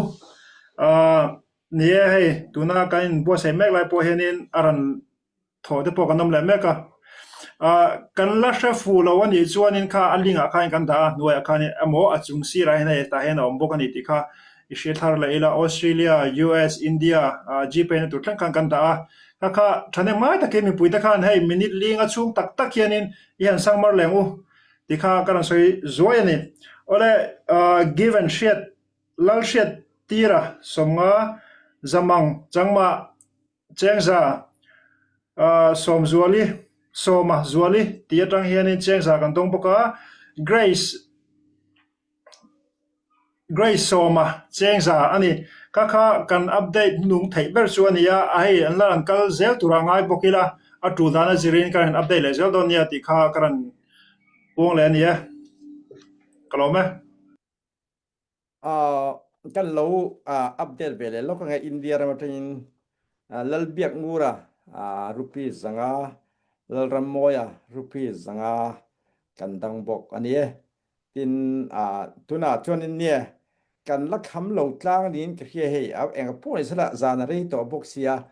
เนี่ยให้ตัวน่ากันบัวใส่แม็กไลปัวเฮียนินอารันถอดพวกกันน้ำแหลมแม็กกันลักษณะฟูเราวันนี้ชวนนินค่ะอันลิงอาคารกันตาหน่วยอาคารเนี่ยหมออาจุงซีไรเนี่ยแต่เห็นเราบอกกันอีกที่ค่ะอิสราเอลเลยละออสเตรเลีย US อินเดียญี่ปุ่นตัวทั้งกันตาค่ะฉันยังไม่ตะเกียบมีปุ๋ยตะการให้มินิลิงช่วงตักเฮียนินยันสังมาแหลงที่ค่ะกันสวยนี่ ole give and shit lal shit tira somnga zamang changma chengza som zuali soma zuali tia tang hianin chengza kan tong boka Grace soma chengza ani kaka kan update nung thei ber chu ania ai an la ankal zel turangai bokila atu dana zirin kan update le zel don ya ti kha karan pong le ania kalome kan lo update vele lo ka India ra matin lal biak ngura rupees zanga lal ramoya rupees zanga kan dang bok anie tin tuna chuan nie kan la kham lo tlang din ka hia hei eng po isla zanari to bok sia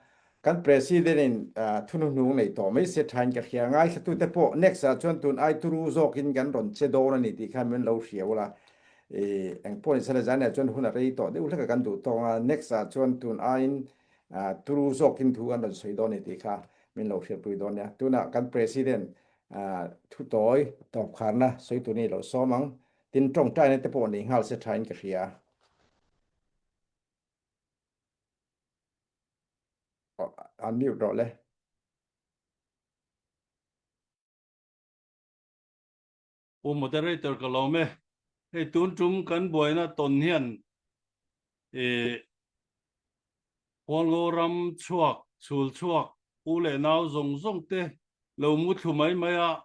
kan president in thunu nu nei to mai se thain ka hia ngai khatu te po next chuan tun ai turu zokin kan ron che do na ni ti khan men lo hria wala eng po isla zan chuan huna rei to de ulaka kan du to next chuan tun ain turu zokin thu an ron soi do ni ti kha men lo hria pui do nya tuna kan president thu toy to kharna soi tu ni lo somang tin trong tai ne te po ni hal se thain ka hria unmute rồi lên moderator kalome hey tun tum kan boina ton hian Huangoram chuak chul chuak ule nau zong zong te lo mu thu mai maya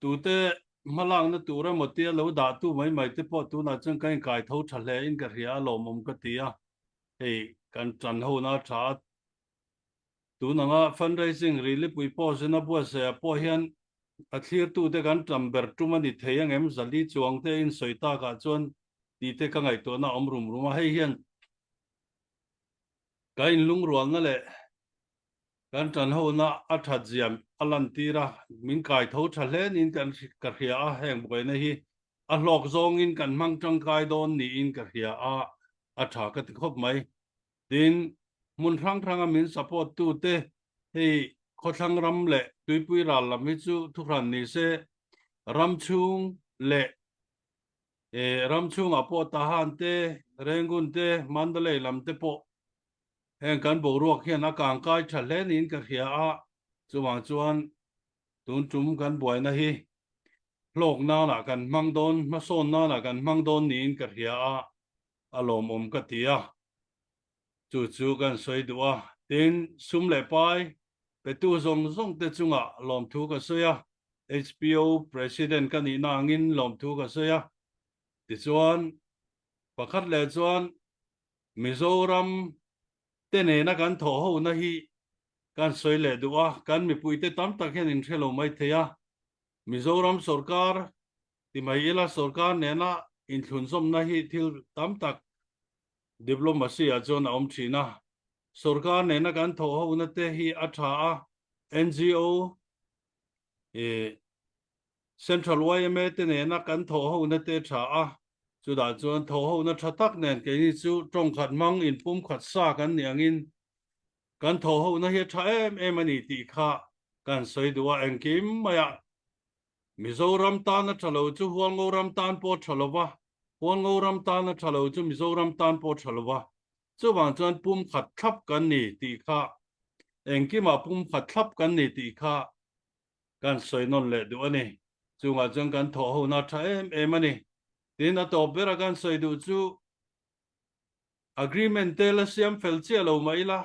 tu te malang na tu ra motia lo da tu mai te po tu na chang kai kai tho thale in ka ria lo mom ka tia hey kan chan ho na cha tu na nga fundraising really pui po se na po se po hian a clear tu te kan chamber tu mani theyang em zali chuang te in soita ka chon ti te ka ngai to na omrum ruma hei hian kain lung ruang nga le kan chan ho na atha jiam alantira min kai tho thale in kan ka ria a heng boi na hi a lok zong in kan mang tang kai don ni in ka ria a atha ka ti khop mai tin mun thang min support tu te hei khothang ram le tuipui ral lam hi chu thuran ni se ramchung le ramchung apo tahan te rengun te mandalay lam te po heng kan bo ruak hian a kang kai thale in ka ria a chuwang chuan tun tum kan boi na hi lok na la kan mang don ma son na la kan mang don ni in ka ria a alom om ka tia chu kan soi duwa tin sum le pai pe tu zong zong te chunga lom thu ka soya HPO president kan ni na ngin lom thu ka soya ti chuan pakhat le chuan Mizoram te ne na kan tho ho na hi kan soi le duwa kan mi pui te tam tak hian in thelo mai theya Mizoram sarkar ti mai ila sarkar ne na in thun som na hi thil tam tak diplomacy a chon om thina sarkar ne na kan tho ho na te hi atha a NGO Central YMA te ne na kan tho ho na te tha a chu da chuan tho ho na thatak nen ke ni chu tong khat mang in pum khat sa kan niang in kan tho ho na hi tha em ani ti kha kan soi duwa engkim maya Mizoram tan na thalo chu Huangoram tan po thalowa Huangoram tan na thalo chu Mizoram tan po thalowa chu wang chuan pum khat thap kan ni ti kha engkim a pum khat thap kan ni ti kha kan soi non le du ani chu nga chuan kan tho ho na tha em ani tin a to bera kan soi du chu agreement te la siam fel che lo mai la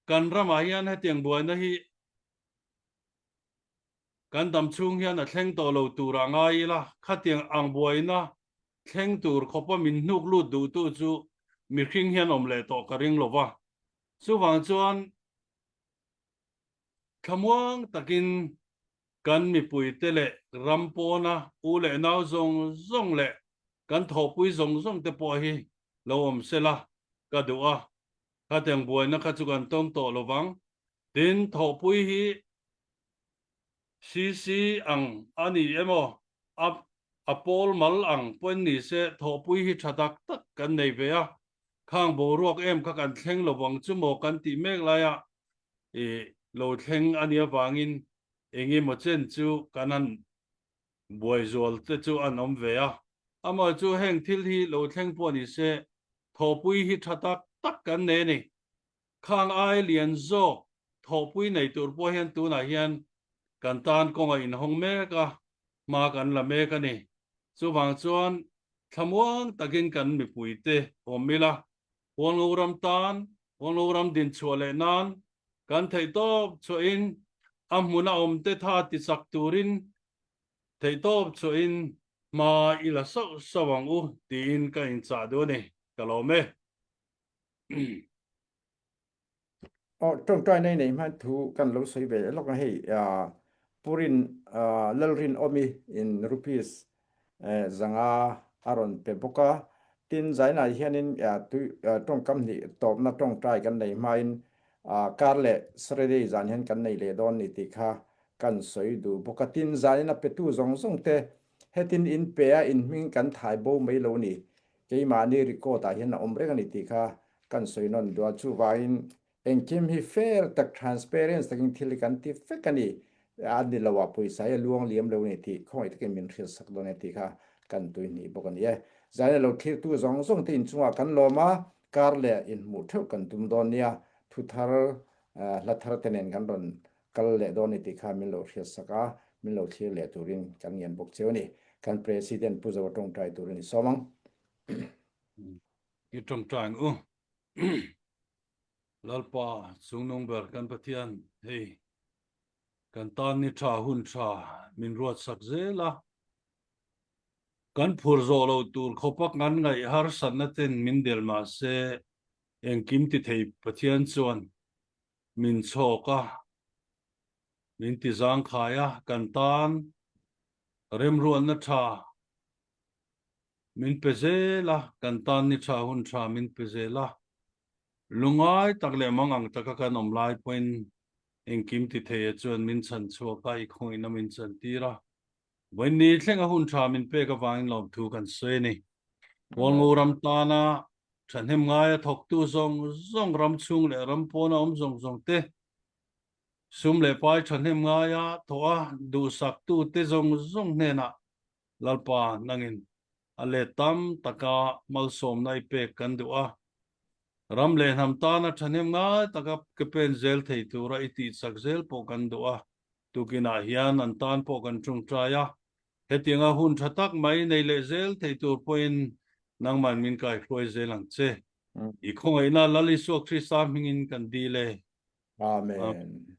kan rama hian hetiang buai na hi kan dam chung hian a thleng to lo tur angai la khatiang ang buai na thleng tur khopa min nuk lu du tu chu mi khing hian om le to ka ring lova chu wang chuan khamuang takin kan mi pui te le rampona u le nau zong le kan tho pui zong te po hi lo om sela ka duwa khatiang buai na kha chu kan tong to lovang tin tho pui hi CC ang ani emo apol mal ang pon ni se tho pui hi thatak tak kan nei ve a khang bo ruak em kha kan thleng lowang chu mo kan ti mek la ya lo thleng ania wangin engi mo chen chu kanan buổi rồi te chu an om ve a ama chu heng thil hi lo thleng po ni se thopui hi thatak tak kan ne ni khang ai lian zo thopui nei tur po hian tu na hian kan tan ko in hong me ka ma kan la me ka ni chu wang chuan thamuang takin kan mi pui te omila won ram tan won ram din chole nan kan thei top cho in amhuna om te tha ti sak turin thei top cho in ma ila so sawang u tin ka in cha do ni kalome trong trai này này mà thu cần lâu xây về lúc này purin lalrin omi in rupees zanga aron pe boka tin zai na hianin tu trong kam ni top na trong trai kan nei main karle srede zan hian kan nei le don ni ti kha kan soi du boka tin zai na pe tu zong zong te hetin in pe a in ming kan thai bo mai lo ni ke ma ni ri ko ta hian na omre kan ni ti kha kan soi non do chu wain en kim hi fair tak transparency takin thil kan ti fekani adi lawa poisa ya luang liam lo ni ti khoi takin min thil sak do ni ti kha kan tu ni bokan ye zai lo thil tu zong zong tin chunga kan lo ma kar le in mu theu kan tum don nia thu thar la thar tenen kan don kal le do ni ti kha min lo thil saka min lo thil le turin kan yan bok cheu ni kan president pu zo tong trai turin somang ki trong tang u lalpa sungnong ber kan pathian hei kan tan ni tha hun tha min ruat sak zela kan phur zo lo tur khopak ngan ngai har san na ten min del ma se eng kim ti thei pathian chuan min choka min ti zang khaya kan tan rem ruan na tha min pezela kan tan ni tha hun tha min pezela lungai takle mangang taka kan om lai point eng kim ti thei chuan min chan chua kai khoi na min chan tira when ni thlenga hun tha min pe ka wang lom thu kan se ni wal ram ta na than hem ngai thok tu zong zong ram chung le ram pona om zong zong te sum le pai than hem ngai ya thoa du sak tu te zong zong ne na lalpa nangin ale tam taka mal som nai pe kan du a ram le ham ta na than hem ngai taka ke pen zel thei tu ra iti sak zel po kan du a tukina hian an tan po kan chung traya hetinga hun thatak mai nei le zel thei tur poin nang man min kai hloi zelang che i khongai na lali suak thri sam hingin kan di le amen